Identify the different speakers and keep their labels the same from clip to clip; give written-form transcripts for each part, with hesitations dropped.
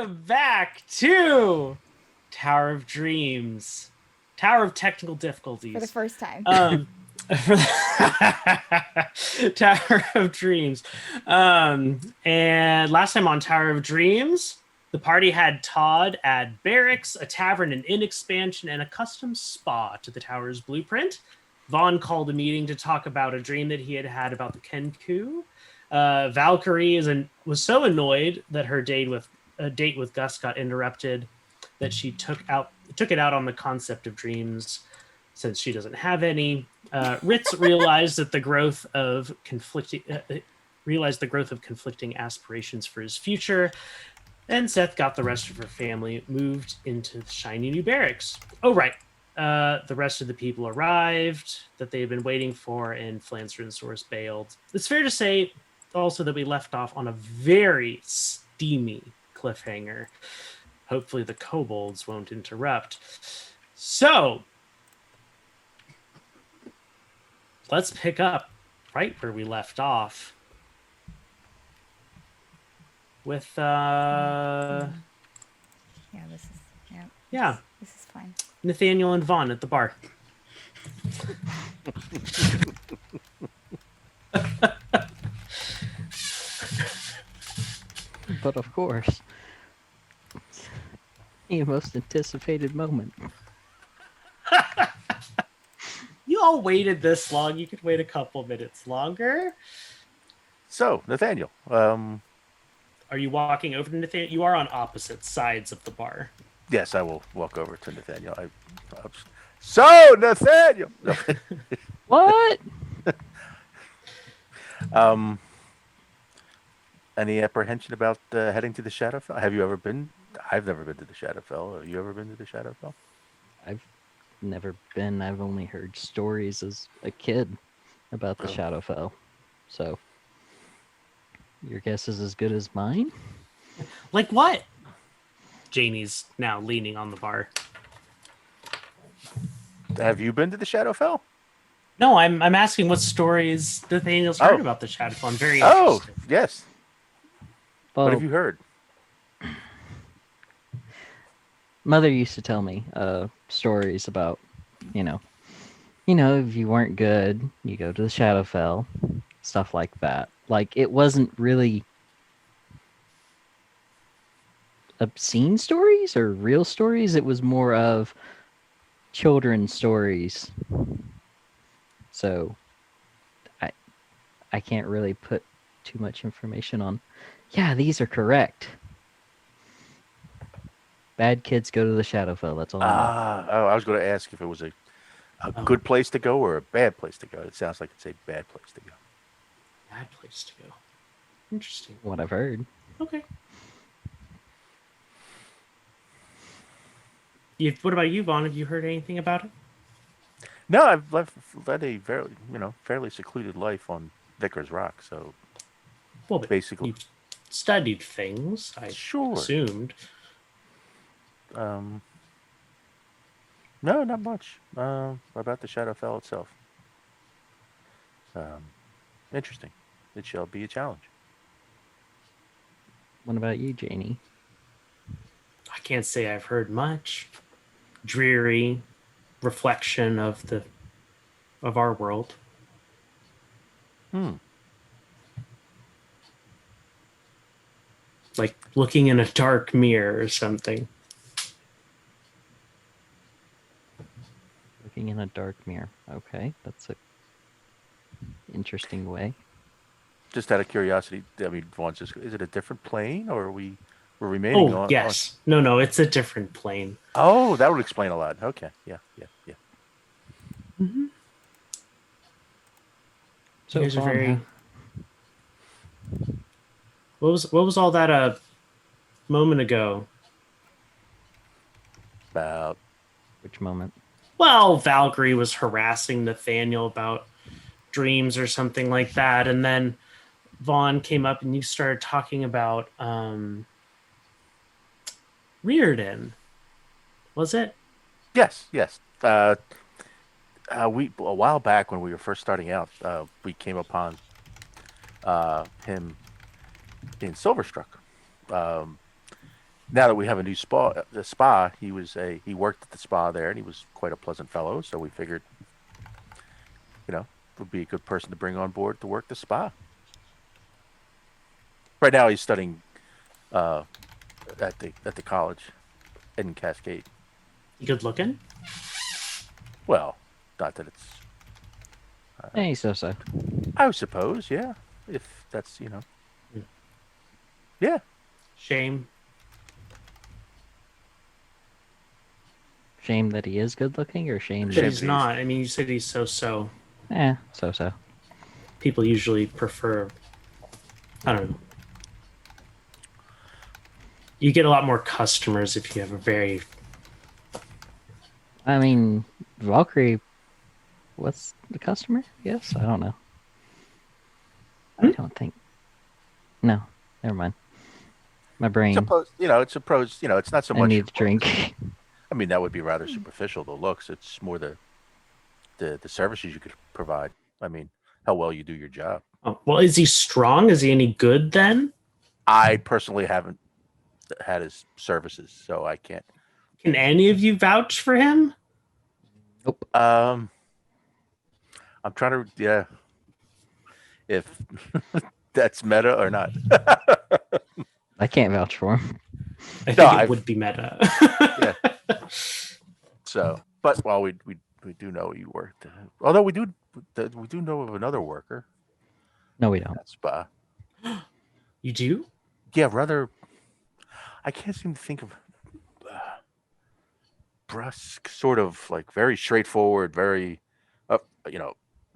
Speaker 1: Welcome back to Tower of Dreams. Tower of Technical Difficulties.
Speaker 2: For the first time.
Speaker 1: Tower of Dreams. And last time on Tower of Dreams, the party had Todd add barracks, a tavern, an inn expansion, and a custom spa to the tower's blueprint. Vaughan called a meeting to talk about a dream that he had had about the Kenku. Valkyrie was so annoyed that her date with Gust got interrupted that she took it out on the concept of dreams, since she doesn't have any. Ritz realized the growth of conflicting aspirations for his future, and Ceth got the rest of her family moved into the shiny new barracks. Oh, right. The rest of the people arrived that they had been waiting for, and Flancer and Source bailed. It's fair to say also that we left off on a very steamy cliffhanger. Hopefully the kobolds won't interrupt. So, let's pick up right where we left off with
Speaker 2: Yeah, this is fine.
Speaker 1: Nathaniel and Vaughn at the bar.
Speaker 3: But of course, the most anticipated moment.
Speaker 1: You all waited this long. You could wait a couple minutes longer.
Speaker 4: So, Nathaniel,
Speaker 1: are you walking over to Nathaniel? You are on opposite sides of the bar.
Speaker 4: Yes, I will walk over to Nathaniel. So, Nathaniel!
Speaker 3: What?
Speaker 4: Any apprehension about heading to the Shadowfell? Have you ever been? I've never been to the Shadowfell. Have you ever been to the Shadowfell?
Speaker 3: I've never been. I've only heard stories as a kid about the Shadowfell. So, your guess is as good as mine?
Speaker 1: Like what? Jaynny's now leaning on the bar.
Speaker 4: Have you been to the Shadowfell?
Speaker 1: No, I'm asking what stories Nathaniel's heard about the Shadowfell. I'm very interested.
Speaker 4: Yes.
Speaker 3: Well,
Speaker 4: what have you heard?
Speaker 3: Mother used to tell me stories about, if you weren't good, you go to the Shadowfell, stuff like that. Like, it wasn't really obscene stories or real stories. It was more of children's stories. So I can't really put too much information on. Yeah, these are correct. Bad kids go to the Shadowfell. That's all.
Speaker 4: I was going to ask if it was a good place to go or a bad place to go. It sounds like it's a bad place to go.
Speaker 1: Bad place to go. Interesting.
Speaker 3: What I've heard.
Speaker 1: Okay. What about you, Vaughn? Have you heard anything about it?
Speaker 4: No, I've led a very, fairly secluded life on Vickers Rock. So,
Speaker 1: but
Speaker 4: basically,
Speaker 1: you've studied things. I assumed.
Speaker 4: No, not much about the Shadowfell itself. Interesting. It shall be a challenge.
Speaker 3: What about you, Jaynny?
Speaker 1: I can't say I've heard much. Dreary reflection of our world. Like looking in a dark mirror or something.
Speaker 3: Looking in a dark mirror. Okay, that's a interesting way.
Speaker 4: Just out of curiosity, I mean, is it a different plane, or are we're remaining on?
Speaker 1: Yes. No, it's a different plane.
Speaker 4: Oh, that would explain a lot. Okay, yeah.
Speaker 1: Mm-hmm.
Speaker 3: So
Speaker 1: you guys are very. What was all that a moment ago?
Speaker 4: About
Speaker 3: which moment?
Speaker 1: Well, Valkyrie was harassing Nathaniel about dreams or something like that, and then Vaughn came up and you started talking about Reardon. Was it?
Speaker 4: Yes. A while back when we were first starting out, we came upon him in Silverstruck, now that we have a new spa, he worked at the spa there, and he was quite a pleasant fellow. So we figured, would be a good person to bring on board to work the spa. Right now, he's studying at the college in Cascade.
Speaker 1: Good looking.
Speaker 4: Well, not that it's.
Speaker 3: Hey, so.
Speaker 4: I suppose, yeah. If that's yeah.
Speaker 1: Shame.
Speaker 3: Shame that he is good looking, or shame
Speaker 1: That
Speaker 3: that
Speaker 1: he's not. I mean, you said he's so.
Speaker 3: So.
Speaker 1: People usually prefer. I don't know. You get a lot more customers if you have a very.
Speaker 3: I mean, Valkyrie. What's the customer? Yes, I don't know. I don't think. No, never mind. My brain.
Speaker 4: It's not so much.
Speaker 3: I need a drink.
Speaker 4: I mean, that would be rather superficial. The looks. It's more the services you could provide. I mean, how well you do your job.
Speaker 1: Oh, well, is he strong? Is he any good then?
Speaker 4: I personally haven't had his services, so I can't.
Speaker 1: Can any of you vouch for him?
Speaker 3: Nope.
Speaker 4: I'm trying to. Yeah. If that's meta or not.
Speaker 3: I can't vouch for him.
Speaker 1: I think it would be meta.
Speaker 4: Yeah. So, but we do know you worked. Although we do know of another worker.
Speaker 3: No, we don't.
Speaker 4: At spa.
Speaker 1: You do?
Speaker 4: Yeah, rather. I can't seem to think of brusque, sort of like very straightforward, very,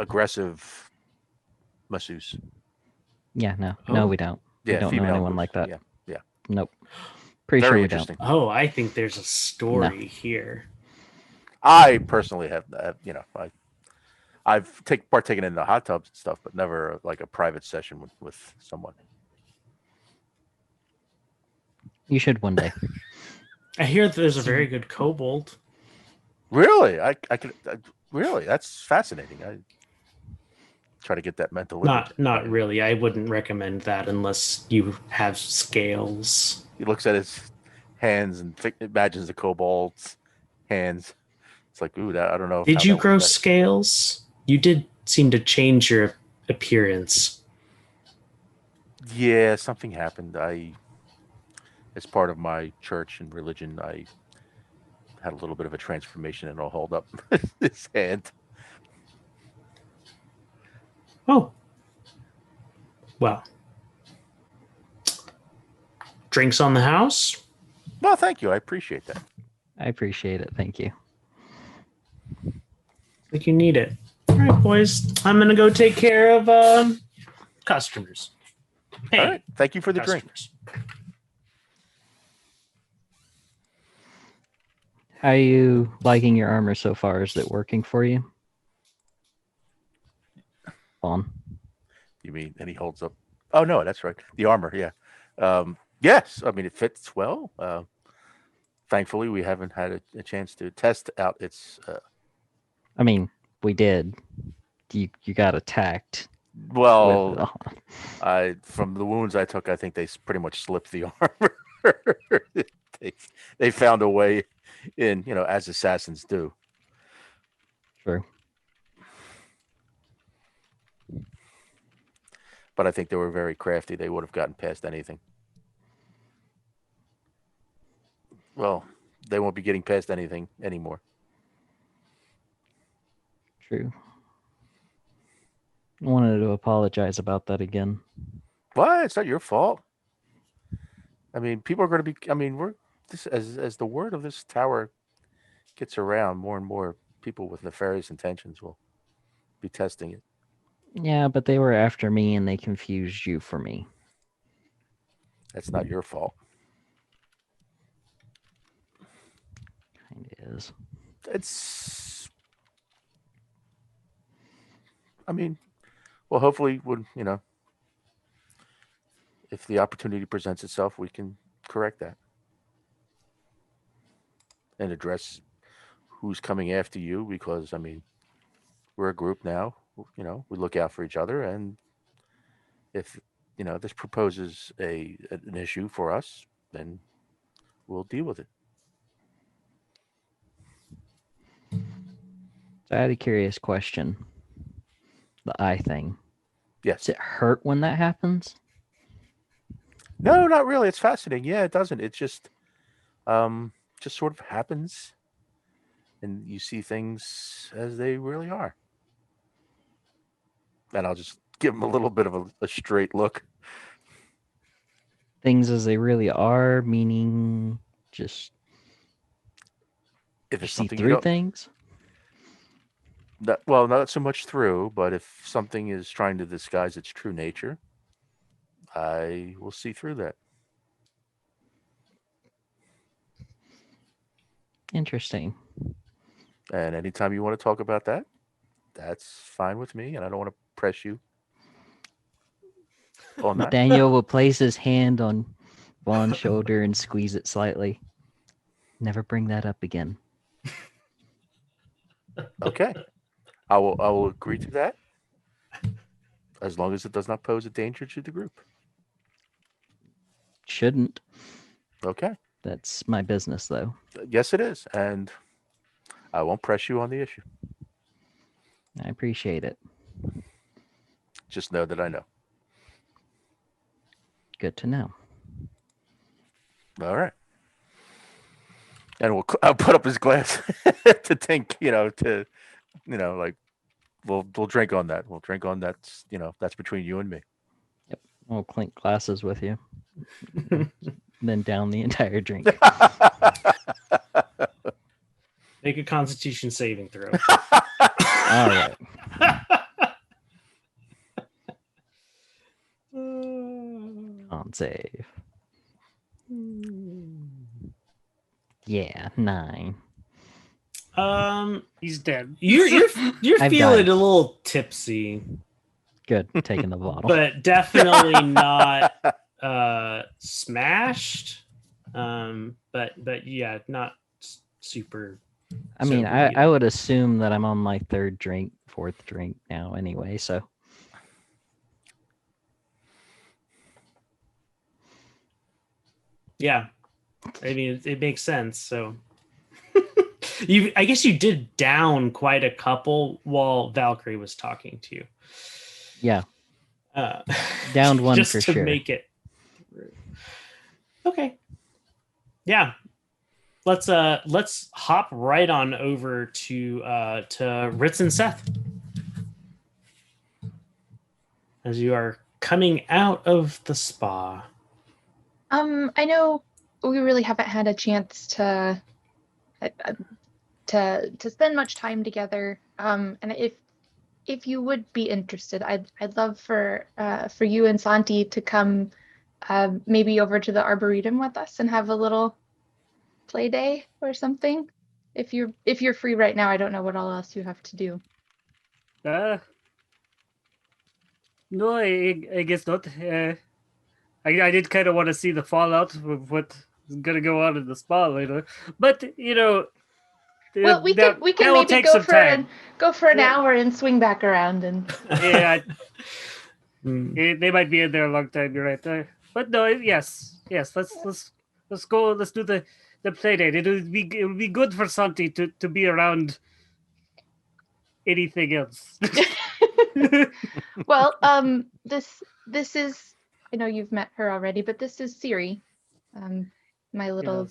Speaker 4: aggressive masseuse.
Speaker 3: Yeah, no, we don't.
Speaker 4: Yeah,
Speaker 3: we don't know anyone like that.
Speaker 4: Yeah.
Speaker 3: Nope. Pretty
Speaker 4: very
Speaker 3: sure we
Speaker 4: interesting.
Speaker 3: don't.
Speaker 1: Oh, I think there's a story here.
Speaker 4: I personally have, I've partaken in the hot tubs and stuff, but never like a private session with someone.
Speaker 3: You should one day.
Speaker 1: I hear that there's a very good kobold.
Speaker 4: Really? I could really. That's fascinating. I try to get that mental image.
Speaker 1: Not really. I wouldn't recommend that unless you have scales.
Speaker 4: He looks at his hands and imagines the kobold's hands. It's like, ooh, I don't know.
Speaker 1: Did you grow scales? You did seem to change your appearance.
Speaker 4: Yeah, something happened. As part of my church and religion, I had a little bit of a transformation, and I'll hold up his hand.
Speaker 1: Oh. Well. Drinks on the house?
Speaker 4: Well, thank you. I appreciate that.
Speaker 3: I appreciate it. Thank you.
Speaker 1: Like you need it. All right, boys. I'm going to go take care of customers. Hey,
Speaker 4: all right. Thank you for the drink.
Speaker 3: How are you liking your armor so far? Is it working for you? On.
Speaker 4: You mean, and he holds up. Oh, no, that's right. The armor, yeah. Yes, I mean, it fits well. Thankfully, we haven't had a chance to test out its...
Speaker 3: I mean, we did. You got attacked.
Speaker 4: Well, from the wounds I took, I think they pretty much slipped the armor. they found a way in, as assassins do.
Speaker 3: True.
Speaker 4: But I think they were very crafty. They would have gotten past anything. Well, they won't be getting past anything anymore.
Speaker 3: True. I wanted to apologize about that again.
Speaker 4: What? It's not your fault. I mean, people are going to be. I mean, as the word of this tower gets around, more and more people with nefarious intentions will be testing it.
Speaker 3: Yeah, but they were after me and they confused you for me.
Speaker 4: That's not your fault.
Speaker 3: Kind of is.
Speaker 4: It's. I mean, well, hopefully, if the opportunity presents itself, we can correct that and address who's coming after you. Because I mean, we're a group now. We look out for each other, and if this proposes an issue for us, then we'll deal with it.
Speaker 3: So I had a curious question. The eye thing.
Speaker 4: Yes.
Speaker 3: Does it hurt when that happens?
Speaker 4: No, not really. It's fascinating. Yeah, it doesn't. It just sort of happens, and you see things as they really are. And I'll just give him a little bit of a straight look.
Speaker 3: Things as they really are, meaning just
Speaker 4: If
Speaker 3: you
Speaker 4: it's
Speaker 3: see
Speaker 4: something you
Speaker 3: through
Speaker 4: don't,
Speaker 3: things.
Speaker 4: well, not so much through, but if something is trying to disguise its true nature, I will see through that.
Speaker 3: Interesting.
Speaker 4: And anytime you want to talk about that, that's fine with me. And I don't want to press you on that.
Speaker 3: Daniel will place his hand on Vaughn's shoulder and squeeze it slightly. Never bring that up again.
Speaker 4: Okay. I will agree to that, as long as it does not pose a danger to the group.
Speaker 3: Shouldn't.
Speaker 4: Okay.
Speaker 3: That's my business, though.
Speaker 4: Yes, it is. And I won't press you on the issue.
Speaker 3: I appreciate it.
Speaker 4: Just know that I know.
Speaker 3: Good to know.
Speaker 4: All right. And I'll put up his glass to think, like we'll drink on that. We'll drink on that. That's between you and me.
Speaker 3: Yep. We'll clink glasses with you. Then down the entire drink.
Speaker 1: Make a Constitution saving throw.
Speaker 3: All right. On save. Yeah, 9.
Speaker 1: He's dead. You're
Speaker 3: I've
Speaker 1: feeling
Speaker 3: got it.
Speaker 1: a little tipsy,
Speaker 3: Good. Taking the bottle.
Speaker 1: but definitely not smashed. But yeah, not super.
Speaker 3: I mean,
Speaker 1: sober
Speaker 3: I
Speaker 1: either.
Speaker 3: would assume that I'm on my 3rd drink, 4th drink now anyway, so.
Speaker 1: Yeah, I mean it makes sense. So I guess you did down quite a couple while Valkyrie was talking to you.
Speaker 3: Yeah.
Speaker 1: Uh,
Speaker 3: Downed one
Speaker 1: just
Speaker 3: for
Speaker 1: to
Speaker 3: sure.
Speaker 1: make it through. Okay. Yeah. Let's hop right on over to Ritz and Ceth. As you are coming out of the spa.
Speaker 2: I know we really haven't had a chance to spend much time together. And if you would be interested, I'd love for you and Santi to come maybe over to the Arboretum with us and have a little play day or something. If you're free right now, I don't know what all else you have to do.
Speaker 5: No, I guess not. I did kind of want to see the fallout of what is going to go on in the spa later. But,
Speaker 2: Well, we can maybe go for an hour and swing back around and.
Speaker 5: Yeah, they might be in there a long time. You're right there. But no, yes. Let's go. Let's do the play date. It would be good for Santi to be around anything else.
Speaker 2: Well, this is, I know you've met her already, but this is Siri, my little,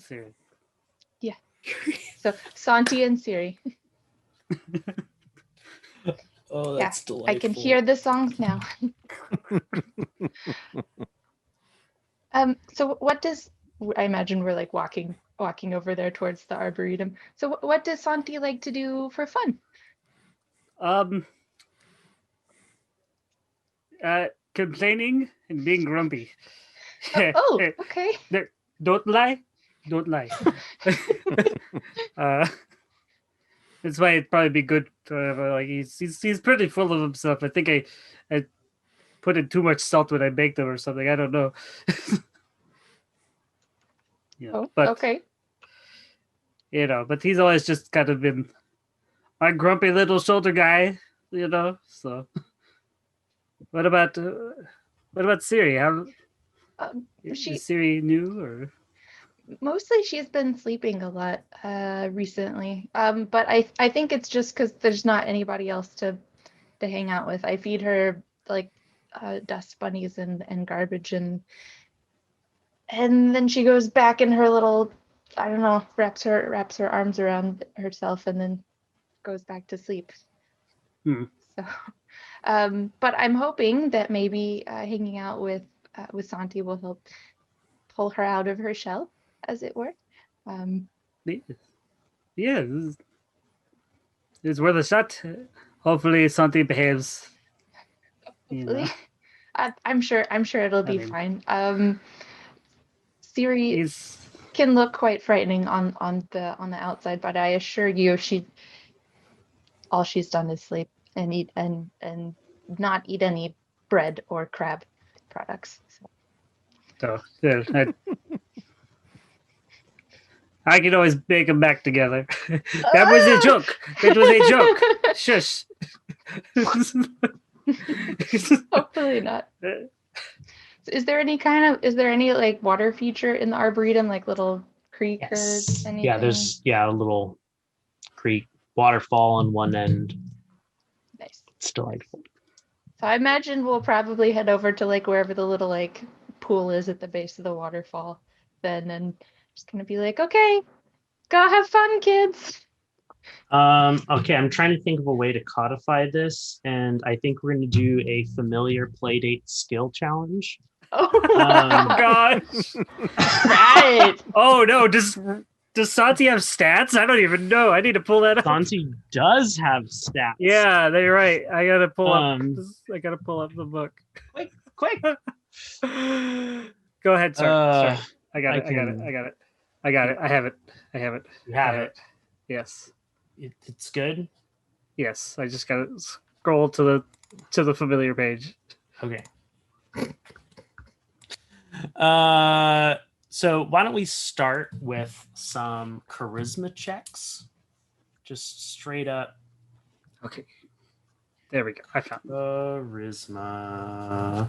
Speaker 2: yeah. So Santi and Siri.
Speaker 1: Oh, that's delightful.
Speaker 2: I can hear the songs now. So what does, I imagine we're like walking over there towards the Arboretum. So what does Santi like to do for fun?
Speaker 5: Complaining and being grumpy.
Speaker 2: Oh, okay.
Speaker 5: Don't lie. That's why it'd probably be good to have like he's pretty full of himself. I think I put in too much salt when I baked them or something. I don't know. But
Speaker 2: okay.
Speaker 5: But he's always just kind of been my grumpy little shoulder guy, So, what about Siri? How is Siri new or?
Speaker 2: Mostly she's been sleeping a lot recently. But I think it's just because there's not anybody else to hang out with. I feed her like dust bunnies and garbage and then she goes back in her little, I don't know, wraps her arms around herself and then goes back to sleep.
Speaker 5: Hmm.
Speaker 2: So but I'm hoping that maybe hanging out with Santi will help pull her out of her shell, as it were.
Speaker 5: Yeah, it's worth a shot. Hopefully, something behaves. You know,
Speaker 2: Hopefully. I'm sure it'll be
Speaker 5: mean-
Speaker 2: fine. Siri
Speaker 5: he's
Speaker 2: can look quite frightening on the outside, but I assure you, all she's done is sleep and eat and not eat any bread or crab products. So.
Speaker 5: so. I can always make them back together. That was a joke. It was a joke. Shush.
Speaker 2: Hopefully not. Is there any like water feature in the arboretum, like little creek
Speaker 1: Yes.
Speaker 2: or anything?
Speaker 1: Yeah, there's a little creek waterfall on one end.
Speaker 2: Nice.
Speaker 1: It's delightful.
Speaker 2: So I imagine we'll probably head over to like wherever the little like pool is at the base of the waterfall then, and just gonna be like, okay, go have fun, kids.
Speaker 1: Okay, I'm trying to think of a way to codify this, and I think we're going to do a familiar playdate skill challenge.
Speaker 2: Oh,
Speaker 5: gosh.
Speaker 2: right.
Speaker 5: Oh no, does Santi have stats? I don't even know. I need to pull that up.
Speaker 1: Santi does have stats.
Speaker 5: Yeah, you're right. I gotta pull up.
Speaker 1: Um,
Speaker 5: I gotta pull up the book.
Speaker 1: quick.
Speaker 5: Go ahead, sir.
Speaker 1: Uh,
Speaker 5: Sir. I got it. I have it.
Speaker 1: You have
Speaker 5: I
Speaker 1: it.
Speaker 5: Yes.
Speaker 1: It's good.
Speaker 5: Yes. I just gotta scroll to the familiar page.
Speaker 1: Okay. So why don't we start with some charisma checks? Just straight up
Speaker 5: Okay. There we go. I found it.
Speaker 1: charisma.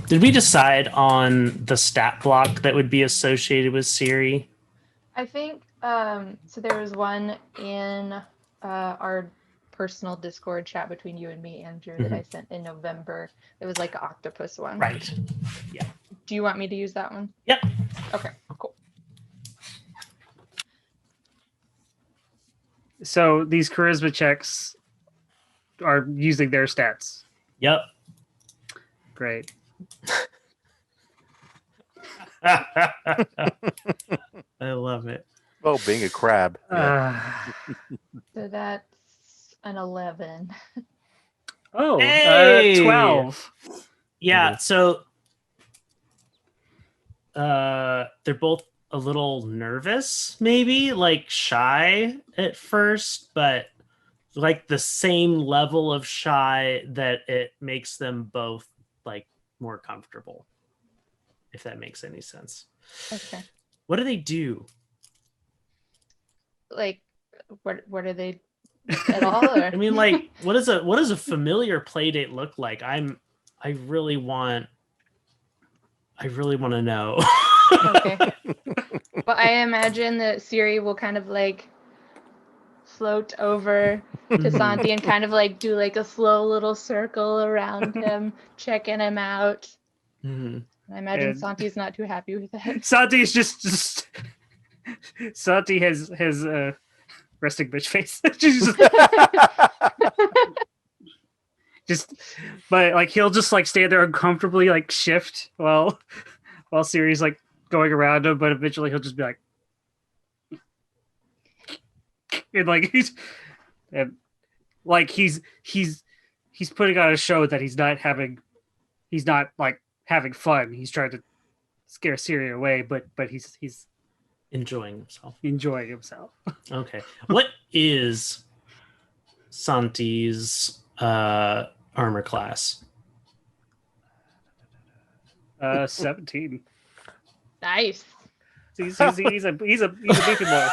Speaker 1: Did we decide on the stat block that would be associated with Siri?
Speaker 2: I think so there was one in our personal Discord chat between you and me, Andrew, that I sent in November. It was like an octopus one.
Speaker 1: Right.
Speaker 2: Do you want me to use that one?
Speaker 1: Yep.
Speaker 2: Okay, cool.
Speaker 5: So these charisma checks are using their stats.
Speaker 1: Yep.
Speaker 5: Great.
Speaker 1: I love it.
Speaker 4: Oh, being a crab. Yeah.
Speaker 2: So that's an 11.
Speaker 1: Hey!
Speaker 5: 12.
Speaker 1: Yeah, so they're both a little nervous, maybe like shy at first, but like the same level of shy that it makes them both like more comfortable, if that makes any sense.
Speaker 2: Okay.
Speaker 1: What do they do?
Speaker 2: Like, what are they at all? Or?
Speaker 1: I mean, like, what does a familiar play date look like? I really want to know.
Speaker 2: Okay. Well, I imagine that Siri will kind of like float over to Santi and kind of like do like a slow little circle around him, checking him out.
Speaker 1: Mm-hmm.
Speaker 2: I imagine
Speaker 5: And-
Speaker 2: Santi's not too happy with that.
Speaker 5: Santi is just Santi has resting bitch face. just but like he'll just like stand there uncomfortably like shift while Siri's like going around him, but eventually he'll just be like and like he's putting on a show that he's not like having fun. He's trying to scare Siri away, but he's
Speaker 1: Enjoying himself.
Speaker 5: enjoying himself.
Speaker 1: Okay. What is Santi's armor class?
Speaker 5: 17.
Speaker 2: Nice.
Speaker 5: He's a beefy boy.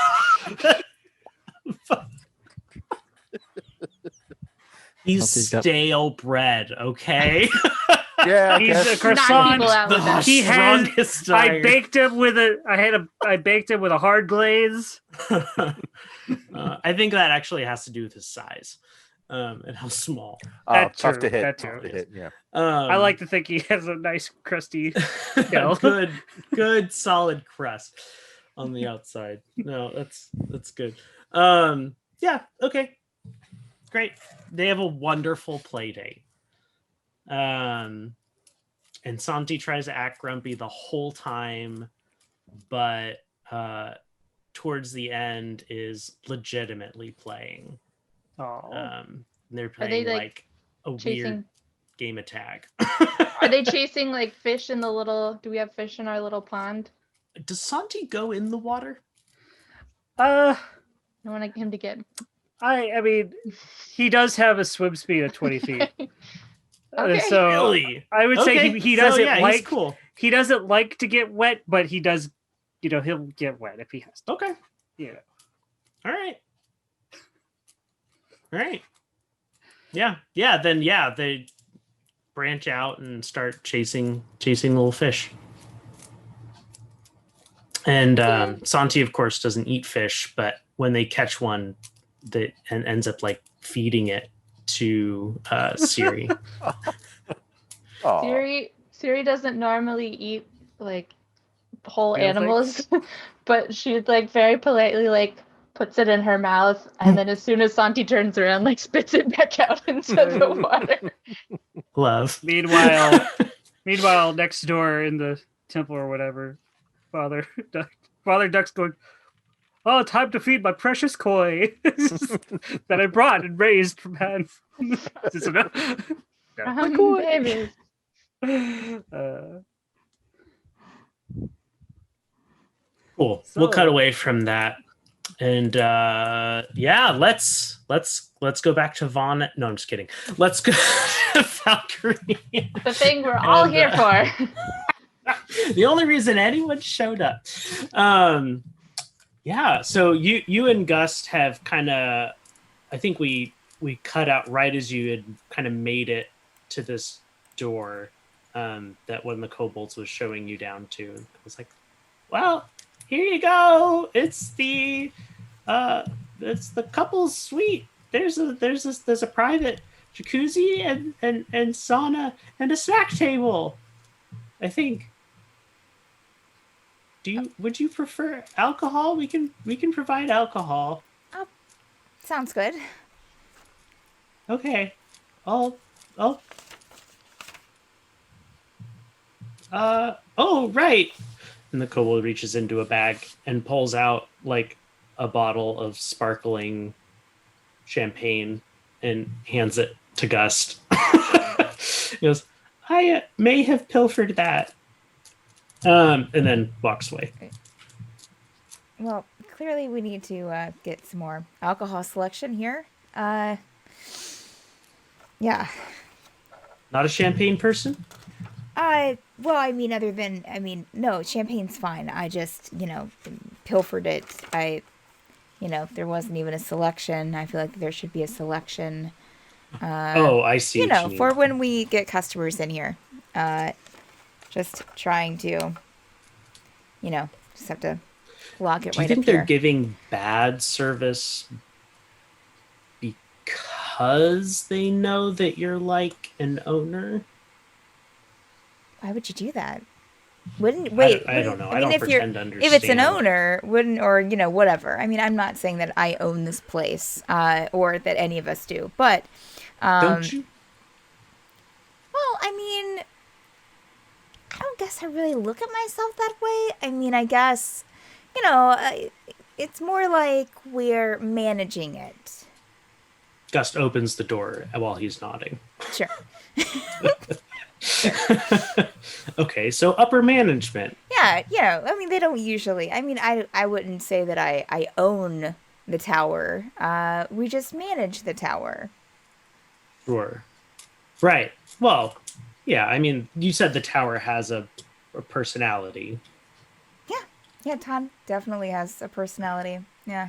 Speaker 1: He's
Speaker 3: Santi's got-
Speaker 1: stale bread, okay?
Speaker 4: Yeah, I
Speaker 5: He's
Speaker 4: guess.
Speaker 5: a
Speaker 2: Knock
Speaker 5: croissant.
Speaker 2: people out with
Speaker 1: The
Speaker 2: that.
Speaker 5: He has.
Speaker 1: strongest
Speaker 5: I
Speaker 1: iron.
Speaker 5: baked him with a hard glaze.
Speaker 1: I think that actually has to do with his size, and how small.
Speaker 5: That's
Speaker 4: Tough
Speaker 5: true,
Speaker 4: to hit.
Speaker 5: that's
Speaker 4: Tough
Speaker 5: true.
Speaker 4: to hit. Yeah.
Speaker 5: I like to think he has a nice crusty shell.
Speaker 1: good solid crust on the outside. No, that's good. Yeah, okay, great. They have a wonderful play date. And Santi tries to act grumpy the whole time, but towards the end is legitimately playing.
Speaker 5: Oh,
Speaker 1: They're
Speaker 2: Are they,
Speaker 1: playing
Speaker 2: like,
Speaker 1: a weird
Speaker 2: chasing?
Speaker 1: game of tag.
Speaker 2: Are they chasing like fish in the little? Do we have fish in our little pond?
Speaker 1: Does Santi go in the water?
Speaker 2: I want him to get.
Speaker 5: I mean, he does have a swim speed of 20 feet.
Speaker 2: Okay.
Speaker 5: So
Speaker 1: Really?
Speaker 5: I would say
Speaker 1: Okay,
Speaker 5: he
Speaker 1: so
Speaker 5: doesn't
Speaker 1: yeah,
Speaker 5: like
Speaker 1: he's cool.
Speaker 5: he doesn't like to get wet, but he does. He'll get wet if he has to.
Speaker 1: Okay.
Speaker 5: Yeah.
Speaker 1: All right. All right. Yeah. Yeah. Then yeah, they branch out and start chasing little fish. And Santi, of course, doesn't eat fish, but when they catch one, that and ends up like feeding it to Siri.
Speaker 4: Aw.
Speaker 2: Siri doesn't normally eat like whole
Speaker 5: Real
Speaker 2: animals, but she like very politely like puts it in her mouth, and then as soon as Santi turns around, like spits it back out into the water.
Speaker 1: Love.
Speaker 5: Meanwhile, next door in the temple or whatever, Father Duck's going, "Oh, time to feed my precious koi that I brought and raised from hand."
Speaker 2: Babies.
Speaker 1: Cool. We'll cut away from that, and yeah, let's go back to Vaughan. No, I'm just kidding. Let's go to Valkyrie.
Speaker 2: The thing we're all here for.
Speaker 1: The only reason anyone showed up. Yeah. So you and Gust have kind of, I think we cut out right as you had kind of made it to this door that one of the kobolds was showing you down to. It was like, well, here you go. It's the couple's suite. There's a private jacuzzi and sauna and a snack table. I think. Would you prefer alcohol? We can provide alcohol.
Speaker 6: Oh, sounds good.
Speaker 1: Okay. Oh, right. And the kobold reaches into a bag and pulls out like a bottle of sparkling champagne and hands it to Gust. He goes, "I may have pilfered that." And then walks away.
Speaker 6: Well, clearly we need to get some more alcohol selection here. Yeah.
Speaker 1: Not a champagne person?
Speaker 6: Well, I mean, no, champagne's fine. I just, pilfered it. There wasn't even a selection. I feel like there should be a selection.
Speaker 1: I see. what you mean.
Speaker 6: For when we get customers in here. Just trying to, just have to lock it
Speaker 1: Do you
Speaker 6: right
Speaker 1: think
Speaker 6: up here.
Speaker 1: they're giving bad service because they know that you're like an owner?
Speaker 6: Why would you do that?
Speaker 1: I don't know. I don't pretend to understand.
Speaker 6: If it's an owner, whatever. I mean, I'm not saying that I own this place, or that any of us do, but
Speaker 1: don't you?
Speaker 6: Well, I mean, I don't guess I really look at myself that way. I mean, I guess, it's more like we're managing it.
Speaker 1: Gust opens the door while he's nodding.
Speaker 6: Sure.
Speaker 1: Okay, so upper management.
Speaker 6: Yeah, I mean, they don't usually. I mean, I wouldn't say that I own the tower. We just manage the tower.
Speaker 1: Sure. Right. Well, yeah, I mean, you said the tower has a personality.
Speaker 6: Yeah, Todd definitely has a personality. Yeah.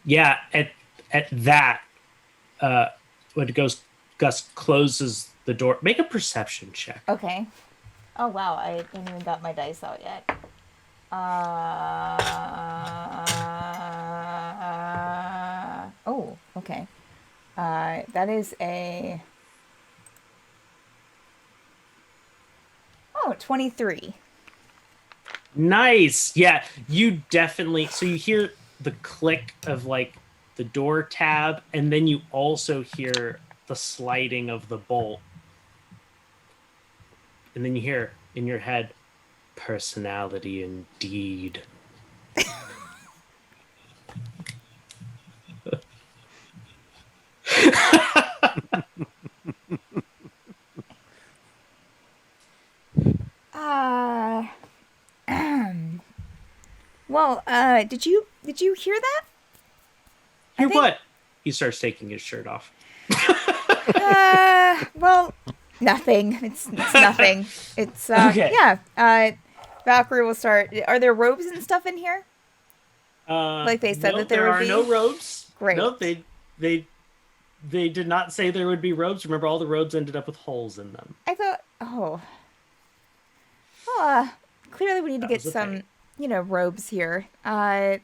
Speaker 1: Yeah, at that, what Gust Gus closes the door. Make a perception check.
Speaker 6: Okay. Oh wow, I haven't even got my dice out yet. Oh, okay. That is a 23.
Speaker 1: Nice. Yeah, you definitely. So you hear the click of like the door tab, and then you also hear the sliding of the bolt. And then you hear in your head, personality indeed.
Speaker 6: Well, did you hear that?
Speaker 1: Hear what? He starts taking his shirt off.
Speaker 6: Well, nothing. It's nothing. It's
Speaker 1: Okay.
Speaker 6: Yeah. Valkyrie will start. Are there robes and stuff in here? Like they said
Speaker 1: no,
Speaker 6: that there would be?
Speaker 1: are no robes.
Speaker 6: Great.
Speaker 1: No, they did not say there would be robes. Remember, all the robes ended up with holes in them.
Speaker 6: I thought. Clearly we need to get some, robes here. That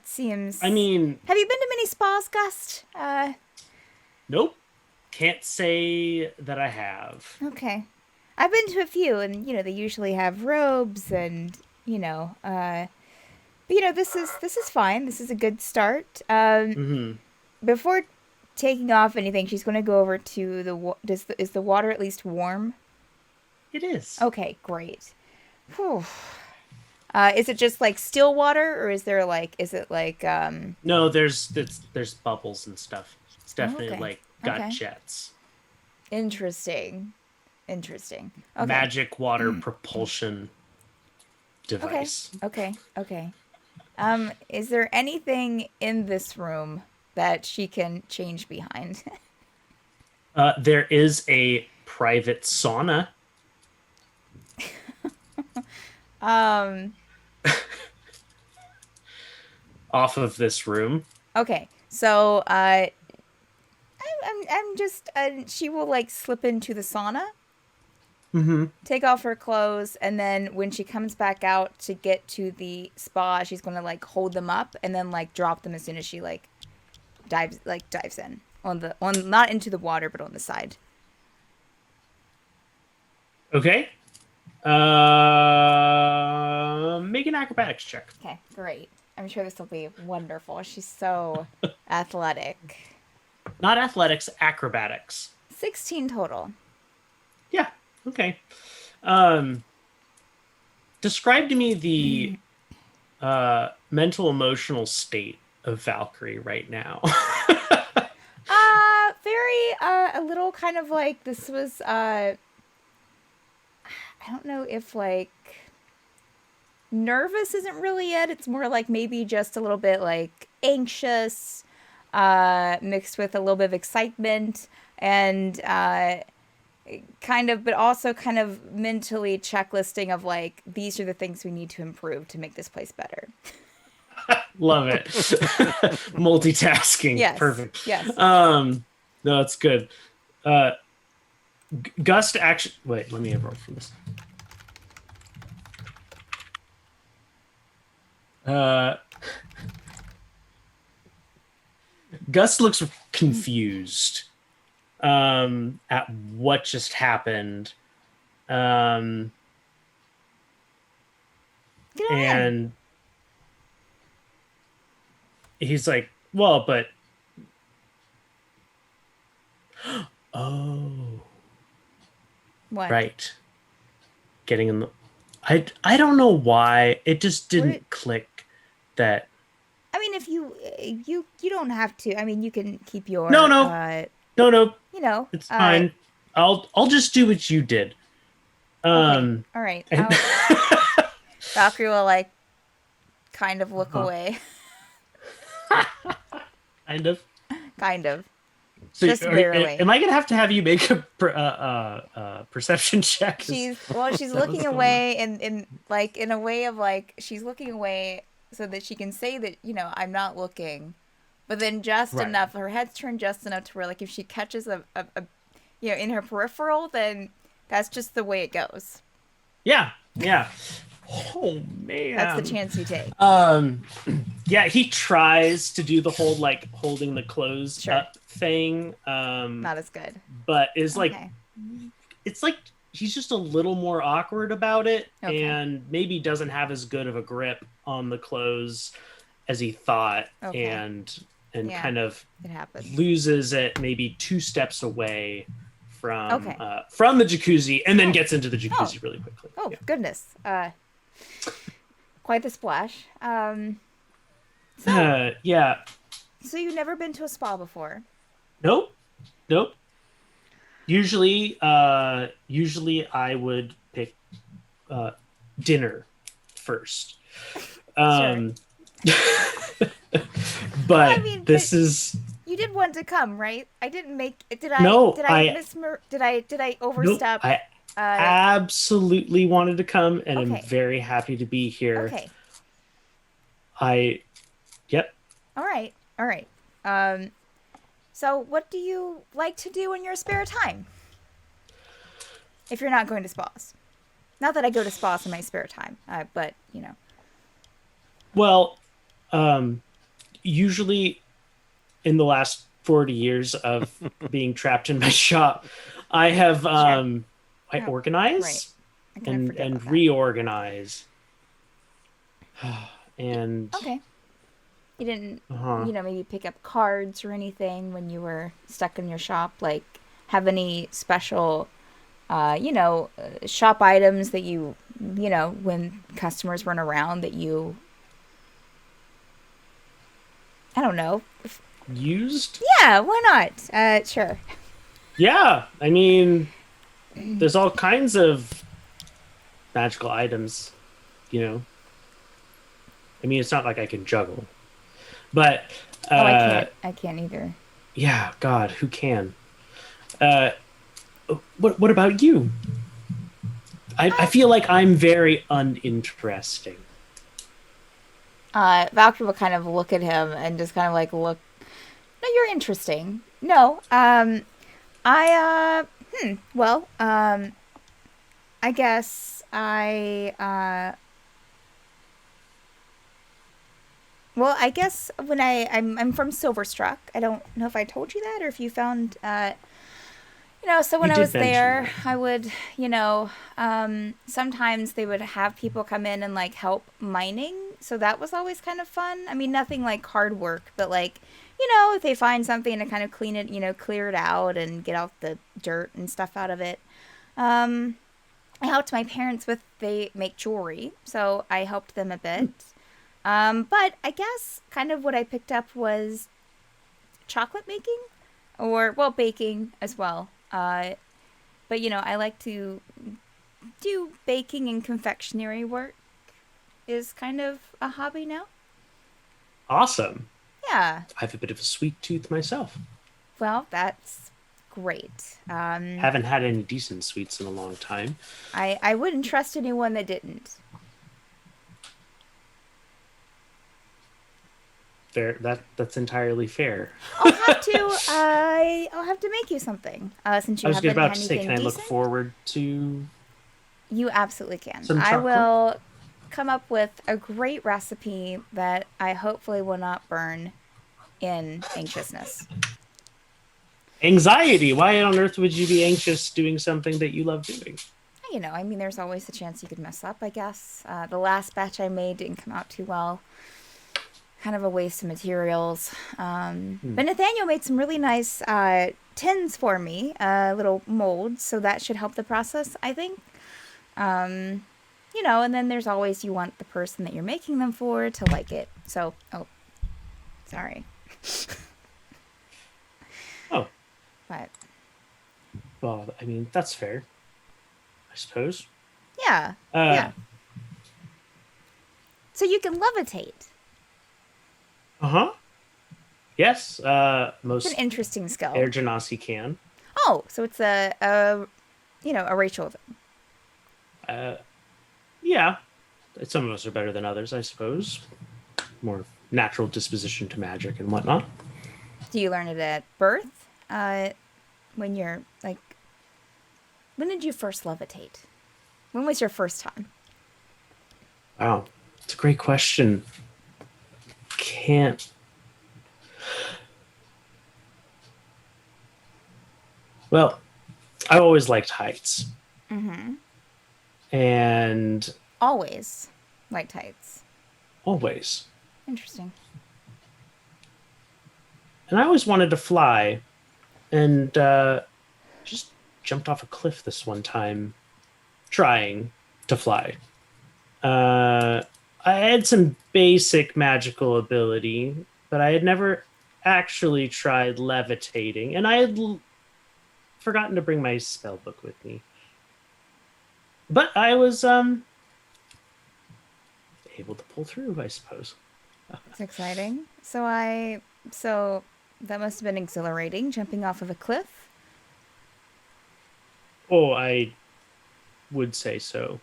Speaker 6: seems.
Speaker 1: I mean,
Speaker 6: have you been to many spas, Gust?
Speaker 1: Nope. Can't say that I have.
Speaker 6: Okay. I've been to a few, and they usually have robes, and but this is fine. This is a good start. Before taking off anything, she's going to go over to is the water at least warm?
Speaker 1: It is.
Speaker 6: Okay, great. Whew. Is it just like still water, or is it like
Speaker 1: No, there's bubbles and stuff. It's definitely
Speaker 6: okay.
Speaker 1: like got jets.
Speaker 6: Interesting. Okay.
Speaker 1: Magic water propulsion device.
Speaker 6: Okay. Is there anything in this room that she can change behind?
Speaker 1: There is a private sauna. Off of this room.
Speaker 6: Okay, so I'm just she will like slip into the sauna. Take off her clothes, and then when she comes back out to get to the spa, she's gonna like hold them up and then like drop them as soon as she like dives in on not into the water but on the side.
Speaker 1: Okay. Make an acrobatics check.
Speaker 6: Okay, great. I'm sure this will be wonderful. She's so athletic.
Speaker 1: Not athletics, acrobatics.
Speaker 6: 16 total.
Speaker 1: Yeah. Okay. Describe to me the mental emotional state of Valkyrie right now.
Speaker 6: Very a little kind of like this was I don't know if like nervous isn't really it. It's more like maybe just a little bit like anxious, mixed with a little bit of excitement and but also kind of mentally checklisting of like, these are the things we need to improve to make this place better.
Speaker 1: Love it. Multitasking.
Speaker 6: Yes.
Speaker 1: Perfect.
Speaker 6: Yes.
Speaker 1: No, it's good. Gust actually. Wait, let me roll for this. Gust looks confused at what just happened. And he's like, well, but oh,
Speaker 6: what?
Speaker 1: Right. Getting in the I don't know why it just didn't click that.
Speaker 6: I mean, if you don't have to. I mean, you can keep your
Speaker 1: No.
Speaker 6: You know,
Speaker 1: It's fine. I'll just do what you did.
Speaker 6: Okay. All right. Valkyrie will like kind of look away.
Speaker 1: Kind of. So
Speaker 6: Just barely.
Speaker 1: Am I gonna have you make a perception check?
Speaker 6: She's looking away in a way of like she's looking away so that she can say that I'm not looking, but then just
Speaker 1: Right.
Speaker 6: enough. Her head's turned just enough to where, like, if she catches a in her peripheral, then that's just the way it goes.
Speaker 1: Yeah. Oh man.
Speaker 6: That's the chance you take.
Speaker 1: Yeah, he tries to do the whole like holding the clothes
Speaker 6: Sure.
Speaker 1: up thing.
Speaker 6: Not as good.
Speaker 1: But is like
Speaker 6: Okay.
Speaker 1: it's like he's just a little more awkward about it,
Speaker 6: Okay.
Speaker 1: and maybe doesn't have as good of a grip on the clothes as he thought,
Speaker 6: Okay.
Speaker 1: and
Speaker 6: Yeah.
Speaker 1: kind of
Speaker 6: It happens.
Speaker 1: loses it maybe 2 steps away from
Speaker 6: Okay.
Speaker 1: from the jacuzzi, and then gets into the jacuzzi really quickly.
Speaker 6: Oh
Speaker 1: Yeah.
Speaker 6: goodness. Quite the splash.
Speaker 1: Yeah.
Speaker 6: So you've never been to a spa before?
Speaker 1: Nope. Usually I would pick dinner first. But
Speaker 6: I mean,
Speaker 1: this
Speaker 6: but-
Speaker 1: is
Speaker 6: You did want to come, right? I didn't make. Did I?
Speaker 1: No,
Speaker 6: Did I
Speaker 1: I-
Speaker 6: Did I
Speaker 1: nope.
Speaker 6: overstep?
Speaker 1: I absolutely wanted to come, and
Speaker 6: Okay.
Speaker 1: I'm very happy to be here.
Speaker 6: Okay.
Speaker 1: Yep.
Speaker 6: All right. So what do you like to do in your spare time? If you're not going to spas. Not that I go to spas in my spare time, but you know.
Speaker 1: Well, usually in the last 40 years of being trapped in my shop, I have I
Speaker 6: Oh,
Speaker 1: organize
Speaker 6: right. I kind of forget
Speaker 1: and
Speaker 6: about that.
Speaker 1: reorganize. And
Speaker 6: Okay. You didn't,
Speaker 1: uh-huh.
Speaker 6: maybe pick up cards or anything when you were stuck in your shop? Like, have any special, shop items that you, when customers weren't around that you, I don't know.
Speaker 1: used?
Speaker 6: Yeah, why not? Sure.
Speaker 1: Yeah, I mean, there's all kinds of magical items, I mean, it's not like I can juggle, but
Speaker 6: I can't either.
Speaker 1: yeah, God, who can? What about you? I feel like I'm very uninteresting.
Speaker 6: Valkyrie will kind of look at him and just kind of like look. No, you're interesting. No, I guess I guess when I'm from Silverstruck. I don't know if I told you that or if you found so when
Speaker 1: You
Speaker 6: I
Speaker 1: did
Speaker 6: was
Speaker 1: mention
Speaker 6: there,
Speaker 1: that.
Speaker 6: I would, sometimes they would have people come in and like help mining. So that was always kind of fun. I mean, nothing like hard work, but like, if they find something to kind of clean it, clear it out and get out the dirt and stuff out of it. I helped my parents they make jewelry, so I helped them a bit. But I guess kind of what I picked up was chocolate making or, well, baking as well. But, I like to do baking and confectionery work is kind of a hobby now.
Speaker 1: Awesome.
Speaker 6: Yeah.
Speaker 1: I have a bit of a sweet tooth myself.
Speaker 6: Well, that's great.
Speaker 1: Haven't had any decent sweets in a long time.
Speaker 6: I wouldn't trust anyone that didn't.
Speaker 1: Fair. That's entirely fair.
Speaker 6: I'll have to make you something. Since you
Speaker 1: I was
Speaker 6: haven't
Speaker 1: about
Speaker 6: had
Speaker 1: to say,
Speaker 6: anything
Speaker 1: can I look
Speaker 6: decent.
Speaker 1: forward to?
Speaker 6: You absolutely can.
Speaker 1: Some
Speaker 6: I
Speaker 1: chocolate?
Speaker 6: will come up with a great recipe that I hopefully will not burn in anxiousness.
Speaker 1: Anxiety. Why on earth would you be anxious doing something that you love doing?
Speaker 6: I mean, there's always the chance you could mess up, I guess. The last batch I made didn't come out too well. Kind of a waste of materials. But Nathaniel made some really nice tins for me, little molds, so that should help the process, I think. And then there's always you want the person that you're making them for to like it. So, sorry.
Speaker 1: Oh.
Speaker 6: But,
Speaker 1: Well, I mean, that's fair, I suppose.
Speaker 6: yeah. Yeah. So you can levitate.
Speaker 1: Uh-huh. Yes, most
Speaker 6: It's an interesting skill.
Speaker 1: Air Genasi can.
Speaker 6: Oh, so it's a racial thing.
Speaker 1: Yeah. Some of us are better than others, I suppose. More natural disposition to magic and whatnot.
Speaker 6: Do you learn it at birth? When you're like, when did you first levitate? When was your first time?
Speaker 1: Wow, it's a great question. Can't. Well, I always liked heights.
Speaker 6: Mm-hmm.
Speaker 1: And
Speaker 6: Always liked heights.
Speaker 1: always.
Speaker 6: Interesting.
Speaker 1: And I always wanted to fly. And just jumped off a cliff this one time, trying to fly. I had some basic magical ability, but I had never actually tried levitating. And I had forgotten to bring my spell book with me. But I was able to pull through, I suppose.
Speaker 6: It's exciting. So that must have been exhilarating, jumping off of a cliff.
Speaker 1: Oh, I would say so.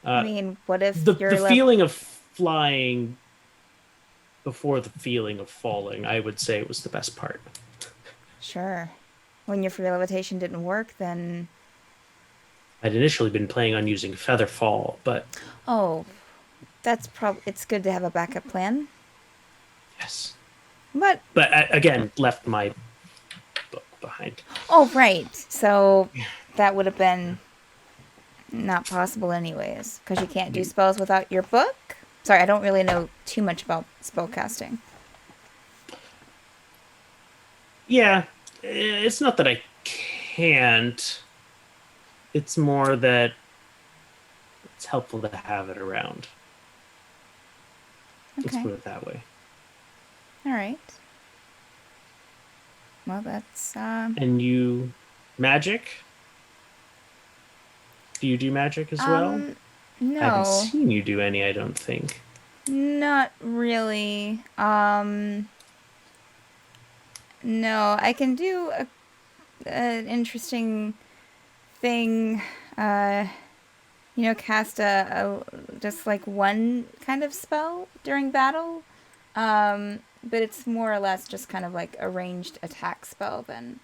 Speaker 6: I mean, what if
Speaker 1: The
Speaker 6: you're
Speaker 1: feeling of flying before the feeling of falling, I would say, was the best part.
Speaker 6: Sure. When your free levitation didn't work, then...
Speaker 1: I'd initially been planning on using feather fall, but
Speaker 6: Oh, that's it's good to have a backup plan.
Speaker 1: yes.
Speaker 6: But
Speaker 1: I, again, left my book behind.
Speaker 6: oh, right. So that would have been not possible anyways, because you can't do spells without your book. Sorry, I don't really know too much about spellcasting.
Speaker 1: Yeah, it's not that I can't. It's more that it's helpful to have it around. Let's
Speaker 6: Okay.
Speaker 1: put it that way.
Speaker 6: All right. Well, that's
Speaker 1: And you, magic? Do you do magic as well? I haven't
Speaker 6: no,
Speaker 1: seen you do any, I don't think.
Speaker 6: not really. No, I can do an interesting thing. Cast a just like one kind of spell during battle. But it's more or less just kind of like a ranged attack spell than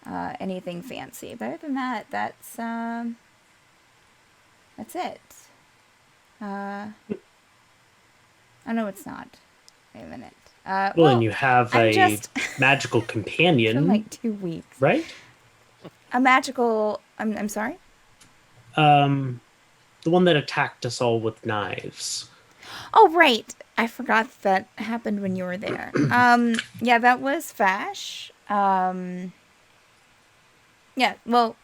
Speaker 6: anything fancy. But other than that, that's it. Oh no, it's not. Wait a minute.
Speaker 1: Well, and you have
Speaker 6: I'm
Speaker 1: a
Speaker 6: just
Speaker 1: magical
Speaker 6: for
Speaker 1: companion,
Speaker 6: like 2 weeks.
Speaker 1: right?
Speaker 6: A magical. I'm sorry.
Speaker 1: The one that attacked us all with knives.
Speaker 6: Oh right, I forgot that happened when you were there. Yeah, that was Vash. Yeah. Well,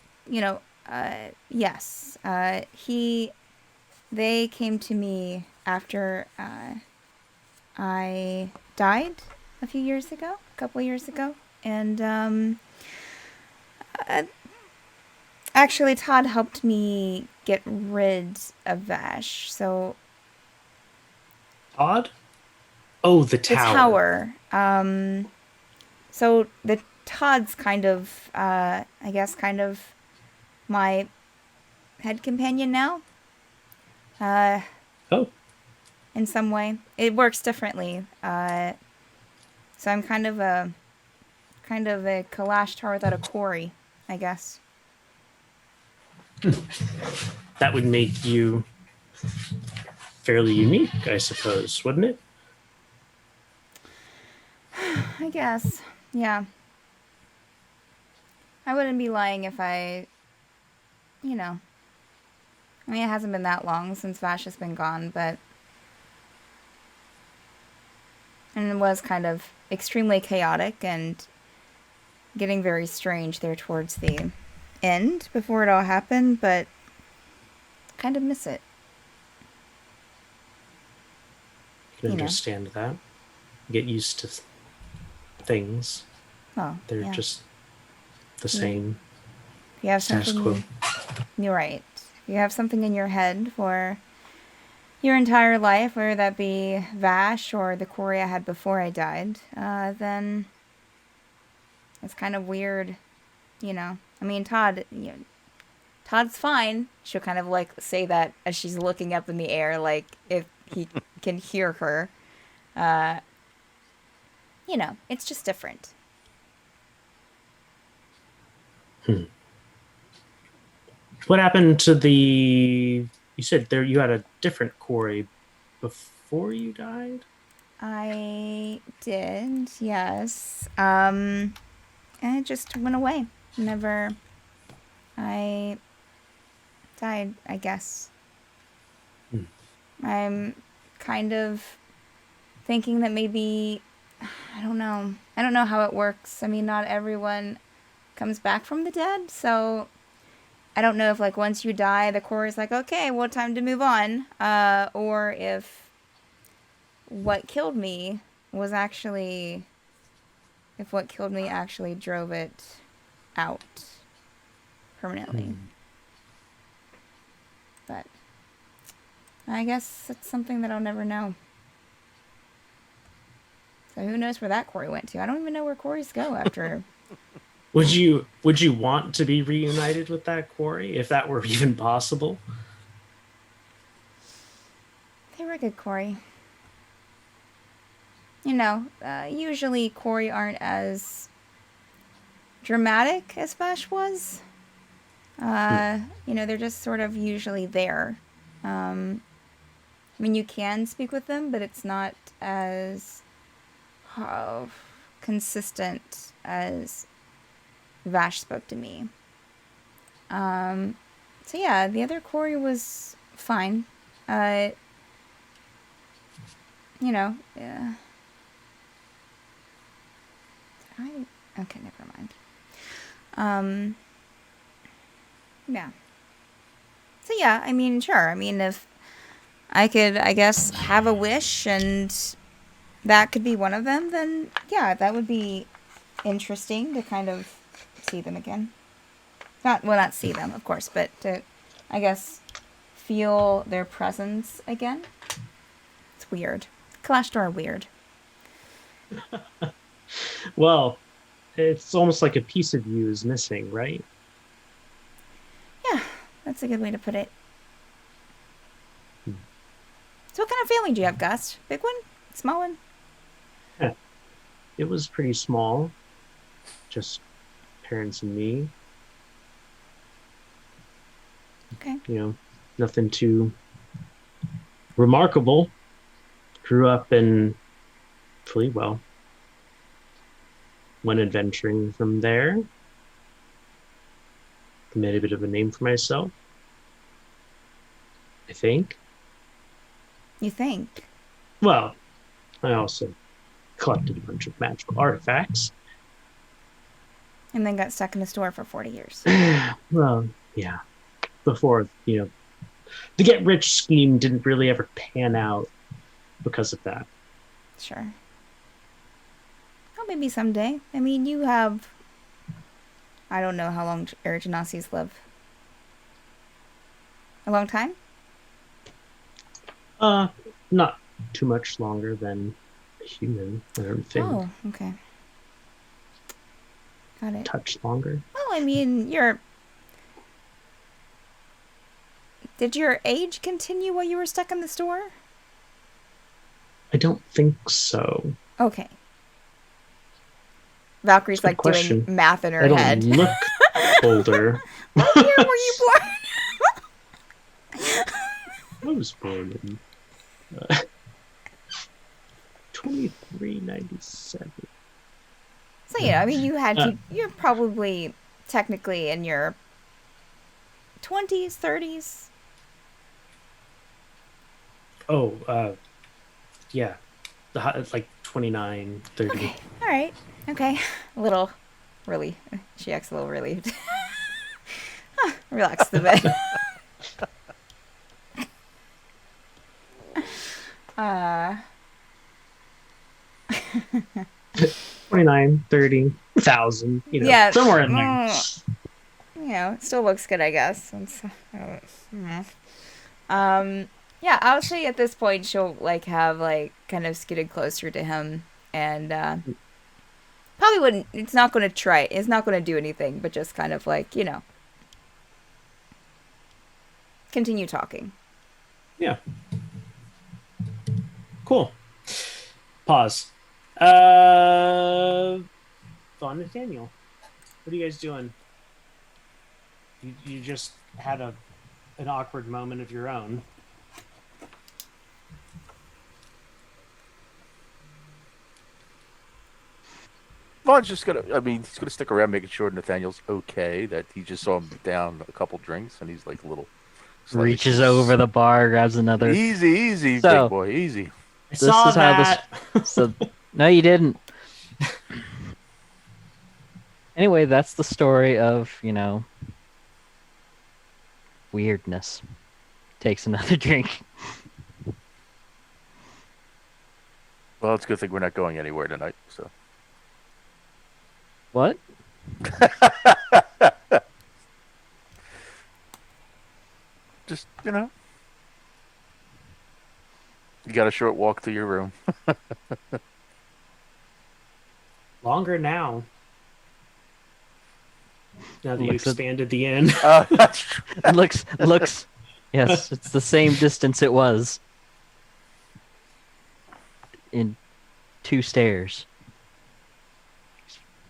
Speaker 6: yes. They came to me after I died a couple of years ago, and actually Todd helped me get rid of Vash. So
Speaker 1: Todd? Oh, the
Speaker 6: the
Speaker 1: tower.
Speaker 6: tower. So the Todd's kind of, I guess, kind of my head companion now.
Speaker 1: Oh,
Speaker 6: In some way, it works differently. So I'm kind of a Kalash tower without a quarry, I guess.
Speaker 1: that would make you fairly unique, I suppose, wouldn't it?
Speaker 6: I guess, yeah. I wouldn't be lying if I I mean, it hasn't been that long since Vash has been gone, but... And it was kind of extremely chaotic and getting very strange there towards the end before it all happened, but kind of miss it.
Speaker 1: I can
Speaker 6: You know.
Speaker 1: understand that. Get used to things.
Speaker 6: Well,
Speaker 1: They're
Speaker 6: yeah.
Speaker 1: just the same.
Speaker 6: You have
Speaker 1: Status
Speaker 6: something...
Speaker 1: quo.
Speaker 6: You're right. You have something in your head for your entire life, whether that be Vash or the quarry I had before I died, then it's kind of weird, I mean, Todd, Todd's fine. She'll kind of like say that as she's looking up in the air, like if he can hear her. It's just different.
Speaker 1: What happened to the? You said there you had a different quarry before you died.
Speaker 6: I did, yes. And it just went away. Never. I died, I guess. I'm kind of thinking that maybe, I don't know. I don't know how it works. I mean, not everyone comes back from the dead, so I don't know if, like, once you die, the core is like, okay, well, time to move on. Or if what killed me was actually, if what killed me actually drove it out permanently. But I guess it's something that I'll never know. So who knows where that quarry went to? I don't even know where quarries go after.
Speaker 1: Would you want to be reunited with that quarry if that were even possible?
Speaker 6: They were a good quarry. You know, usually quarry aren't as dramatic as Bash was. You know, they're just sort of usually there. I mean, you can speak with them, but it's not as consistent as Vash spoke to me. So yeah, the other quarry was fine. You know, yeah. Okay, never mind. Yeah. So yeah, I mean, sure. I mean, if I could, I guess, have a wish and that could be one of them, then yeah, that would be interesting to kind of see them again. Not see them, of course, but to, I guess, feel their presence again. It's weird. Kalashtar are weird.
Speaker 1: Well, it's almost like a piece of you is missing, right?
Speaker 6: Yeah, that's a good way to put it. So what kind of family do you have, Gust? Big one? Small one?
Speaker 1: Yeah. It was pretty small. Just parents and me.
Speaker 6: Okay.
Speaker 1: You know, nothing too remarkable. Grew up in Fleetwell. Went adventuring from there. Made a bit of a name for myself. I think.
Speaker 6: You think?
Speaker 1: Well, I also collected a bunch of magical artifacts.
Speaker 6: And then got stuck in the store for 40 years.
Speaker 1: Well, yeah. Before, you know, the get rich scheme didn't really ever pan out because of that.
Speaker 6: Sure. Well, maybe someday. I mean, you have... I don't know how long Genasi's live. A long time?
Speaker 1: Not too much longer than a human, I don't think.
Speaker 6: Oh, okay. Got it.
Speaker 1: Touch longer.
Speaker 6: Well, I mean, did your age continue while you were stuck in the store?
Speaker 1: I don't think so.
Speaker 6: Okay. Valkyrie's
Speaker 1: Good
Speaker 6: like
Speaker 1: question.
Speaker 6: doing math in her
Speaker 1: I don't
Speaker 6: head.
Speaker 1: look older.
Speaker 6: What year were you born?
Speaker 1: I was born in 2397.
Speaker 6: So, yeah, I mean, you're probably technically in your 20s, 30s.
Speaker 1: Oh, yeah. It's like 29, 30.
Speaker 6: Okay, all right. Okay. A little, really, she acts a little relieved. Relax a bit.
Speaker 1: 29, 30,000, you know,
Speaker 6: Yeah,
Speaker 1: somewhere in there.
Speaker 6: You know, it still looks good, I guess. Yeah, I'll say at this point she'll like have like kind of scooted closer to him and probably wouldn't. It's not going to try. It's not going to do anything, but just kind of like, you know, continue talking.
Speaker 1: Yeah. Cool. Pause. Vaughn and Daniel, what are you guys doing? You just had an awkward moment of your own.
Speaker 4: Vaughn's just gonna. I mean, he's gonna stick around, making sure Nathaniel's okay. That he just saw him down a couple drinks, and he's like a little. slightly
Speaker 3: Reaches over the bar, grabs another.
Speaker 4: Easy,
Speaker 3: So-
Speaker 4: big boy, easy.
Speaker 1: I saw that.
Speaker 3: So no, you didn't. Anyway, that's the story of weirdness. Takes another drink.
Speaker 4: Well, it's a good thing we're not going anywhere tonight. So.
Speaker 3: What?
Speaker 4: Just you got a short walk to your room.
Speaker 1: Longer now. Now that you
Speaker 3: Looks at-
Speaker 1: expanded the inn.
Speaker 4: That's true.
Speaker 3: It looks. Yes, it's the same distance it was. In 2 stairs.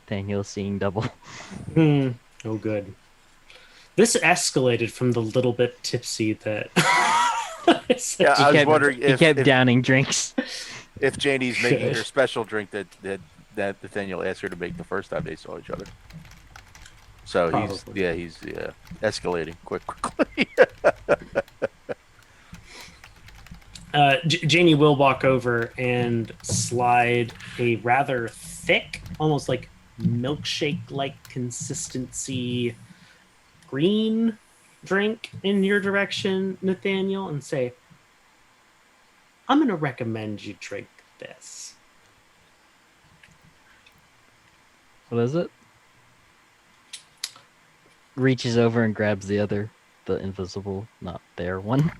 Speaker 3: Daniel's seeing double.
Speaker 1: Oh, good. This escalated from the little bit tipsy that.
Speaker 4: Yeah, I was wondering
Speaker 3: He
Speaker 4: if
Speaker 3: kept downing drinks.
Speaker 4: if Jaynny's making
Speaker 1: Good.
Speaker 4: her special drink that Nathaniel asked her to make the first time they saw each other. So
Speaker 1: Probably.
Speaker 4: he's escalating quickly.
Speaker 1: Jaynny will walk over and slide a rather thick, almost like milkshake-like consistency green drink in your direction, Nathaniel, and say, I'm going to recommend you drink this.
Speaker 3: What is it? Reaches over and grabs the invisible, not there one.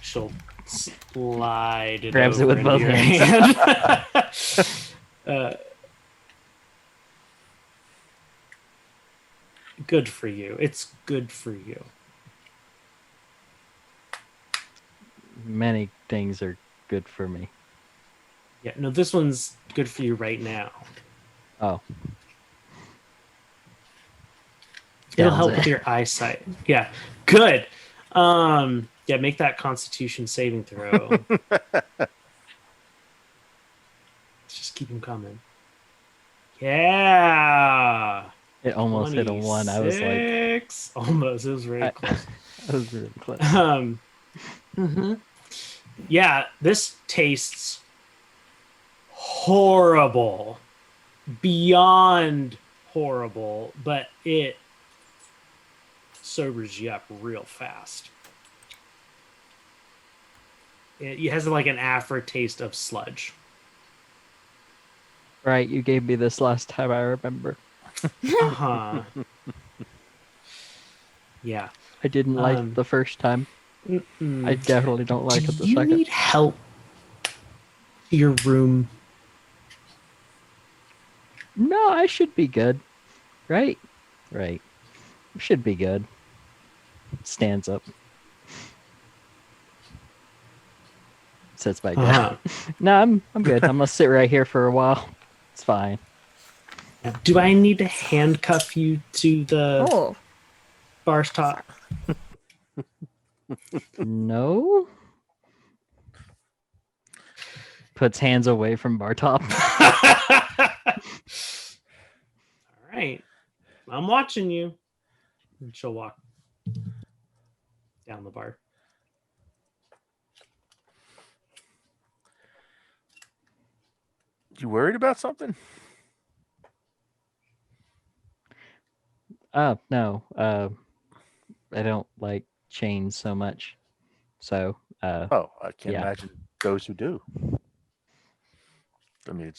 Speaker 1: She'll slide it
Speaker 3: Grabs it
Speaker 1: over
Speaker 3: with
Speaker 1: into
Speaker 3: both
Speaker 1: your
Speaker 3: hands.
Speaker 1: hand. Good for you. It's good for you.
Speaker 3: Many things are good for me.
Speaker 1: Yeah, no, this one's good for you right now.
Speaker 3: Oh.
Speaker 1: It'll
Speaker 3: Downs
Speaker 1: help
Speaker 3: it.
Speaker 1: with your eyesight. Yeah, good. Yeah, make that Constitution saving throw. Just keep them coming. Yeah.
Speaker 3: It almost hit a 1. I was like,
Speaker 1: 26. Almost. It was very close.
Speaker 3: I was really close.
Speaker 1: Mhm. Yeah, this tastes horrible. Beyond horrible, but it sobers you up real fast. It has like an aftertaste of sludge.
Speaker 3: Right, you gave me this last time, I remember.
Speaker 1: Uh-huh. Yeah.
Speaker 3: I didn't like it the first time.
Speaker 1: Mm-mm.
Speaker 3: I definitely don't like it the
Speaker 1: Do you
Speaker 3: second.
Speaker 1: need help to your room?
Speaker 3: No, I should be good. Right? Right. Should be good. Stands up. Sits back down.
Speaker 1: Uh-huh.
Speaker 3: No, I'm good. I'm gonna sit right here for a while. It's fine.
Speaker 1: Do I need to handcuff you to the
Speaker 6: Oh,
Speaker 1: bar top?
Speaker 3: No. Puts hands away from Bartop.
Speaker 1: All right. I'm watching you. And she'll walk down the bar.
Speaker 4: You worried about something?
Speaker 3: No. I don't like chains so much. So,
Speaker 4: Oh, I can't
Speaker 3: Yeah.
Speaker 4: imagine those who do. I mean,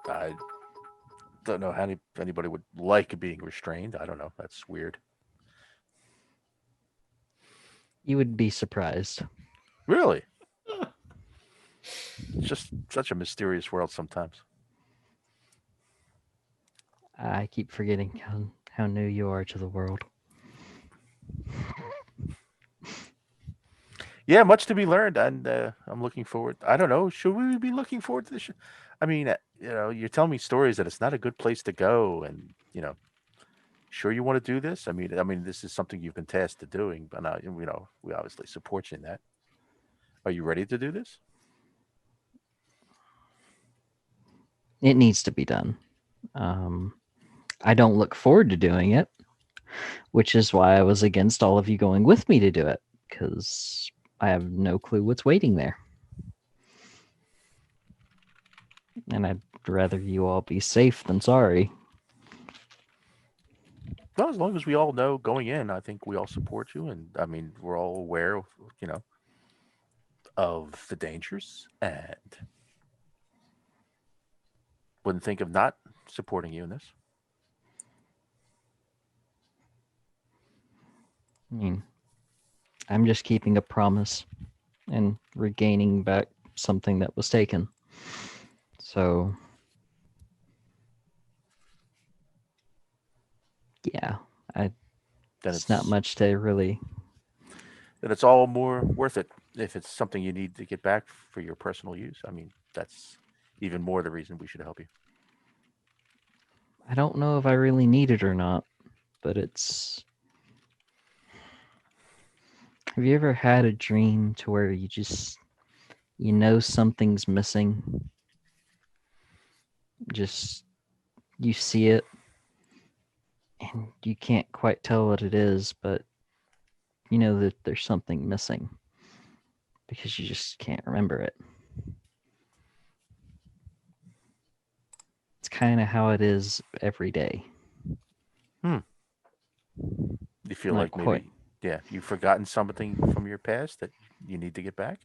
Speaker 4: I don't know how anybody would like being restrained. I don't know. That's weird.
Speaker 3: you would be surprised.
Speaker 4: Really? It's just such a mysterious world sometimes.
Speaker 3: I keep forgetting how new you are to the world.
Speaker 4: Yeah, much to be learned, and I'm looking forward. I don't know. Should we be looking forward to this? I mean, you're telling me stories that it's not a good place to go, and sure you want to do this? I mean, this is something you've been tasked to doing, but we obviously support you in that. Are you ready to do this?
Speaker 3: It needs to be done. I don't look forward to doing it, which is why I was against all of you going with me to do it, because I have no clue what's waiting there. And I'd rather you all be safe than sorry.
Speaker 4: Well, as long as we all know going in, I think we all support you, and I mean, we're all aware of of the dangers, and wouldn't think of not supporting you in this.
Speaker 3: I mean, I'm just keeping a promise and regaining back something that was taken. So, yeah,
Speaker 4: Then
Speaker 3: it's not much to really.
Speaker 4: Then it's all more worth it if it's something you need to get back for your personal use. I mean, that's even more the reason we should help you.
Speaker 3: I don't know if I really need it or not, but it's. Have you ever had a dream to where you know something's missing? Just, you see it, and you can't quite tell what it is, but you know that there's something missing because you just can't remember it. It's kind of how it is every day.
Speaker 4: You feel
Speaker 3: Not
Speaker 4: like
Speaker 3: quite.
Speaker 4: maybe, you've forgotten something from your past that you need to get back?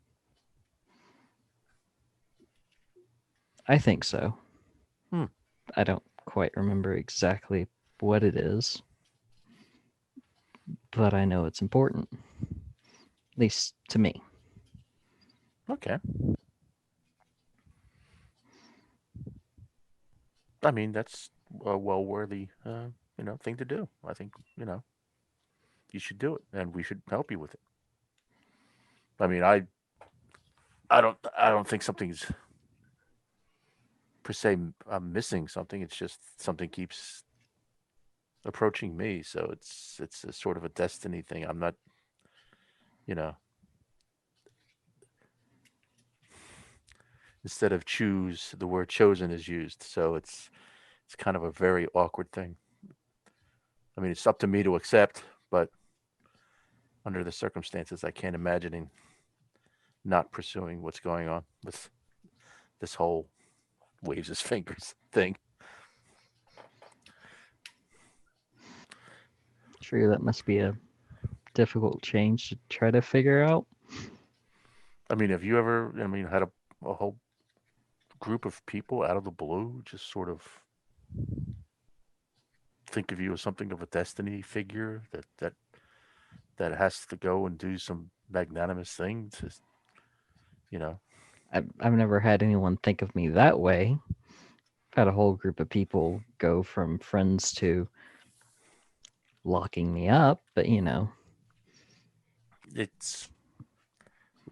Speaker 3: I think so.
Speaker 4: Hmm.
Speaker 3: I don't quite remember exactly what it is, but I know it's important. At least to me.
Speaker 4: Okay. I mean, that's a well-worthy, thing to do. I think, you should do it, and we should help you with it. I mean, I don't think something's per se I'm missing something. It's just something keeps approaching me, so it's a sort of a destiny thing. I'm not, you know, instead of choose, the word chosen is used, so it's kind of a very awkward thing. I mean, it's up to me to accept, but under the circumstances, I can't imagine not pursuing what's going on with this whole waves his fingers thing.
Speaker 3: Sure, that must be a difficult change to try to figure out.
Speaker 4: I mean, have you ever, had a whole group of people out of the blue just sort of think of you as something of a destiny figure that has to go and do some magnanimous thing to, you know?
Speaker 3: I've never had anyone think of me that way. I've had a whole group of people go from friends to locking me up, but
Speaker 4: It's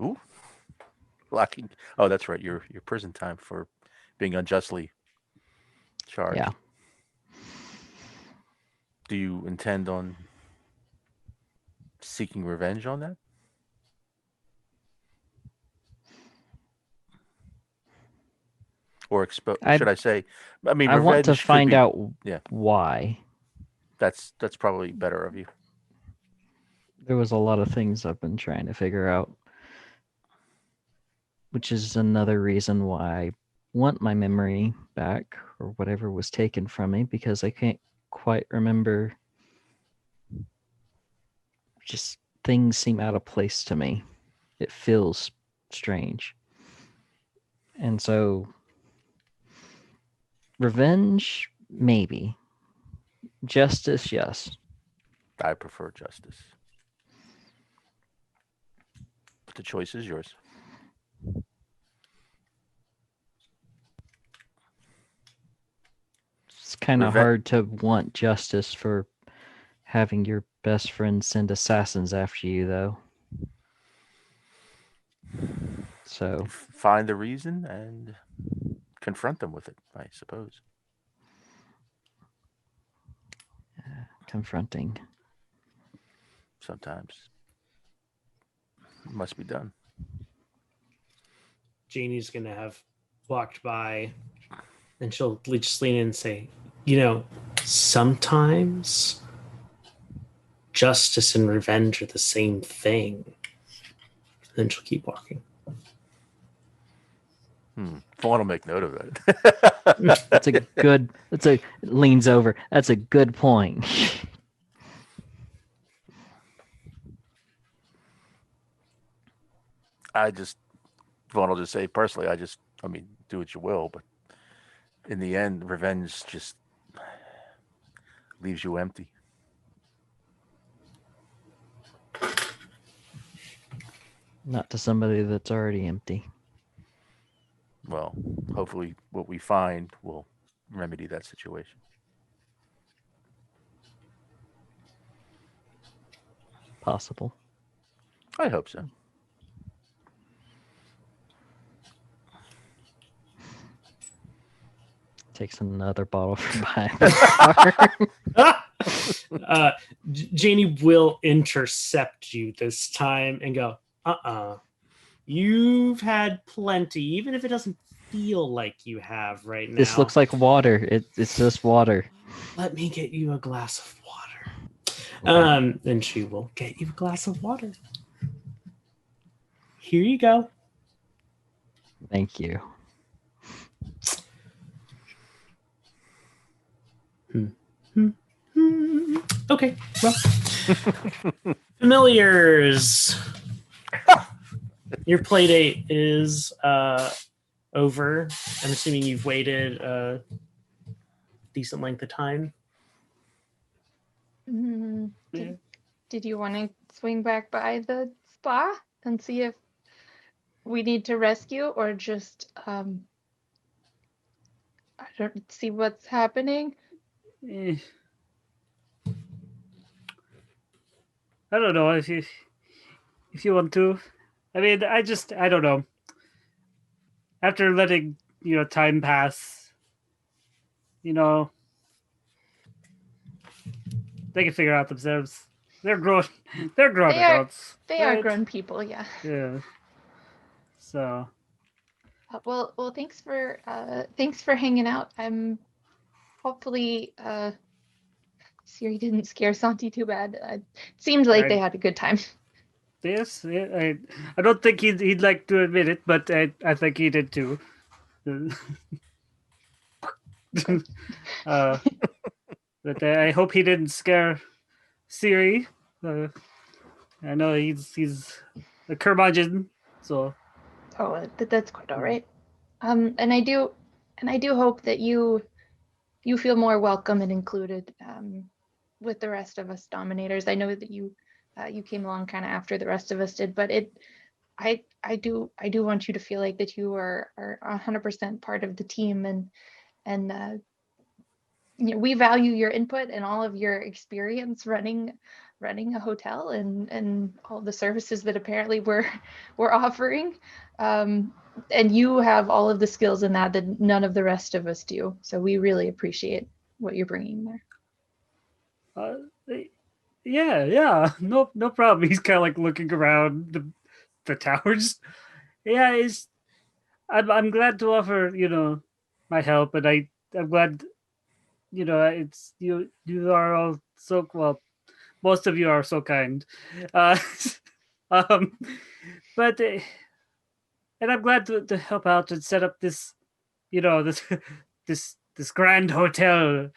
Speaker 4: ooh locking. Oh, that's right. Your prison time for being unjustly charged.
Speaker 3: yeah.
Speaker 4: Do you intend on seeking revenge on that? Or should I say? I mean,
Speaker 3: I want to
Speaker 4: revenge could
Speaker 3: find
Speaker 4: be.
Speaker 3: out
Speaker 4: Yeah,
Speaker 3: why.
Speaker 4: that's probably better of you.
Speaker 3: There was a lot of things I've been trying to figure out, which is another reason why I want my memory back or whatever was taken from me, because I can't quite remember. Just things seem out of place to me. It feels strange. And so revenge, maybe. Justice, yes.
Speaker 4: I prefer justice, but the choice is yours.
Speaker 3: It's kind of
Speaker 4: Reve-
Speaker 3: hard to want justice for having your best friend send assassins after you, though. So
Speaker 4: Find the reason and confront them with it, I suppose.
Speaker 3: Confronting.
Speaker 4: Sometimes it must be done.
Speaker 1: Jaynny's gonna have walked by, and she'll just lean in and say, "You know, sometimes justice and revenge are the same thing." And then she'll keep walking.
Speaker 4: Vaughn will make note of it.
Speaker 3: That's a good. Leans over. That's a good point.
Speaker 4: Vaughn will just say personally, I mean, do what you will, but in the end, revenge just leaves you empty.
Speaker 3: Not to somebody that's already empty.
Speaker 4: Well, hopefully what we find will remedy that situation.
Speaker 3: Possible.
Speaker 4: I hope so.
Speaker 3: Takes another bottle from behind the bar.
Speaker 1: Jaynny will intercept you this time and go, you've had plenty, even if it doesn't feel like you have right now.
Speaker 3: This looks like water. It's just water.
Speaker 1: Let me get you a glass of water. And she will get you a glass of water. Here you go.
Speaker 3: Thank you.
Speaker 1: Okay, well, familiars. Your play date is over. I'm assuming you've waited a decent length of time.
Speaker 2: Did you want to swing back by the spa and see if we need to rescue, or just I don't see what's happening?
Speaker 5: I don't know if you want to. I mean, I don't know. After letting time pass, they can figure out themselves. They're grown. They're grown adults.
Speaker 2: They are grown people. Yeah.
Speaker 5: Yeah. So.
Speaker 2: Well, thanks for hanging out. I'm hopefully Siri didn't scare Santi too bad. It seemed like they had a good time.
Speaker 5: Yes, I don't think he'd like to admit it, but I think he did too. But I hope he didn't scare Siri. I know he's a curmudgeon, so.
Speaker 2: Oh, that's quite all right. And I do hope that you feel more welcome and included with the rest of us Dominators. I know that you came along kind of after the rest of us did, but I do want you to feel like that you are 100% part of the team, and we value your input and all of your experience running a hotel and all the services that apparently we're offering. And you have all of the skills in that none of the rest of us do. So we really appreciate what you're bringing there.
Speaker 5: Yeah, no problem. He's kind of like looking around the towers. Yeah, I'm glad to offer my help, and I'm glad it's you are all so well. Most of you are so kind, but and I'm glad to help out and set up this this grand hotel.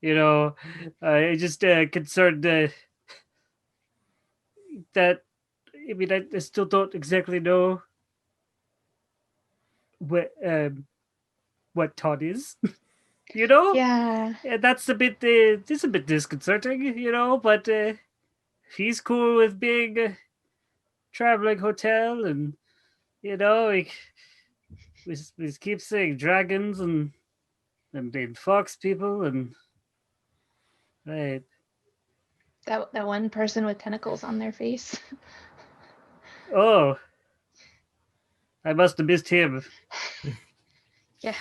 Speaker 5: I just concerned that I still don't exactly know what Todd is.
Speaker 2: Yeah.
Speaker 5: That's a bit it's a bit disconcerting, but if he's cool with being a traveling hotel, and we keep saying dragons and fox people, and right.
Speaker 2: That one person with tentacles on their face.
Speaker 5: Oh, I must have missed him.
Speaker 2: Yeah.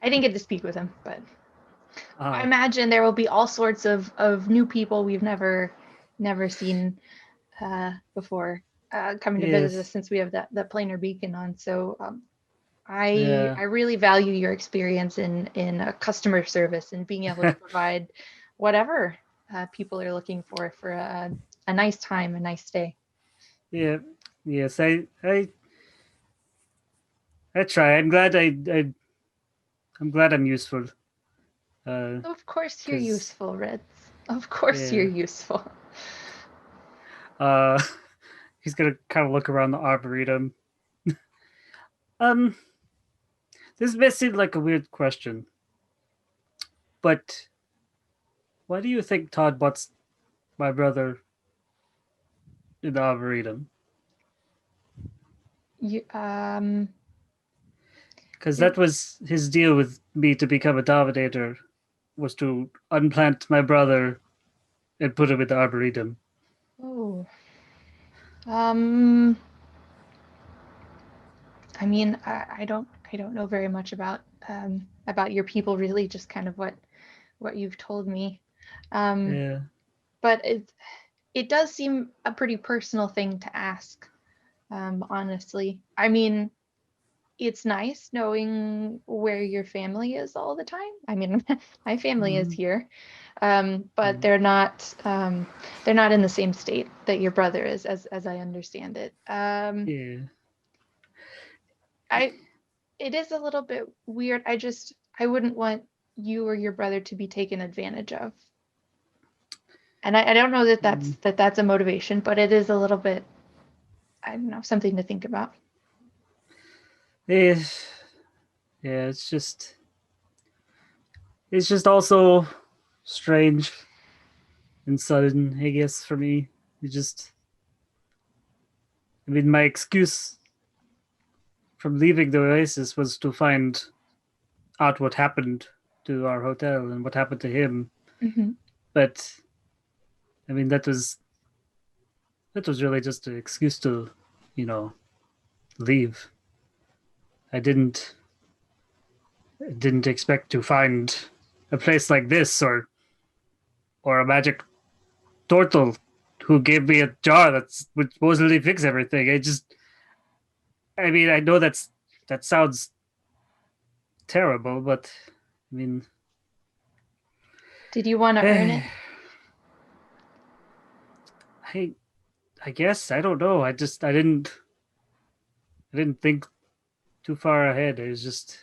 Speaker 2: I didn't get to speak with him, but I imagine there will be all sorts of new people we've never seen before coming to visit us,
Speaker 5: Yes.
Speaker 2: since we have that planar beacon on. So
Speaker 5: Yeah.
Speaker 2: I really value your experience in customer service and being able to provide whatever people are looking for a nice time, a nice stay.
Speaker 5: Yeah. Yes. I try. I'm glad I'm glad I'm useful.
Speaker 2: Of course you're
Speaker 5: 'Cause
Speaker 2: useful, Ritz. Of course you're
Speaker 5: yeah.
Speaker 2: useful.
Speaker 5: He's gonna kind of look around the arboretum. Um, this may seem like a weird question, but why do you think Todd wants my brother in the arboretum?
Speaker 2: You
Speaker 5: Because that was his deal with me to become a dominator, was to unplant my brother and put him in the arboretum.
Speaker 2: oh. I mean, I don't know very much about your people, really, just kind of what you've told me.
Speaker 5: Yeah.
Speaker 2: But it does seem a pretty personal thing to ask, honestly. I mean, it's nice knowing where your family is all the time. I mean, my family is here, but they're not in the same state that your brother is, as I understand it.
Speaker 5: Yeah.
Speaker 2: It is a little bit weird. I wouldn't want you or your brother to be taken advantage of. And I don't know that that's a motivation, but it is a little bit, I don't know, something to think about.
Speaker 5: Yeah. Yeah, it's just also strange and sudden, I guess, for me. I mean, my excuse from leaving the Oasis was to find out what happened to our hotel and what happened to him.
Speaker 2: Mm-hmm.
Speaker 5: But I mean, that was really just an excuse to, leave. I didn't expect to find a place like this, or a magic turtle who gave me a jar that's would supposedly fix everything. I mean, I know that sounds terrible, but I mean,
Speaker 2: Did you want to earn it?
Speaker 5: I guess I don't know. I didn't think too far ahead. It was just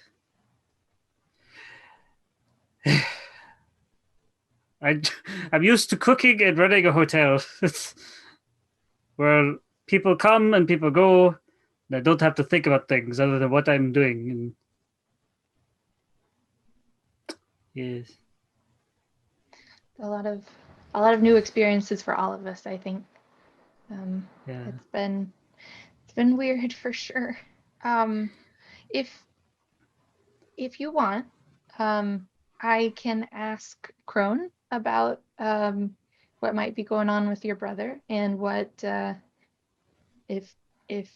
Speaker 5: I I'm used to cooking and running a hotel. It's where people come and people go, and I don't have to think about things other than what I'm doing. And yes,
Speaker 2: A lot of new experiences for all of us, I think.
Speaker 5: yeah.
Speaker 2: It's been weird for sure. Um, if you want, I can ask Crone about what might be going on with your brother, and what if if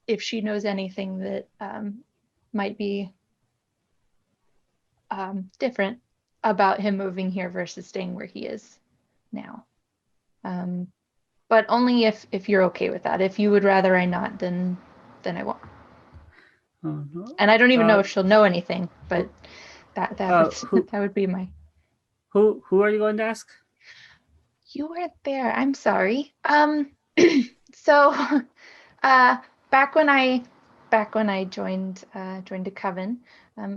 Speaker 2: if she knows anything that might be different about him moving here versus staying where he is now. But only if you're okay with that. If you would rather I not, then I won't.
Speaker 5: Oh, no.
Speaker 2: And I don't even know if she'll know anything, but that
Speaker 5: who
Speaker 2: that would be my.
Speaker 5: who are you going to ask?
Speaker 2: You weren't there. I'm sorry. So back when I joined a coven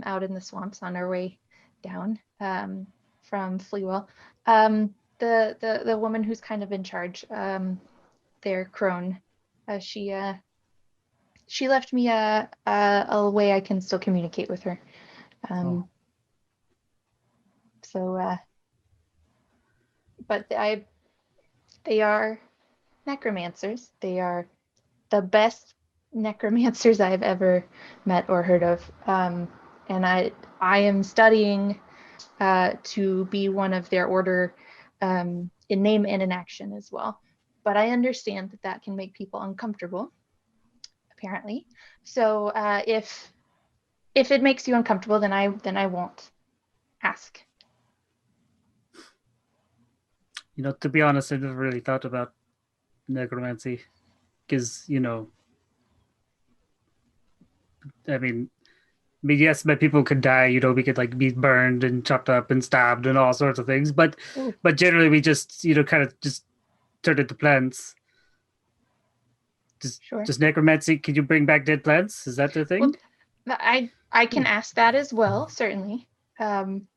Speaker 2: out in the swamps on our way down from Fleawell, the woman who's kind of in charge there, Crone, she left me a way I can still communicate with her. So but they are necromancers. They are the best necromancers I've ever met or heard of. And I am studying to be one of their order in name and in action as well. But I understand that can make people uncomfortable, apparently. So if it makes you uncomfortable, then I won't ask
Speaker 5: to be honest, I never really thought about necromancy because, I mean, yes, but people could die. We could like be burned and chopped up and stabbed and all sorts of things. But
Speaker 2: Ooh.
Speaker 5: generally, we just kind of just turn into plants.
Speaker 2: Sure.
Speaker 5: Just necromancy. Can you bring back dead plants? Is that the thing?
Speaker 2: Well, I can ask that as well, certainly.
Speaker 1: Zombie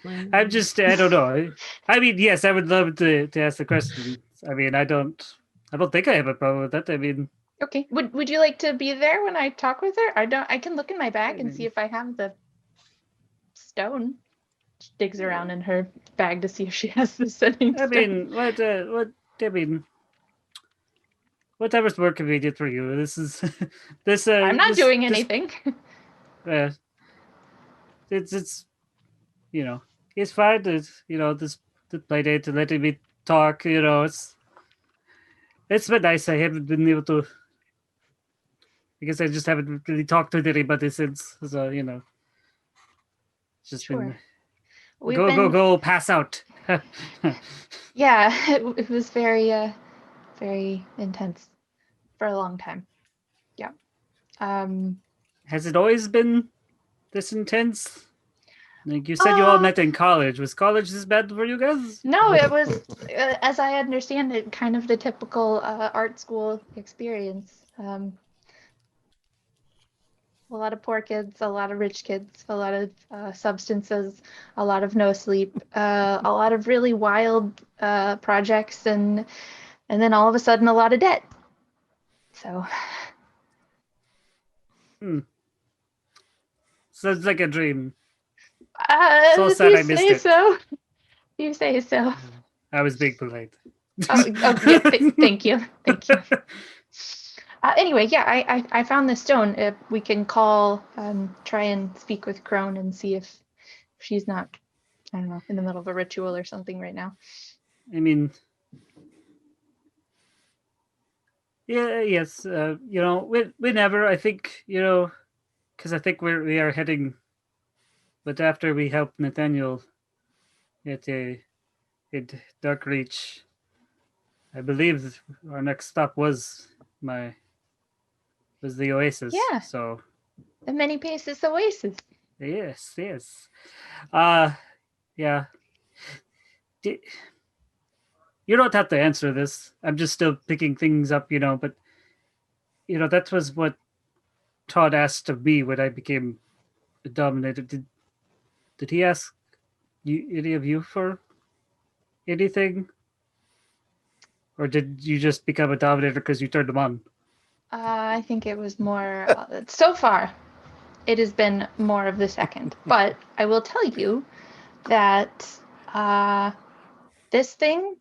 Speaker 1: plant.
Speaker 5: I don't know. I mean, yes, I would love to ask the question. I mean, I don't think I have a problem with that. I mean,
Speaker 2: Okay. Would you like to be there when I talk with her? I can look in my bag and see if I have the stone. She digs around in her bag to see if she has the setting
Speaker 5: I
Speaker 2: stone.
Speaker 5: mean, what? I mean, whatever's more convenient for you. This is this.
Speaker 2: I'm not doing
Speaker 5: this,
Speaker 2: anything.
Speaker 5: It's it's fine. This the play date to letting me talk. It's been nice. I haven't been able to. I guess I just haven't really talked to anybody since. So it's just
Speaker 2: Sure.
Speaker 5: been
Speaker 2: We've
Speaker 5: go pass out.
Speaker 2: Yeah, it was very very intense for a long time. Yeah.
Speaker 5: Has it always been this intense? Like you said, you all met in college. Was college this bad for you guys?
Speaker 2: No, it was, as I understand it, kind of the typical art school experience. A lot of poor kids, a lot of rich kids, a lot of substances, a lot of no sleep, a lot of really wild projects, and then all of a sudden a lot of debt. So.
Speaker 5: So it's like a dream.
Speaker 2: So
Speaker 5: sad I missed it.
Speaker 2: So. You say so.
Speaker 5: I was being polite.
Speaker 2: Yeah, thank you. Anyway, yeah, I found this stone. If we can call, try and speak with Crone and see if she's not, I don't know, in the middle of a ritual or something right now.
Speaker 5: I mean, yeah, yes, whenever, I think, because I think we are heading, but after we help Nathaniel at Dark Reach, I believe our next stop was the Oasis.
Speaker 2: Yeah.
Speaker 5: So
Speaker 2: The Many Paces Oasis.
Speaker 5: yes. Yeah. You don't have to answer this. I'm just still picking things up, but that was what Todd asked of me when I became dominated. Did he ask any of you for anything? Or did you just become a dominator because you turned him on?
Speaker 2: I think it was more, so far, it has been more of the second. But I will tell you that this thing,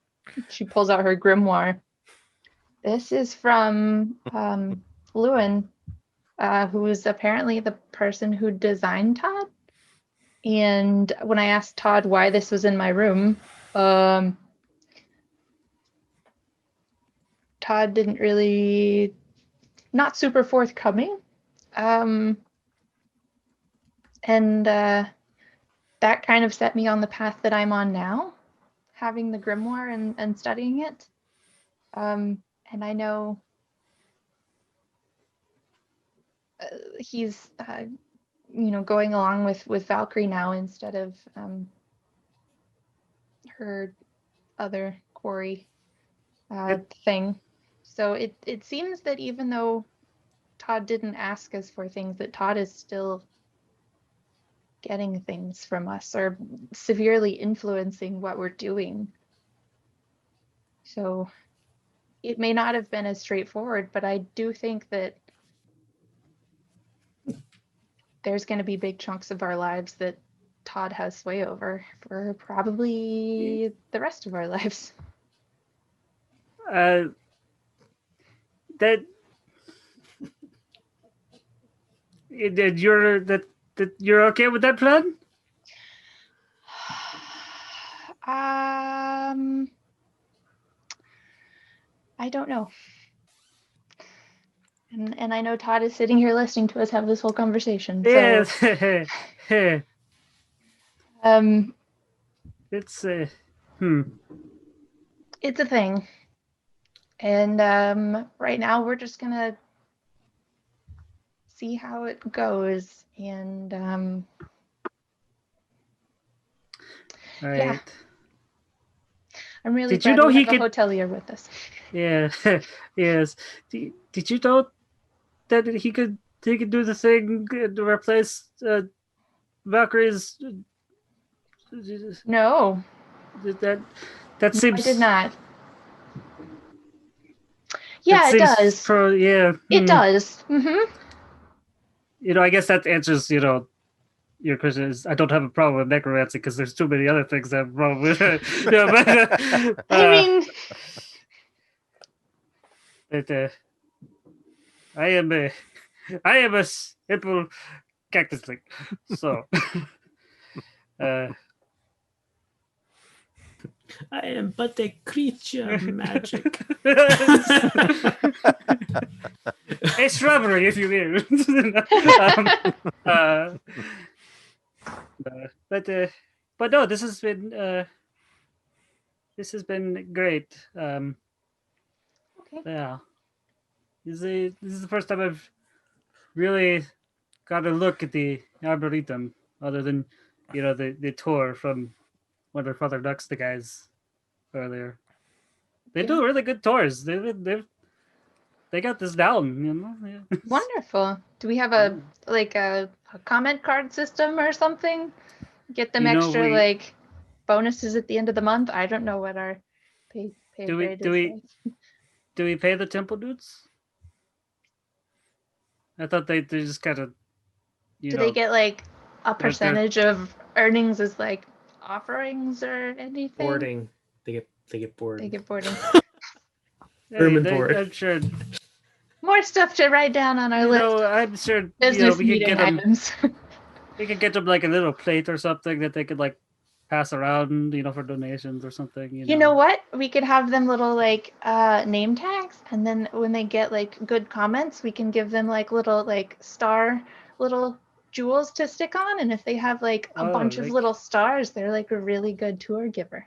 Speaker 2: she pulls out her grimoire. This is from Lewin, who is apparently the person who designed Todd. And when I asked Todd why this was in my room, Todd didn't really, not super forthcoming. And that kind of set me on the path that I'm on now, having the grimoire and studying it. And I know he's, going along with Valkyrie now instead of her other quarry thing. So it seems that even though Todd didn't ask us for things, that Todd is still getting things from us or severely influencing what we're doing. So it may not have been as straightforward, but I do think that there's going to be big chunks of our lives that Todd has sway over for probably the rest of our lives.
Speaker 5: That you're okay with that plan?
Speaker 2: I don't know. And I know Todd is sitting here listening to us have this whole conversation. So,
Speaker 5: Yes.
Speaker 2: um,
Speaker 5: It's
Speaker 2: It's a thing. And right now we're just gonna see how it goes. And
Speaker 5: All right.
Speaker 2: yeah. I'm really
Speaker 5: Did you
Speaker 2: glad
Speaker 5: know
Speaker 2: we
Speaker 5: he
Speaker 2: have a
Speaker 5: could-
Speaker 2: hotelier with us.
Speaker 5: Yeah. Yes. Did you know that he could do the thing to replace Valkyrie's?
Speaker 2: No,
Speaker 5: That
Speaker 2: no,
Speaker 5: seems.
Speaker 2: I did not.
Speaker 5: that
Speaker 2: Yeah, it
Speaker 5: seems
Speaker 2: does.
Speaker 5: yeah.
Speaker 2: It does. Mm-hmm.
Speaker 5: I guess that answers your question is I don't have a problem with necromancy because there's too many other things I have a problem with. But,
Speaker 2: I mean,
Speaker 5: I am a simple cactusling. So
Speaker 1: I am but a creature of magic.
Speaker 5: a shrubbery, if you will. But no, this has been great.
Speaker 2: okay.
Speaker 5: Yeah, this is the first time I've really got a look at the Arboretum, other than the tour from one of Father Ducks, the guys earlier. They
Speaker 2: Yeah.
Speaker 5: do really good tours. They got this down, Yeah.
Speaker 2: Wonderful. Do we have a comment card system or something? Get them extra bonuses at the end of the month. I don't know what our pay
Speaker 5: Do we-
Speaker 2: grade
Speaker 5: do
Speaker 2: is.
Speaker 5: we-
Speaker 2: like.
Speaker 5: Do we pay the temple dudes? I thought they just kind of,
Speaker 2: Do they get a percentage of earnings as offerings or anything?
Speaker 1: Boarding. They get bored.
Speaker 2: They get boarding.
Speaker 1: Room and board.
Speaker 5: I'm sure.
Speaker 2: More stuff to write down on our list.
Speaker 5: I'm sure.
Speaker 2: Business
Speaker 5: we could
Speaker 2: meeting
Speaker 5: get them.
Speaker 2: items.
Speaker 5: We could get them like a little plate or something that they could pass around, for donations or something.
Speaker 2: You know what? We could have them little name tags, and then when they get good comments, we can give them little star little jewels to stick on, and if they have a bunch of little stars, they're a really good tour giver.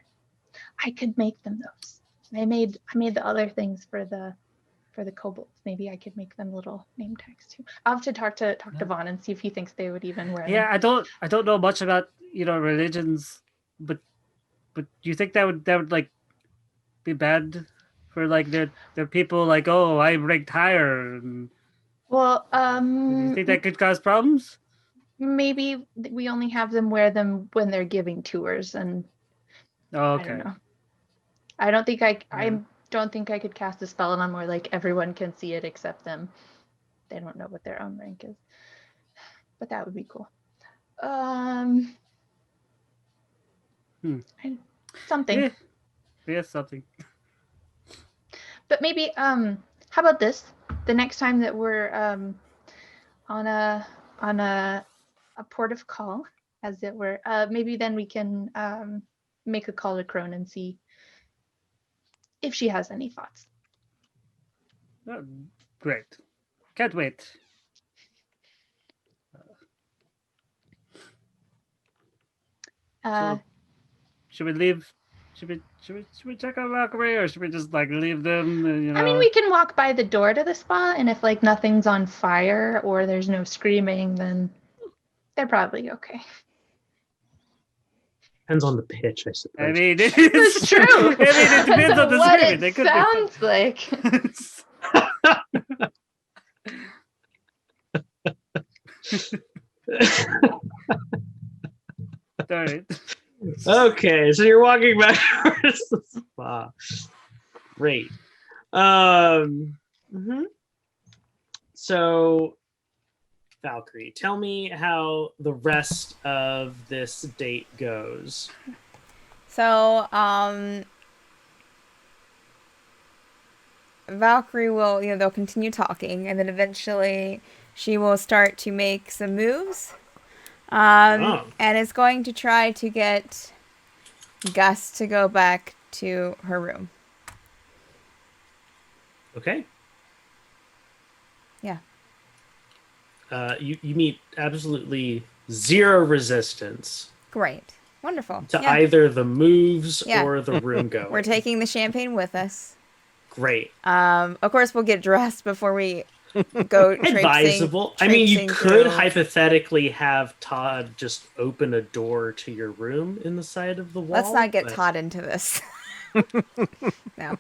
Speaker 2: I could make them those. I made the other things for the kobolds. Maybe I could make them little name tags too. I'll have to talk to Vaughan and see if he thinks they would even wear
Speaker 5: Yeah,
Speaker 2: them.
Speaker 5: I don't know much about religions, but do you think that would be bad for their people oh, I ranked higher? And
Speaker 2: Well,
Speaker 5: do you think that could cause problems?
Speaker 2: maybe we only have them wear them when they're giving tours, and
Speaker 5: Oh,
Speaker 2: I
Speaker 5: okay.
Speaker 2: don't know. I don't think I
Speaker 5: Yeah.
Speaker 2: don't think I could cast a spell on them where everyone can see it except them. They don't know what their own rank is. But that would be cool. Something.
Speaker 5: Yeah, something.
Speaker 2: But maybe how about this? The next time that we're on a port of call, as it were, maybe then we can make a call to Crone and see if she has any thoughts.
Speaker 5: Oh, great. Can't wait. So, should we leave? Should we check out Valkyrie, or should we just leave them?
Speaker 2: I mean, we can walk by the door to the spa, and if nothing's on fire or there's no screaming, then they're probably okay.
Speaker 1: Depends on the pitch, I suppose.
Speaker 5: I mean,
Speaker 2: It's true.
Speaker 5: I mean, it depends on the
Speaker 2: what
Speaker 5: screaming.
Speaker 2: it
Speaker 5: They could
Speaker 2: sounds like.
Speaker 5: All right.
Speaker 1: Okay, so you're walking back towards the spa. Great. So, Valkyrie, tell me how the rest of this date goes.
Speaker 6: So, Valkyrie will, they'll continue talking, and then eventually she will start to make some moves. And is going to try to get Gust to go back to her room.
Speaker 1: Okay.
Speaker 6: Yeah.
Speaker 1: You meet absolutely zero resistance.
Speaker 6: Great. Wonderful.
Speaker 1: to
Speaker 6: Yeah.
Speaker 1: either the moves
Speaker 6: Yeah.
Speaker 1: or the room going.
Speaker 6: We're taking the champagne with us.
Speaker 1: Great.
Speaker 6: Of course, we'll get dressed before we go
Speaker 1: Advisable. I mean, you
Speaker 6: traipsing
Speaker 1: could
Speaker 6: through.
Speaker 1: hypothetically have Todd just open a door to your room in the side of the wall.
Speaker 6: Let's not get
Speaker 1: but-
Speaker 6: Todd into this. No.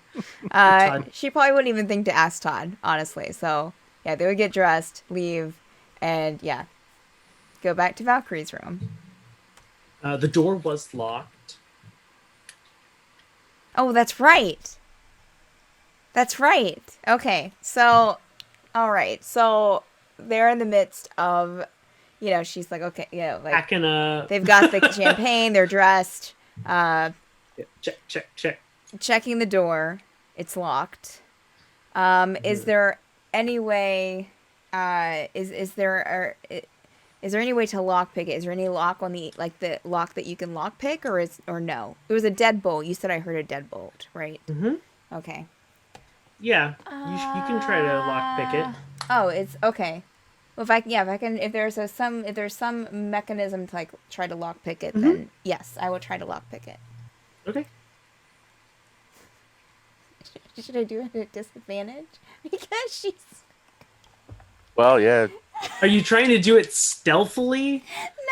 Speaker 1: Todd.
Speaker 6: She probably wouldn't even think to ask Todd, honestly. So, yeah, they would get dressed, leave, and, yeah, go back to Valkyrie's room.
Speaker 1: The door was locked.
Speaker 6: Oh, that's right. That's right. Okay, so, all right. So, they're in the midst of, you know, she's like, okay, you know, like,
Speaker 1: Packing a...
Speaker 6: they've got the champagne, they're dressed,
Speaker 1: Check.
Speaker 6: checking the door. It's locked. Is there any way, is there any way to lockpick it? Is there any lock on the, like, the lock that you can lockpick, or no? It was a deadbolt. You said I heard a deadbolt, right?
Speaker 1: Mm-hmm.
Speaker 6: Okay.
Speaker 1: Yeah, you can try to lockpick it.
Speaker 6: Oh, it's okay. Well, if there's some mechanism to, like, try to lockpick it, then yes, I will try to lockpick it.
Speaker 1: Okay.
Speaker 6: Should I do it at disadvantage? Because she's...
Speaker 4: Well, yeah.
Speaker 1: Are you trying to do it stealthily?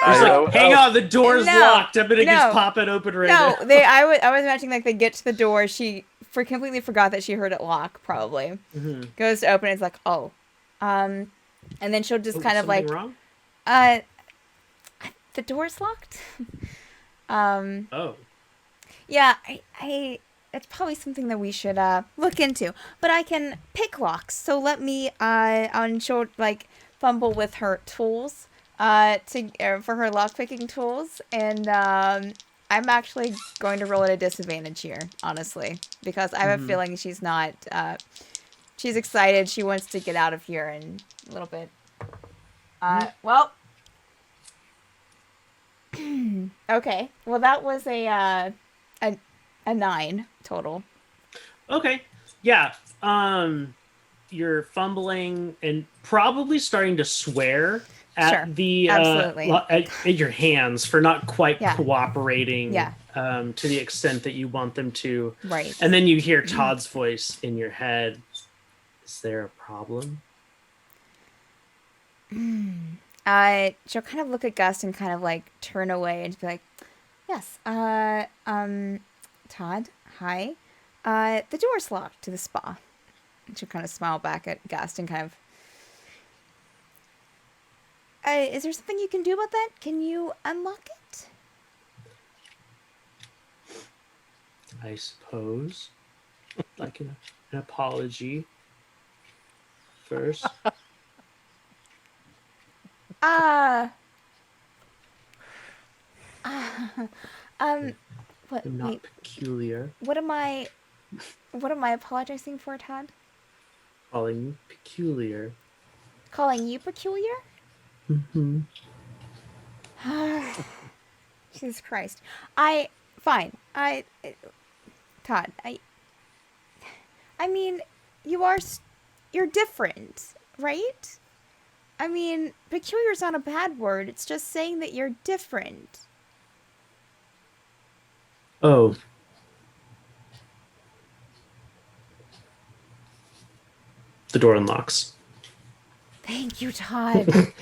Speaker 6: No.
Speaker 1: It's
Speaker 4: know.
Speaker 1: like, hang on, the door's
Speaker 6: No.
Speaker 1: locked. I'm gonna
Speaker 6: No.
Speaker 1: just pop it open right
Speaker 6: No,
Speaker 1: now.
Speaker 6: I was imagining, like, they get to the door, she completely forgot that she heard it lock, probably.
Speaker 1: Mhm.
Speaker 6: Goes to open it, it's like, oh. And then she'll just kind of, like,
Speaker 1: Something
Speaker 6: the
Speaker 1: wrong?
Speaker 6: door's locked?
Speaker 1: Oh.
Speaker 6: Yeah, I it's probably something that we should look into. But I can pick locks, so let me she'll, like, fumble with her tools for her lock picking tools, and I'm actually going to roll at a disadvantage here, honestly, because I have a feeling she's not she's excited, she wants to get out of here in a little bit. Well, okay, well, that was a 9 total.
Speaker 1: Okay. Yeah. You're fumbling and probably starting to swear at
Speaker 6: Sure.
Speaker 1: the
Speaker 6: Absolutely.
Speaker 1: at your hands for not quite
Speaker 6: Yeah.
Speaker 1: cooperating
Speaker 6: Yeah.
Speaker 1: To the extent that you want them to.
Speaker 6: Right.
Speaker 1: And then you hear Todd's voice in your head. Is there a problem?
Speaker 6: She'll kind of look at Gust and kind of, like, turn away and be like, yes, Todd, hi. The door's locked to the spa. And she'll kind of smile back at Gust and kind of, is there something you can do about that? Can you unlock it?
Speaker 1: I suppose. Like an apology first.
Speaker 6: What,
Speaker 1: I'm not
Speaker 6: wait,
Speaker 1: peculiar.
Speaker 6: what am I apologizing for, Todd?
Speaker 1: Calling you peculiar.
Speaker 6: Calling you peculiar?
Speaker 1: Mm-hmm.
Speaker 6: Jesus Christ. Todd, I mean, you're different, right? I mean, peculiar is not a bad word. It's just saying that you're different.
Speaker 1: Oh. The door unlocks.
Speaker 6: Thank you, Todd.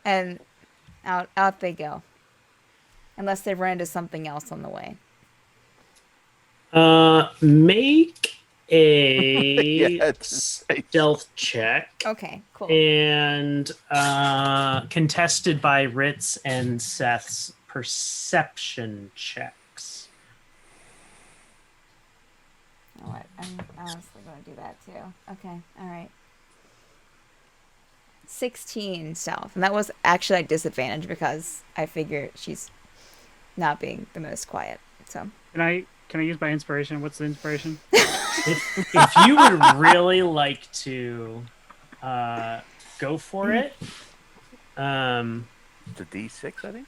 Speaker 6: And out they go. Unless they run into something else on the way.
Speaker 1: Make a
Speaker 4: Yeah, it's right.
Speaker 1: stealth check.
Speaker 6: Okay, cool.
Speaker 1: And contested by Ritz and Ceth's perception checks.
Speaker 6: You know what? I'm honestly going to do that too. Okay, all right. 16 stealth. And that was actually at disadvantage because I figure she's not being the most quiet. So
Speaker 5: Can I use my inspiration? What's the inspiration?
Speaker 1: If you would really like to go for it,
Speaker 4: It's a D6, I think.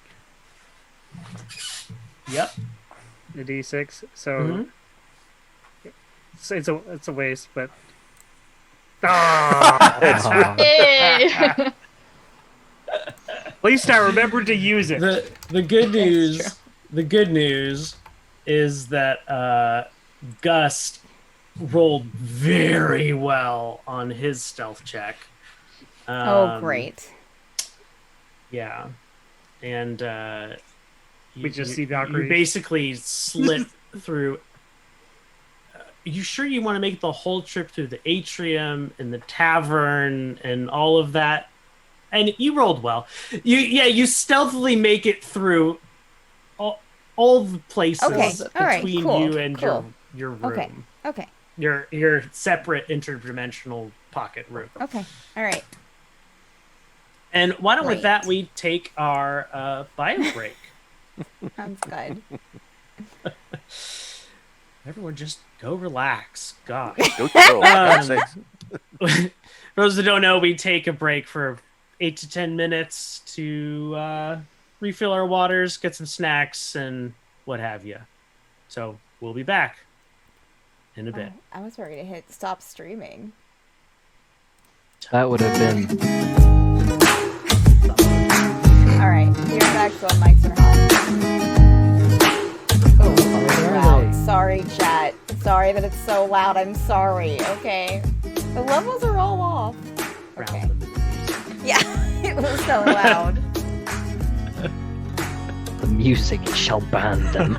Speaker 1: yep.
Speaker 5: A D6. So
Speaker 1: Mhm.
Speaker 5: it's a waste, but
Speaker 2: Yay!
Speaker 5: at least I remembered to use it.
Speaker 1: The good news the good news is that Gust rolled very well on his stealth check.
Speaker 6: Oh, great.
Speaker 1: Yeah. And
Speaker 5: We just see
Speaker 1: you
Speaker 5: Valkyrie.
Speaker 1: basically slip through. You sure you want to make the whole trip through the atrium and the tavern and all of that? And you rolled well. You stealthily make it through all the places
Speaker 6: Okay. All right.
Speaker 1: between
Speaker 6: Cool.
Speaker 1: you and
Speaker 6: Cool.
Speaker 1: your room.
Speaker 6: Okay. Okay.
Speaker 1: Your separate interdimensional pocket room.
Speaker 6: Okay. All right.
Speaker 1: And why don't with
Speaker 6: Great.
Speaker 1: that we take our bio break?
Speaker 6: Sounds good.
Speaker 1: Everyone just go relax. God.
Speaker 4: Go chill. for God's sakes.
Speaker 1: For those that don't know, we take a break for 8 to 10 minutes to refill our waters, get some snacks, and what have you. So we'll be back in a bit.
Speaker 6: I was ready to hit stop streaming.
Speaker 3: That would have been.
Speaker 6: All right. You're back to on mics are hot.
Speaker 3: Oh, where are
Speaker 6: Loud.
Speaker 3: they?
Speaker 6: Sorry, chat. Sorry that it's so loud. I'm sorry. Okay. The levels are all off. Okay.
Speaker 1: Round them.
Speaker 6: Yeah. It was so loud.
Speaker 3: The music shall ban them.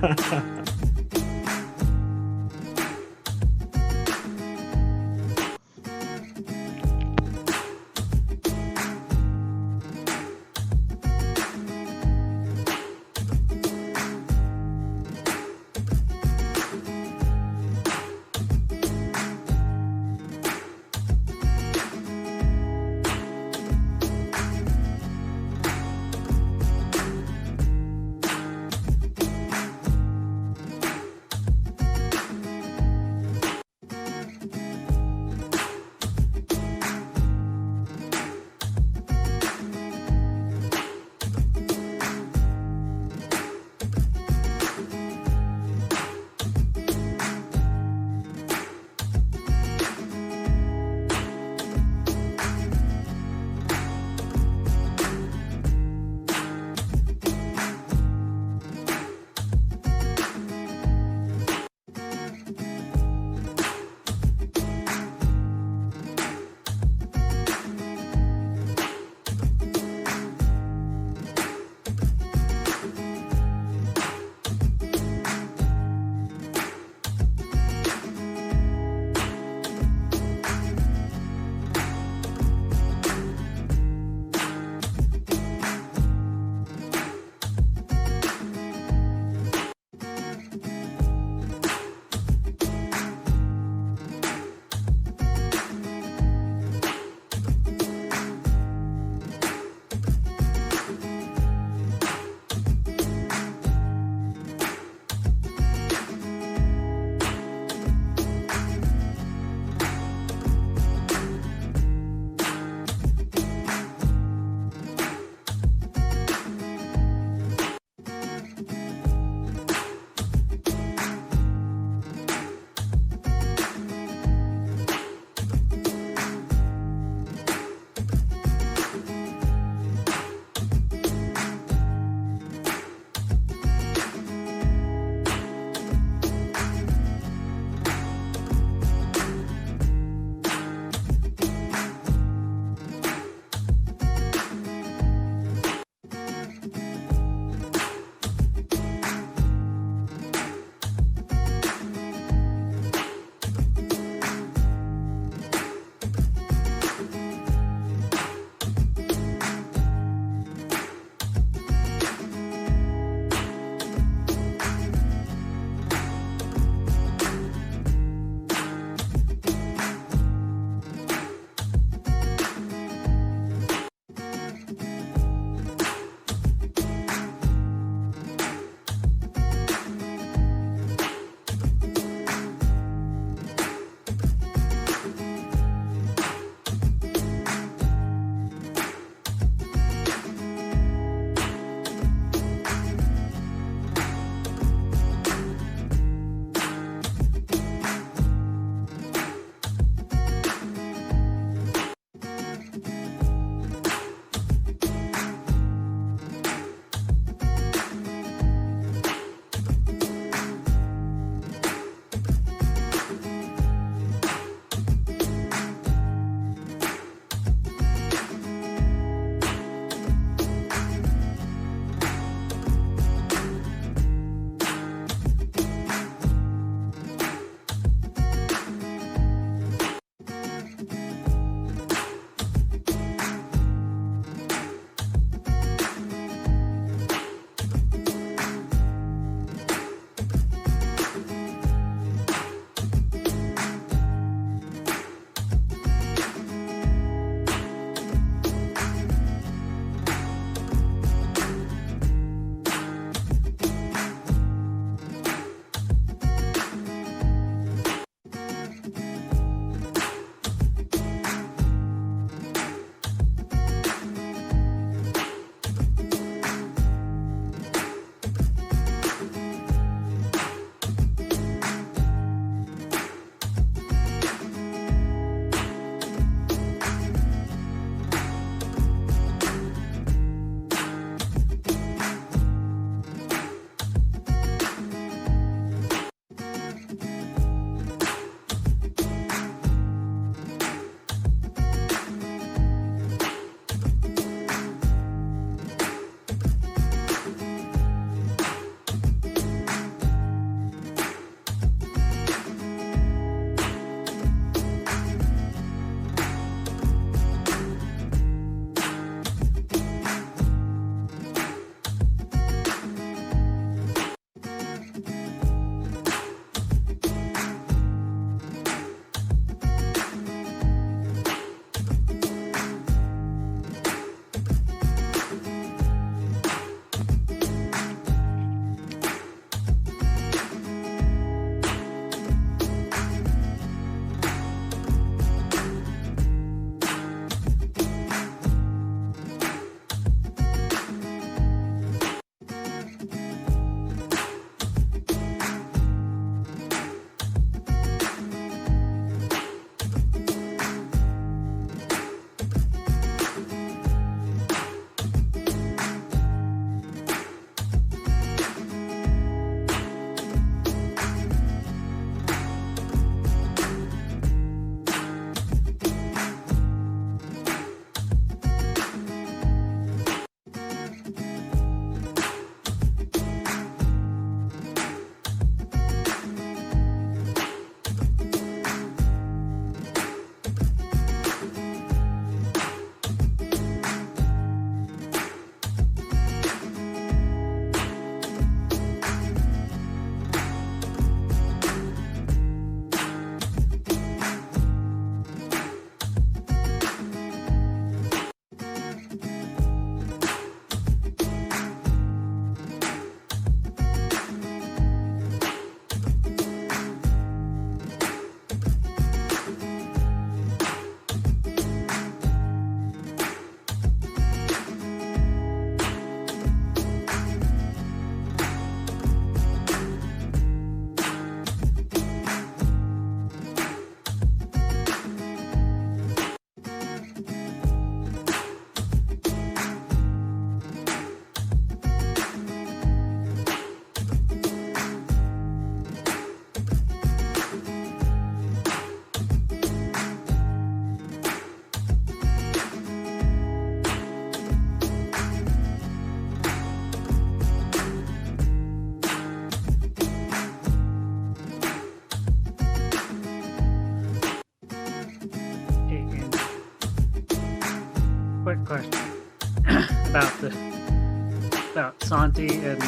Speaker 5: Santi and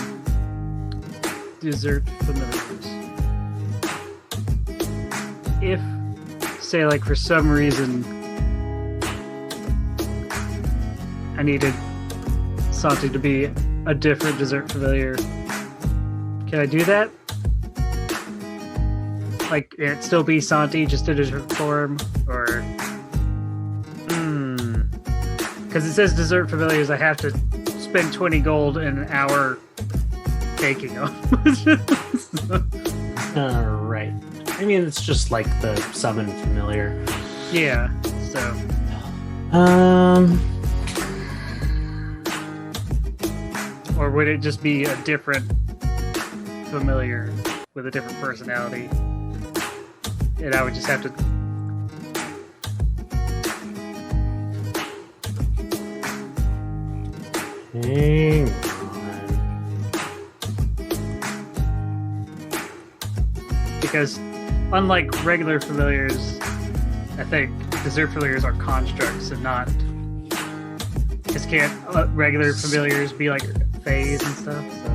Speaker 5: dessert familiars. If, say, like for some reason, I needed Santi to be a different dessert familiar, can I do that? Like, it still be Santi, just in a different form, or because it says dessert familiars, I have to spend 20 gold in an hour making them.
Speaker 1: Right. I mean, it's just like the summon familiar.
Speaker 5: Yeah. So. Or would it just be a different familiar with a different personality? And I would just have to.
Speaker 1: Hang on.
Speaker 5: Because unlike regular familiars, I think dessert familiars are constructs and not. Just can't regular familiars be like phase and stuff? So.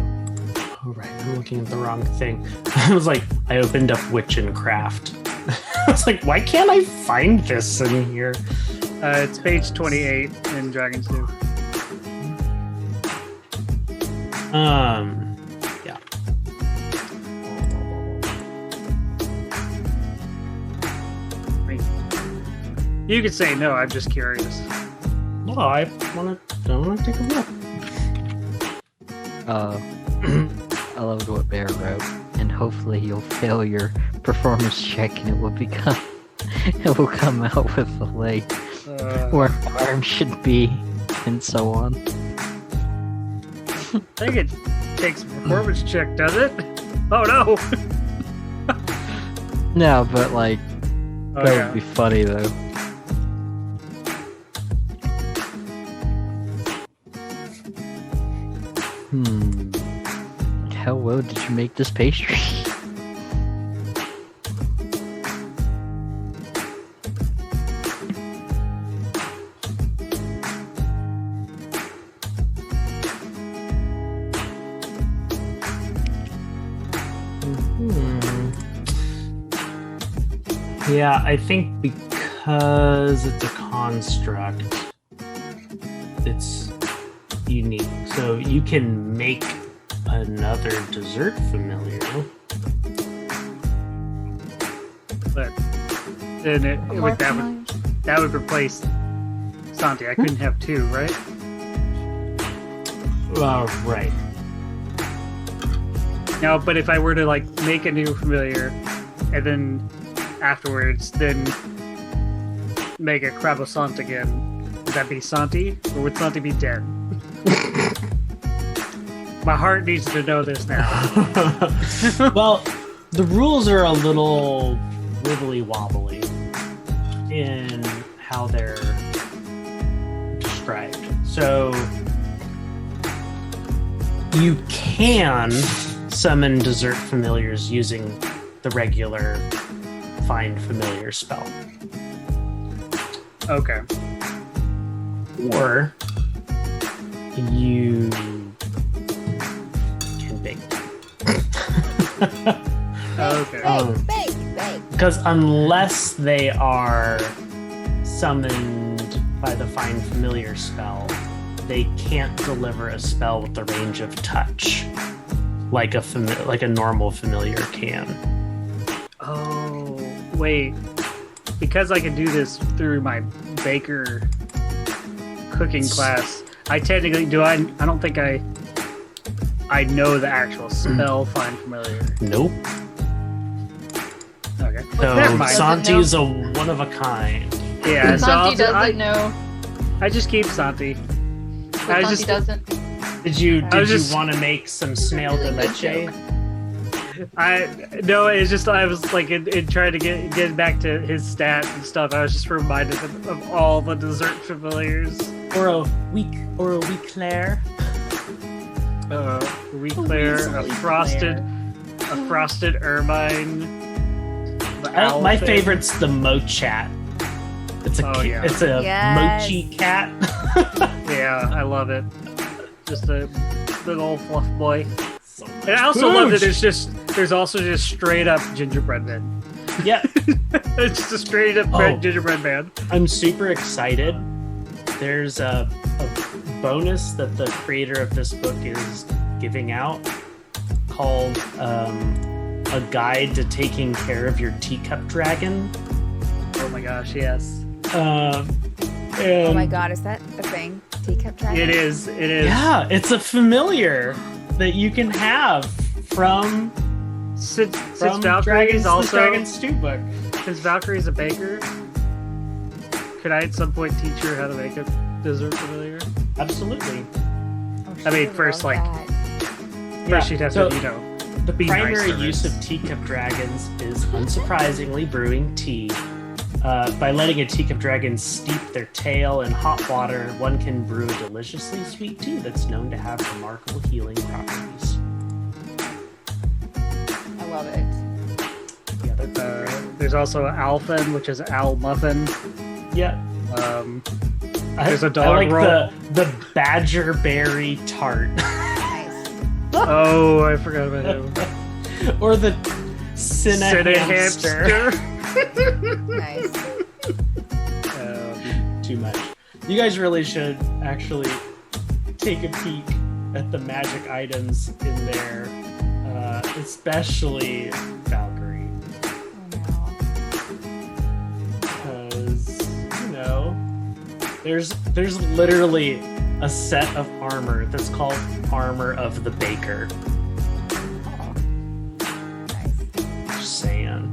Speaker 1: Oh, right. I'm looking at the wrong thing. I was like, I opened up Witch and Craft. I was like, why can't I find this in here?
Speaker 5: It's page 28 in Dragon's Due.
Speaker 1: Yeah.
Speaker 5: I mean, you could say no, I'm just curious.
Speaker 1: No, I want to take a look.
Speaker 3: I loved what Bear wrote, and hopefully you'll fail your performance check, and it will come out with the lake where arms should be, and so on.
Speaker 5: I think it takes a performance check, does it? Oh no!
Speaker 3: No, but like that would be funny though. How well did you make this pastry?
Speaker 1: Yeah, I think because it's a construct, it's unique. So you can make another dessert familiar.
Speaker 5: But then that would replace Santi. I couldn't have two, right?
Speaker 1: Right.
Speaker 5: No, but if I were to like make a new familiar and then afterwards then make a Crabosant again, would that be Santi? Or would Santi be dead? My heart needs to know this now.
Speaker 1: Well, the rules are a little wibbly wobbly in how they're described. So you can summon dessert familiars using the regular find familiar spell.
Speaker 5: Okay.
Speaker 1: Or you can bake.
Speaker 5: Okay.
Speaker 6: Bake.
Speaker 1: Because unless they are summoned by the find familiar spell, they can't deliver a spell with the range of touch like a normal familiar can.
Speaker 5: Oh, wait. Because I can do this through my baker cooking class, I technically I don't think I know the actual spell find familiar.
Speaker 1: Nope.
Speaker 5: Okay.
Speaker 1: So
Speaker 5: Never mind.
Speaker 1: Santi's a one of a kind.
Speaker 5: Yeah, so
Speaker 2: Santi doesn't know.
Speaker 5: I just keep Santi.
Speaker 2: Santi doesn't.
Speaker 1: Did you
Speaker 5: just-
Speaker 1: want to make some snail de leche?
Speaker 5: No, it's just I was like in trying to get back to his stats and stuff. I was just reminded of all the dessert familiars.
Speaker 1: Or a weak Claire?
Speaker 5: A frosted ermine.
Speaker 1: My favorite's the Mochat. It's a
Speaker 5: Yes.
Speaker 1: mochi cat.
Speaker 5: Yeah, I love it. Just a big old fluff boy.
Speaker 1: So
Speaker 5: And I also love that
Speaker 1: pooch.
Speaker 5: there's also just straight up gingerbread men.
Speaker 1: Yeah,
Speaker 5: It's just a straight up gingerbread man.
Speaker 1: I'm super excited. There's a bonus that the creator of this book is giving out called A Guide to Taking Care of Your Teacup Dragon.
Speaker 5: Oh my gosh, yes.
Speaker 6: Oh
Speaker 1: Oh
Speaker 6: my god, is that a thing? Teacup dragon?
Speaker 5: It is.
Speaker 1: Yeah, it's a familiar that you can have from
Speaker 5: Since
Speaker 1: from
Speaker 5: Valkyrie's also
Speaker 1: Dragon Stew book.
Speaker 5: since Valkyrie's a baker, could I at some point teach her how to make a dessert familiar?
Speaker 1: Absolutely.
Speaker 6: Oh,
Speaker 5: I mean,
Speaker 6: she would
Speaker 5: first,
Speaker 6: love
Speaker 5: like,
Speaker 6: that.
Speaker 5: First, she'd have
Speaker 1: so
Speaker 5: to,
Speaker 1: the
Speaker 5: be nice
Speaker 1: primary
Speaker 5: to her.
Speaker 1: use of teacup dragons is unsurprisingly brewing tea. By letting a teacup dragon steep their tail in hot water, one can brew a deliciously sweet tea that's known to have remarkable healing properties.
Speaker 6: I love it.
Speaker 1: Yeah, they're pretty great.
Speaker 5: There's also Alphen, which is Al Muffin.
Speaker 1: Yeah.
Speaker 5: There's a
Speaker 1: I
Speaker 5: dog
Speaker 1: like
Speaker 5: roll.
Speaker 1: the badger berry tart.
Speaker 6: Nice.
Speaker 5: Oh, I forgot about him.
Speaker 1: Or the cinna hamster.
Speaker 6: Nice.
Speaker 1: Too much. You guys really should actually take a peek at the magic items in there, especially Valkyrie,
Speaker 6: Oh no.
Speaker 1: because there's literally a set of armor that's called Armor of the Baker.
Speaker 6: Oh. Nice.
Speaker 1: Just saying.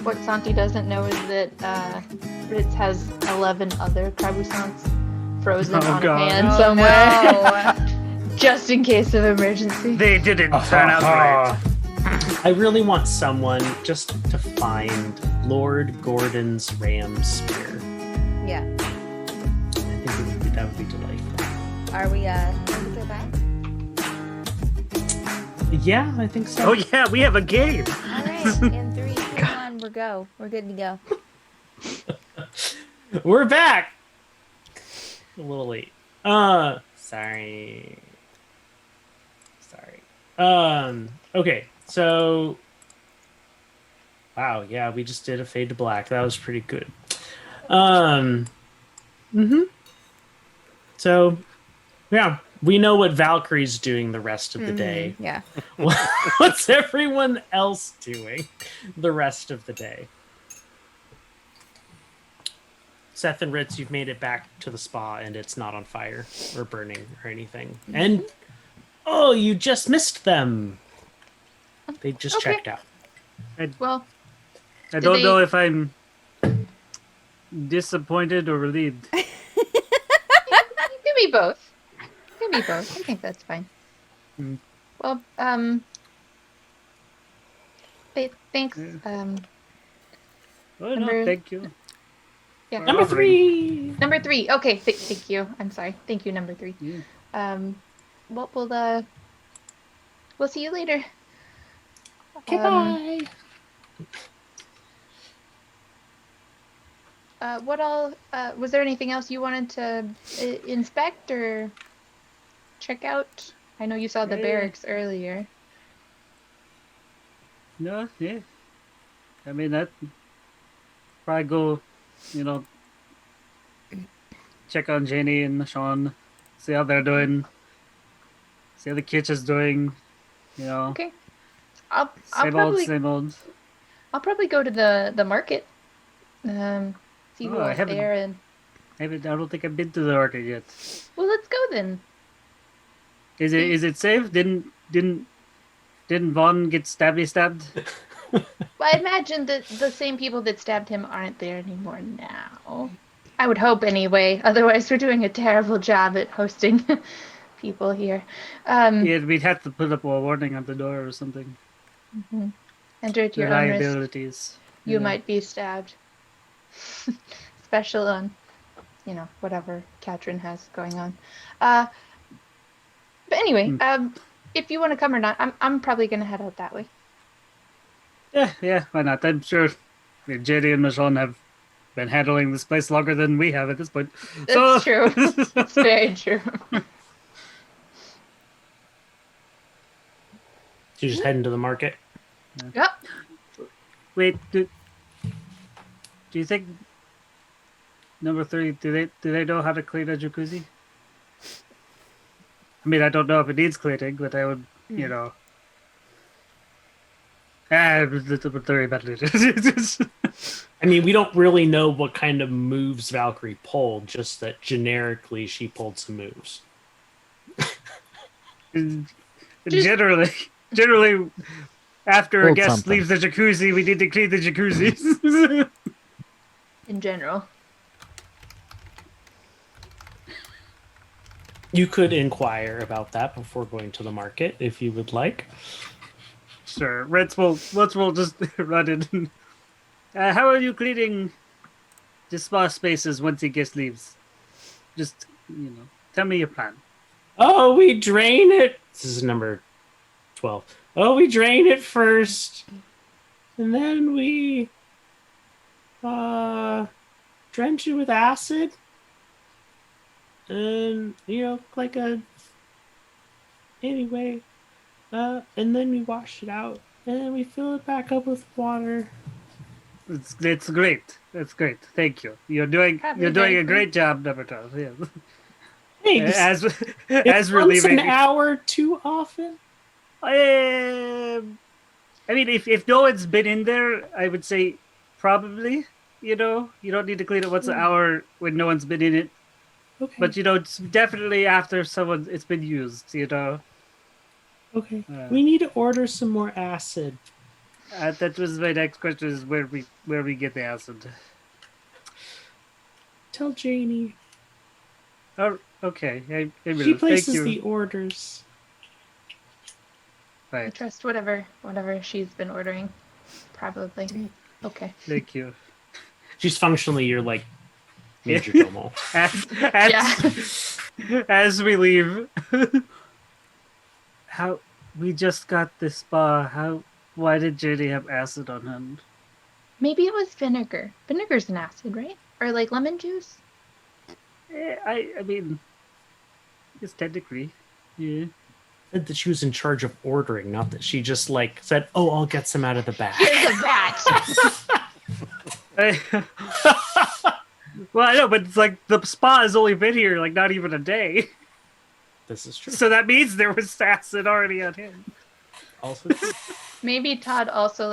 Speaker 2: What Santi doesn't know is that Ritz has 11 other craboussants frozen
Speaker 5: Oh,
Speaker 2: on
Speaker 5: God.
Speaker 2: a hand
Speaker 6: Oh,
Speaker 2: somewhere,
Speaker 6: no.
Speaker 2: just in case of emergency.
Speaker 5: They didn't turn out right.
Speaker 1: I really want someone just to find Lord Gordon's ram spear.
Speaker 6: Yeah.
Speaker 1: I think that would be delightful.
Speaker 6: Are we ready to go back?
Speaker 1: Yeah, I think so.
Speaker 5: Oh yeah, we have a game.
Speaker 6: All right. In 3, 2, 1, we're go. We're good to go.
Speaker 1: We're back. A little late. Sorry. Okay, so wow, yeah, we just did a fade to black. That was pretty good. So yeah, we know what Valkyrie's doing the rest of the day.
Speaker 6: Yeah.
Speaker 1: What's everyone else doing the rest of the day? Seth and Ritz, you've made it back to the spa and it's not on fire or burning or anything. And oh, you just missed them. They just
Speaker 2: Okay.
Speaker 1: checked out.
Speaker 2: Well,
Speaker 5: I
Speaker 2: Did
Speaker 5: don't
Speaker 2: they-
Speaker 5: know if I'm disappointed or relieved.
Speaker 2: it can be both. It can be both. I think that's fine.
Speaker 5: Hmm.
Speaker 2: Well, thanks.
Speaker 5: Oh no,
Speaker 2: Number-
Speaker 5: thank you.
Speaker 2: Yeah.
Speaker 1: Number 3.
Speaker 2: Number 3. Okay, thank you. I'm sorry. Thank you, number 3.
Speaker 5: Yeah.
Speaker 2: Well, we'll see you later.
Speaker 1: Okay, bye.
Speaker 2: What all? Was there anything else you wanted to inspect or check out? I know you saw the
Speaker 5: Yeah.
Speaker 2: barracks earlier.
Speaker 5: No, yeah. I mean, that probably go, check on Jaynny and Sean, see how they're doing, see how the kitchen's doing,
Speaker 2: Okay. I'll
Speaker 5: same old.
Speaker 2: I'll probably go to the market. See who
Speaker 5: Oh, I
Speaker 2: else
Speaker 5: haven't-
Speaker 2: there and
Speaker 5: I don't think I've been to the market yet.
Speaker 2: well, let's go then.
Speaker 5: Is it safe? Didn't Vaughan get stabbed?
Speaker 2: Well, I imagine that the same people that stabbed him aren't there anymore now. I would hope anyway. Otherwise, we're doing a terrible job at hosting people here.
Speaker 5: Yeah, we'd have to put up a warning on the door or something.
Speaker 2: Enter at your own risk.
Speaker 5: Liabilities.
Speaker 2: You might be stabbed. Special on, whatever Katrin has going on. But anyway, if you want to come or not, I'm probably gonna head out that way.
Speaker 5: Yeah, why not? I'm sure Jaynny and Michonne have been handling this place longer than we have at this point.
Speaker 2: That's true. That's very true.
Speaker 1: So you just head into the market.
Speaker 2: Yep.
Speaker 5: Wait, do you think number 3? Do they know how to clean a jacuzzi? I mean, I don't know if it needs cleaning, but I would, you know. Number 3 about it.
Speaker 1: I mean, we don't really know what kind of moves Valkyrie pulled, just that generically she pulled some moves.
Speaker 5: Generally, after a
Speaker 3: Hold
Speaker 5: guest
Speaker 3: something.
Speaker 5: leaves the jacuzzi, we need to clean the jacuzzis.
Speaker 2: In general.
Speaker 1: You could inquire about that before going to the market if you would like.
Speaker 5: Sure, Ritz will just run in. How are you cleaning the spa spaces once the guest leaves? Just, tell me your plan.
Speaker 1: Oh, we drain it. This is number 12. Oh, we drain it first. And then we drench it with acid. And, anyway. And then we wash it out. And then we fill it back up with water.
Speaker 5: It's great. That's great. Thank you. You're doing a great job, number 12. Yeah.
Speaker 1: Thanks.
Speaker 5: As we're
Speaker 1: once
Speaker 5: leaving,
Speaker 1: an hour too often.
Speaker 5: I mean, if no one's been in there, I would say probably. You don't need to clean it once an hour when no one's been in it.
Speaker 1: Okay.
Speaker 5: But it's definitely after it's been used.
Speaker 1: Okay. We need to order some more acid.
Speaker 5: That was my next question: is where we get the acid?
Speaker 1: Tell Jaynny.
Speaker 5: Oh, okay. I will.
Speaker 1: She places
Speaker 5: Thank you.
Speaker 1: the orders.
Speaker 2: I
Speaker 5: Right.
Speaker 2: trust whatever she's been ordering. Probably. Okay.
Speaker 5: Thank you.
Speaker 1: She's functionally your major domo.
Speaker 5: As we leave, how we just got this spa. Why did Jaynny have acid on him?
Speaker 2: Maybe it was vinegar. Vinegar's an acid, right? Or lemon juice?
Speaker 5: I mean, it's technically, yeah.
Speaker 1: Said that she was in charge of ordering, not that she just said, "Oh, I'll get some out of the bag."
Speaker 2: Here's a batch.
Speaker 5: Well, I know, but it's the spa has only been here not even a day,
Speaker 1: This is true.
Speaker 5: so that means there was acid already on him.
Speaker 1: Also,
Speaker 2: Maybe Todd also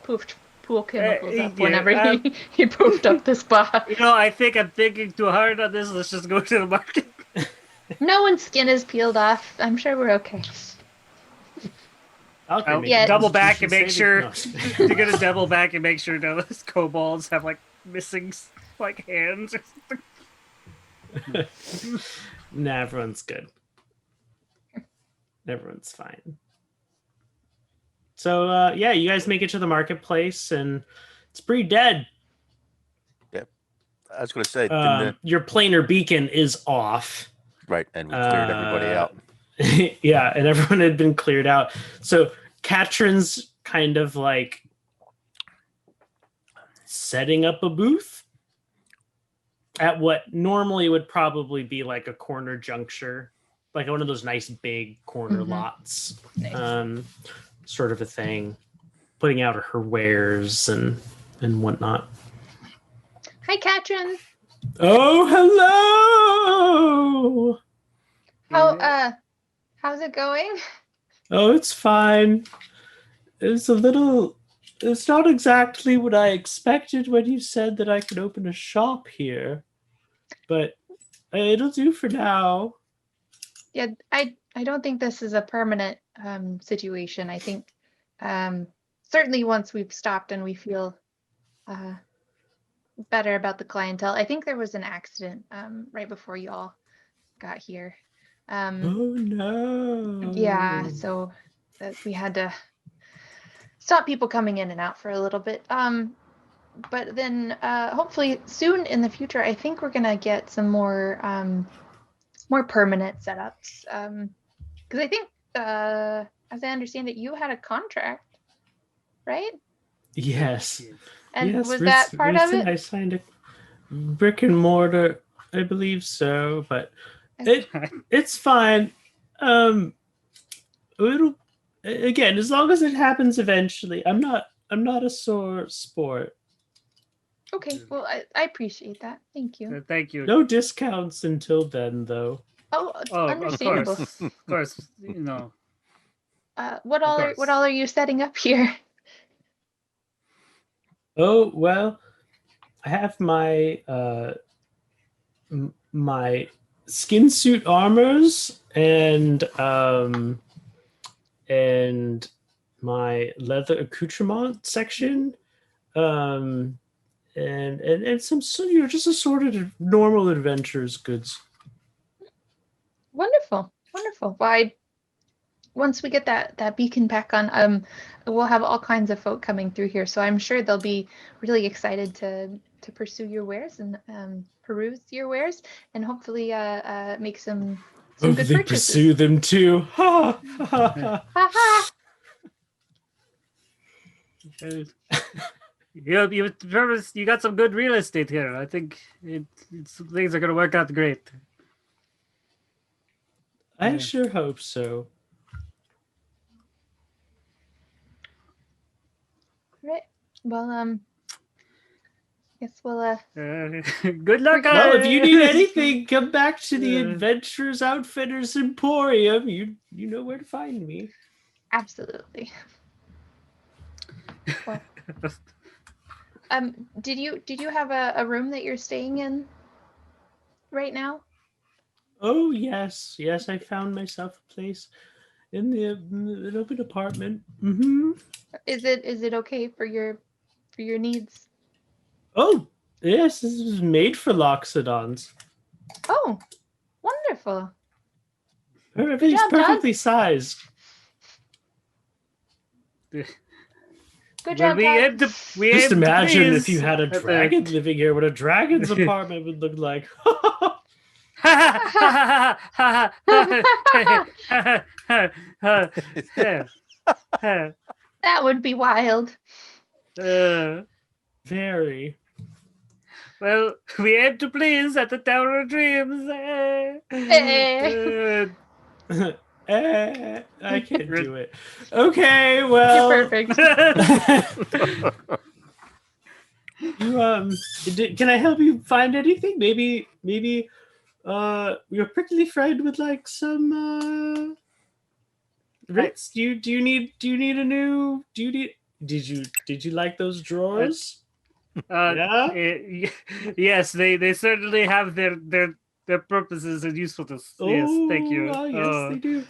Speaker 2: poofed pool chemicals up
Speaker 5: yeah,
Speaker 2: whenever he poofed up the spa.
Speaker 5: I think I'm thinking too hard on this. Let's just go to the market.
Speaker 2: No one's skin is peeled off. I'm sure we're okay.
Speaker 1: Valkyrie,
Speaker 2: Yeah.
Speaker 5: Double back and make sure
Speaker 1: No.
Speaker 5: you're gonna double back and make sure those kobolds have missing hands or something.
Speaker 1: Nah, everyone's good. Everyone's fine. So, you guys make it to the marketplace, and it's pretty dead.
Speaker 4: I was going to say,
Speaker 1: Your planar beacon is off.
Speaker 4: right, and we cleared everybody out.
Speaker 1: Yeah, and everyone had been cleared out. So Katrin's kind of setting up a booth at what normally would probably be a corner juncture, one of those nice big corner lots,
Speaker 2: Nice.
Speaker 1: sort of a thing, putting out her wares and whatnot.
Speaker 2: Hi, Katrin.
Speaker 1: Oh, hello.
Speaker 2: How's it going?
Speaker 1: Oh, it's fine. It's not exactly what I expected when you said that I could open a shop here, but it'll do for now.
Speaker 2: Yeah, I don't think this is a permanent situation. I think certainly once we've stopped and we feel better about the clientele. I think there was an accident right before you all got here.
Speaker 1: Oh no.
Speaker 2: Yeah, so we had to stop people coming in and out for a little bit. But then hopefully soon in the future, I think we're gonna get some more permanent setups. Because I think, as I understand it, you had a contract, right?
Speaker 1: Yes.
Speaker 2: And
Speaker 1: yes,
Speaker 2: was that part of it?
Speaker 1: I signed a brick and mortar, I believe so, but it's fine. Again, as long as it happens eventually, I'm not a sore sport.
Speaker 2: Okay, well, I appreciate that. Thank you.
Speaker 5: Thank you.
Speaker 1: No discounts until then, though.
Speaker 2: Oh,
Speaker 5: Oh,
Speaker 2: understandable.
Speaker 5: of course. You know.
Speaker 2: What
Speaker 5: Of
Speaker 2: all
Speaker 5: course.
Speaker 2: are you setting up here?
Speaker 1: Oh well, I have my my skin suit armors and my leather accoutrement section, and some just assorted normal adventurers goods.
Speaker 2: Wonderful, wonderful. Well, once we get that beacon back on, we'll have all kinds of folk coming through here, so I'm sure they'll be really excited to pursue your wares and peruse your wares, and hopefully make some good
Speaker 1: Hopefully
Speaker 2: purchases.
Speaker 1: pursue them too. Ha ha ha.
Speaker 2: Ha ha!
Speaker 5: You got some good real estate here. I think things are going to work out great.
Speaker 1: I sure hope so.
Speaker 2: Right. Well, guess we'll
Speaker 5: Good luck.
Speaker 1: Well, if you need anything, come back to the
Speaker 5: Yeah.
Speaker 1: Adventurers Outfitters Emporium. You know where to find me.
Speaker 2: absolutely. Well, did you have a room that you're staying in right now?
Speaker 1: Oh yes, I found myself a place in an open apartment. Mm-hmm.
Speaker 2: Is it okay for your needs?
Speaker 1: Oh yes, this was made for Loxodons.
Speaker 2: Oh, wonderful.
Speaker 1: Everything's
Speaker 2: job, Todd.
Speaker 1: perfectly sized.
Speaker 2: Good job, Todd.
Speaker 1: Just imagine if you
Speaker 5: please
Speaker 1: had a
Speaker 5: at the-
Speaker 1: dragon living here, what a dragon's apartment would look like.
Speaker 2: That would be wild.
Speaker 1: Very.
Speaker 5: Well, we aim to please at the Tower of Dreams.
Speaker 1: I can't do it. Okay, well.
Speaker 2: You're perfect.
Speaker 1: Can I help you find anything? Maybe your prickly friend would like some Ritz. Did you like those drawers? Yeah?
Speaker 5: Yes, they certainly have their purposes and usefulness. Yes, thank you.
Speaker 1: Yes, they do.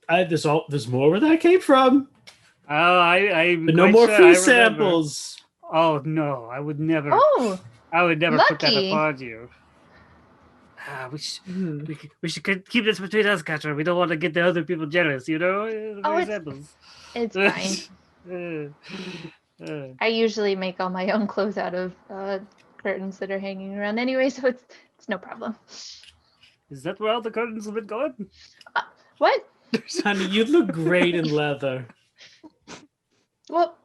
Speaker 5: Uh,
Speaker 1: There's more where that came from.
Speaker 5: I'm
Speaker 1: But no
Speaker 5: quite
Speaker 1: more
Speaker 5: sure I
Speaker 1: free
Speaker 5: remember.
Speaker 1: samples.
Speaker 5: Oh no, I would never.
Speaker 2: Oh,
Speaker 5: I would never put that
Speaker 2: lucky.
Speaker 5: upon you. We should keep this between us, Katra. We don't want to get the other people jealous, you know?
Speaker 2: Oh,
Speaker 5: Free
Speaker 2: it's-
Speaker 5: samples.
Speaker 2: it's fine. I usually make all my own clothes out of curtains that are hanging around anyway, so it's no problem.
Speaker 5: Is that where all the curtains have been going?
Speaker 2: What?
Speaker 1: Honey, you look great in leather.
Speaker 2: Well,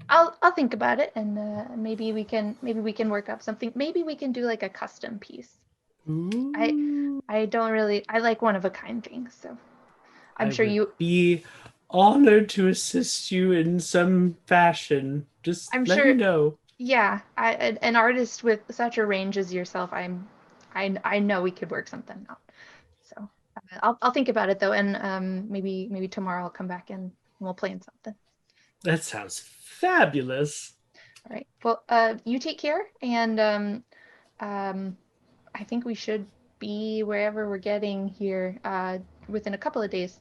Speaker 2: I'll think about it, and maybe we can work up something. Maybe we can do like a custom piece.
Speaker 1: Ooh.
Speaker 2: I don't really. I like one of a kind things, so I'm sure
Speaker 1: would
Speaker 2: you.
Speaker 1: be honored to assist you in some fashion. Just
Speaker 2: I'm
Speaker 1: let
Speaker 2: sure-
Speaker 1: me know.
Speaker 2: Yeah, an artist with such a range as yourself, I know we could work something out. So I'll think about it though, and maybe tomorrow I'll come back and we'll plan something.
Speaker 1: That sounds fabulous.
Speaker 2: All right. Well, you take care, and I think we should be wherever we're getting here within a couple of days.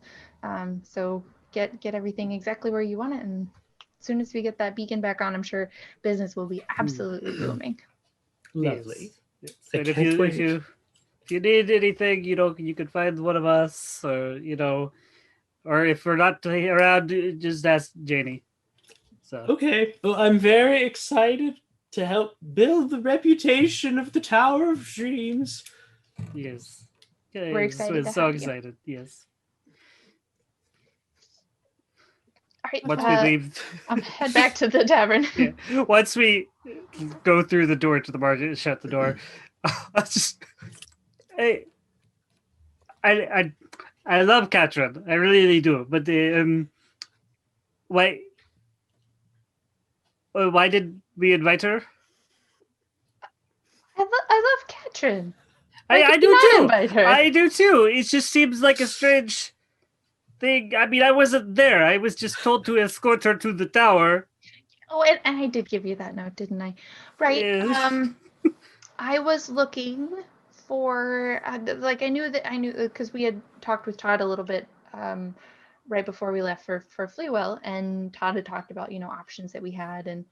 Speaker 2: So get everything exactly where you want it, and as soon as we get that beacon back on, I'm sure business will be absolutely booming.
Speaker 1: Lovely.
Speaker 5: Yes.
Speaker 1: I
Speaker 5: And if
Speaker 1: can't
Speaker 5: you
Speaker 1: wait.
Speaker 5: if you need anything, you can find one of us, or or if we're not around, just ask Jaynny. So
Speaker 1: Okay. Well, I'm very excited to help build the reputation of the Tower of Dreams.
Speaker 5: yes,
Speaker 2: We're excited to
Speaker 5: so
Speaker 2: have you.
Speaker 5: excited. Yes.
Speaker 2: All right.
Speaker 5: Once we leave,
Speaker 2: I'll head back to the tavern.
Speaker 5: yeah. Once we go through the door to the market, shut the door. I just, hey, I I love Katrin. I really do. But why? Why did we invite her?
Speaker 2: I love Katrin.
Speaker 5: I
Speaker 2: Why did
Speaker 5: do
Speaker 2: we not
Speaker 5: too.
Speaker 2: invite her?
Speaker 5: I do too. It just seems like a strange thing. I mean, I wasn't there. I was just told to escort her to the tower.
Speaker 2: Oh, and I did give you that note, didn't I? Right.
Speaker 5: Yeah.
Speaker 2: I was looking for like I knew because we had talked with Todd a little bit right before we left for Fleawell, and Todd had talked about options that we had, and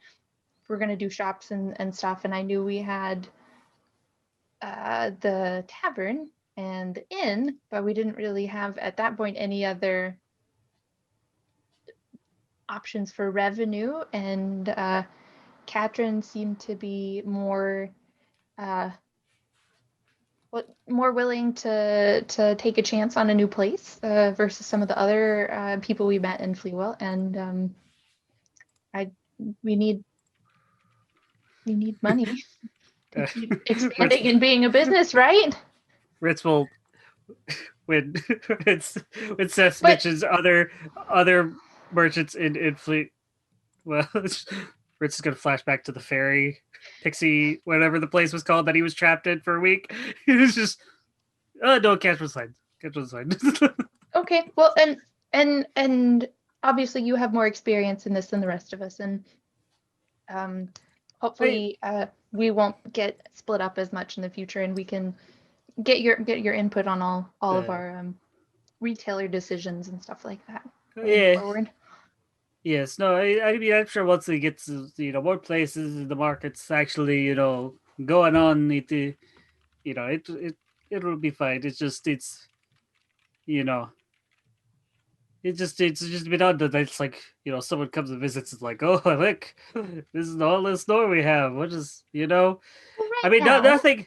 Speaker 2: we're gonna do shops and stuff, and I knew we had the tavern and the inn, but we didn't really have at that point any other options for revenue, and Katrin seemed to be more more willing to take a chance on a new place versus some of the other people we met in Fleawell, and we need money to keep expanding and being a business, right?
Speaker 5: Ritz will when Seth mentions other merchants in Fleet. Well, Ritz is gonna flash back to the ferry, Pixie, whatever the place was called that he was trapped in for a week. He was just, oh no, Katrin's fine. Katrin's fine.
Speaker 2: Okay, well, and obviously you have more experience in this than the rest of us, and hopefully we won't get split up as much in the future, and we can get your input on all of our retailer decisions and stuff like that going forward.
Speaker 5: Yes, no, I mean, I'm sure once we get to, more places in the markets actually, going on, it'll be fine. It's just, it's just been odd that it's like, someone comes and visits, it's like, oh, look, this is all the store we have. What is,
Speaker 2: Well,
Speaker 5: I mean, nothing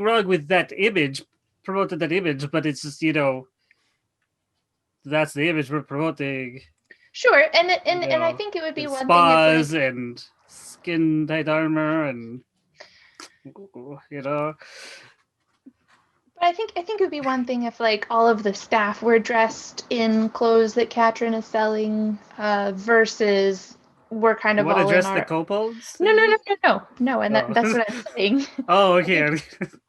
Speaker 5: wrong with that image, promoting that image, but it's just, that's the image we're promoting.
Speaker 2: Sure, and I think it would be one
Speaker 5: spas
Speaker 2: thing if,
Speaker 5: and skin tight armor and
Speaker 2: But I think it would be one thing if like all of the staff were dressed in clothes that Katrin is selling, versus we're kind of all
Speaker 5: address
Speaker 2: in
Speaker 5: the
Speaker 2: our.
Speaker 5: kobolds?
Speaker 2: No, and that's what I'm saying.
Speaker 5: Oh, okay.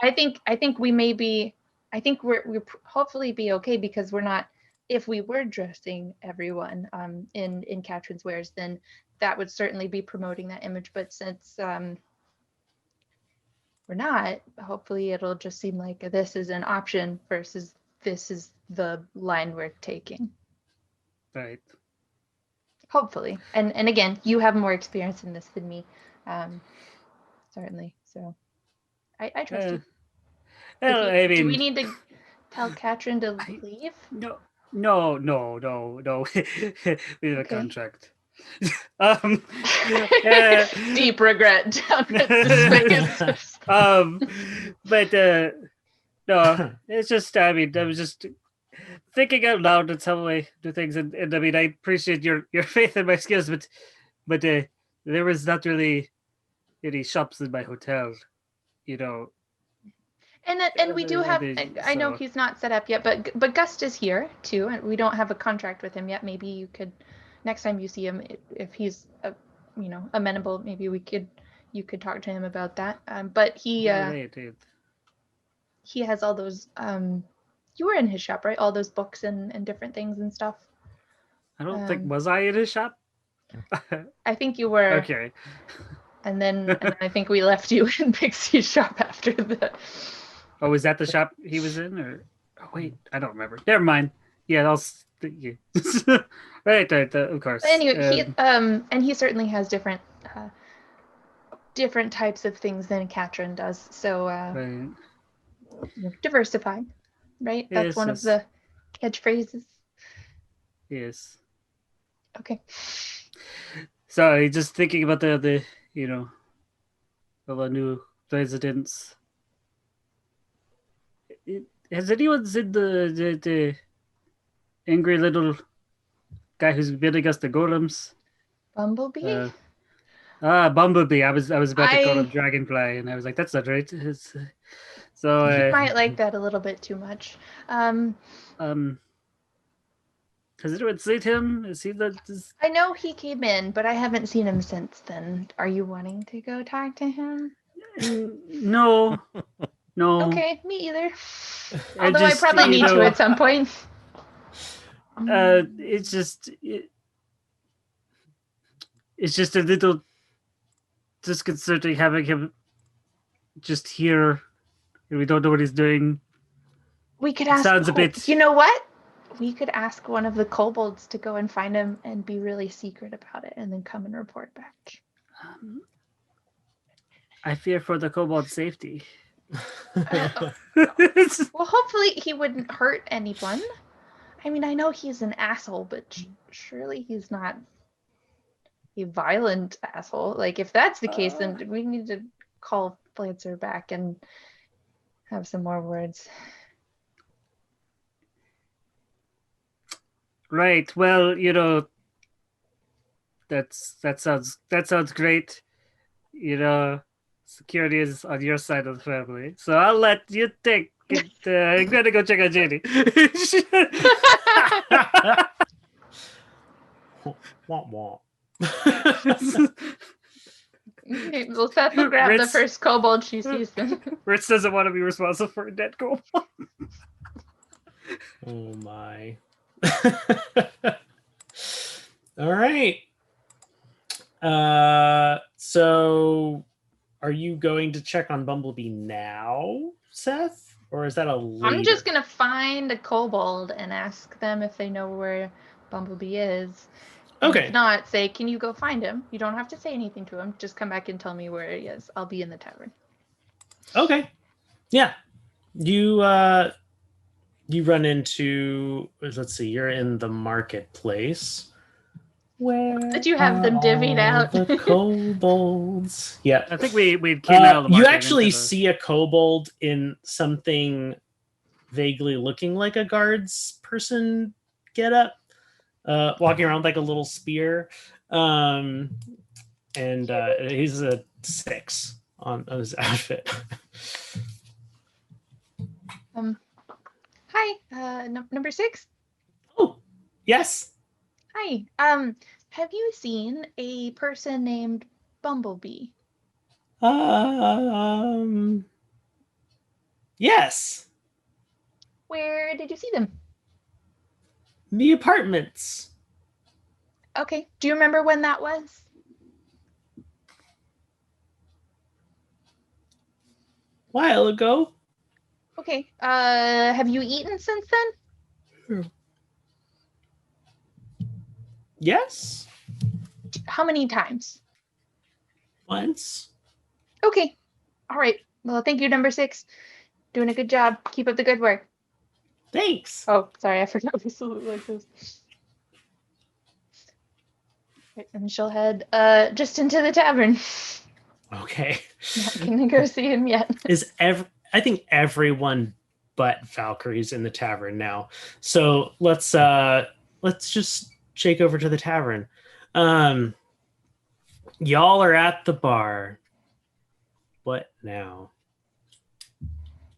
Speaker 2: I think we may be. I think we're hopefully be okay because we're not. If we were dressing everyone in Katrin's wares, then that would certainly be promoting that image. But since we're not, hopefully it'll just seem like this is an option versus this is the line we're taking.
Speaker 5: Right.
Speaker 2: Hopefully, and again, you have more experience in this than me, certainly. So I trust you.
Speaker 5: I mean,
Speaker 2: do we need to tell Katrin to leave?
Speaker 5: No. We have a contract.
Speaker 2: Deep regret down Ritz's face.
Speaker 5: But no, it's just, I mean, I was just thinking out loud. That's how I do things, and I mean, I appreciate your faith in my skills, but there was not really any shops in my hotel,
Speaker 2: And we do have. I know he's not set up yet, but Gust is here too, and we don't have a contract with him yet. Maybe you could, next time you see him, if he's amenable, maybe you could talk to him about that. But he has all those. You were in his shop, right? All those books and different things and stuff.
Speaker 5: I don't think, was I in his shop?
Speaker 2: I think you were.
Speaker 5: Okay.
Speaker 2: And then I think we left you in Pixie's shop after the.
Speaker 5: Oh, is that the shop he was in, or? Oh, wait, I don't remember. Never mind. Yeah, right, of course.
Speaker 2: But anyway, he certainly has different types of things than Katrin does. So
Speaker 5: right.
Speaker 2: Diversify, right? That's one of the catchphrases.
Speaker 5: Yes.
Speaker 2: Okay.
Speaker 5: Sorry, just thinking about the new residents. Has anyone seen the angry little guy who's building us the golems?
Speaker 2: Bumblebee?
Speaker 5: Bumblebee. I was about to call him Dragonfly, and I was like, that's not right. It's So,
Speaker 2: He might like that a little bit too much.
Speaker 5: has anyone seen him? Is he the?
Speaker 2: I know he came in, but I haven't seen him since then. Are you wanting to go talk to him?
Speaker 5: No, no.
Speaker 2: Okay, me either.
Speaker 5: I
Speaker 2: Although I
Speaker 5: just,
Speaker 2: probably
Speaker 5: you
Speaker 2: need to
Speaker 5: know,
Speaker 2: at some point.
Speaker 5: It's just it's just a little disconcerting having him just here, and we don't know what he's doing.
Speaker 2: We could
Speaker 5: It
Speaker 2: ask.
Speaker 5: sounds a bit-
Speaker 2: You know what? We could ask one of the kobolds to go and find him and be really secret about it, and then come and report back.
Speaker 5: I fear for the kobold's safety.
Speaker 2: Well, hopefully he wouldn't hurt anyone. I mean, I know he's an asshole, but surely he's not a violent asshole. Like, if that's the case, then we need to call Lancer back and have some more words.
Speaker 5: Right. Well, you know, that sounds great. You know, security is on your side of the family, so I'll let you take it. I'm gonna go check on Jaynny.
Speaker 1: Womp womp.
Speaker 2: Okay, well, Seth will grab the
Speaker 5: Ritz-
Speaker 2: first kobold she sees then.
Speaker 5: Ritz doesn't want to be responsible for a dead kobold.
Speaker 1: Oh my. All right. So are you going to check on Bumblebee now, Seth? Or is that a later?
Speaker 2: I'm just gonna find a kobold and ask them if they know where Bumblebee is. And
Speaker 1: Okay.
Speaker 2: If not, say, can you go find him? You don't have to say anything to him. Just come back and tell me where he is. I'll be in the tavern.
Speaker 1: Okay. Yeah. You run into, let's see, you're in the marketplace. Where
Speaker 2: Did you have them divvied
Speaker 1: are
Speaker 2: out?
Speaker 1: the kobolds? Yeah.
Speaker 5: I think we came out of the
Speaker 1: you
Speaker 5: market
Speaker 1: actually
Speaker 5: into the-
Speaker 1: see a kobold in something vaguely looking like a guards person getup, walking around with, like, a little spear, and he's a 6 on his outfit.
Speaker 2: Hi, number 6.
Speaker 1: Oh, yes.
Speaker 2: Hi. Have you seen a person named Bumblebee?
Speaker 1: Yes.
Speaker 2: Where did you see them?
Speaker 1: The apartments.
Speaker 2: Okay. Do you remember when that was?
Speaker 1: While ago.
Speaker 2: Okay. Have you eaten since then?
Speaker 1: Yes.
Speaker 2: How many times?
Speaker 1: Once.
Speaker 2: Okay. All right. Well, thank you, number 6. Doing a good job. Keep up the good work.
Speaker 1: Thanks.
Speaker 2: Oh, sorry, I forgot we salute like this. Right, and she'll head just into the tavern.
Speaker 1: Okay.
Speaker 2: Not gonna go see him yet.
Speaker 1: I think everyone but Valkyrie's in the tavern now. So let's just shake over to the tavern. Y'all are at the bar. What now?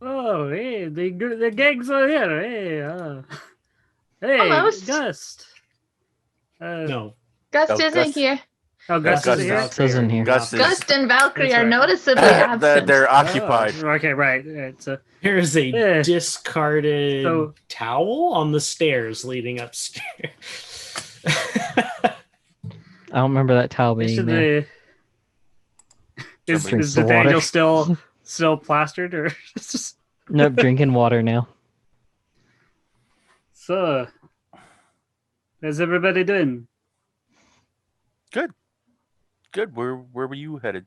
Speaker 5: Oh, hey, the gang's are here. Hey,
Speaker 2: Almost.
Speaker 5: Gust.
Speaker 1: No.
Speaker 2: Gust
Speaker 4: Oh,
Speaker 2: isn't
Speaker 4: Gust.
Speaker 2: here.
Speaker 5: Oh, Gust
Speaker 4: Gust
Speaker 5: is here.
Speaker 3: Gust isn't here.
Speaker 4: Gust is-
Speaker 2: Gust and Valkyrie
Speaker 5: That's
Speaker 2: are
Speaker 5: right.
Speaker 2: noticeably absent.
Speaker 4: They're occupied.
Speaker 5: Oh, okay, right. So,
Speaker 1: There is a
Speaker 5: Yeah.
Speaker 1: discarded
Speaker 5: So-
Speaker 1: towel on the stairs leading upstairs.
Speaker 3: I don't remember that towel being there.
Speaker 5: Is
Speaker 3: Drink
Speaker 5: is
Speaker 3: the
Speaker 5: Nathaniel
Speaker 3: water.
Speaker 5: still plastered, or it's just
Speaker 3: Nope, drinking water now.
Speaker 5: so? How's everybody doing?
Speaker 4: Good. Where were you headed?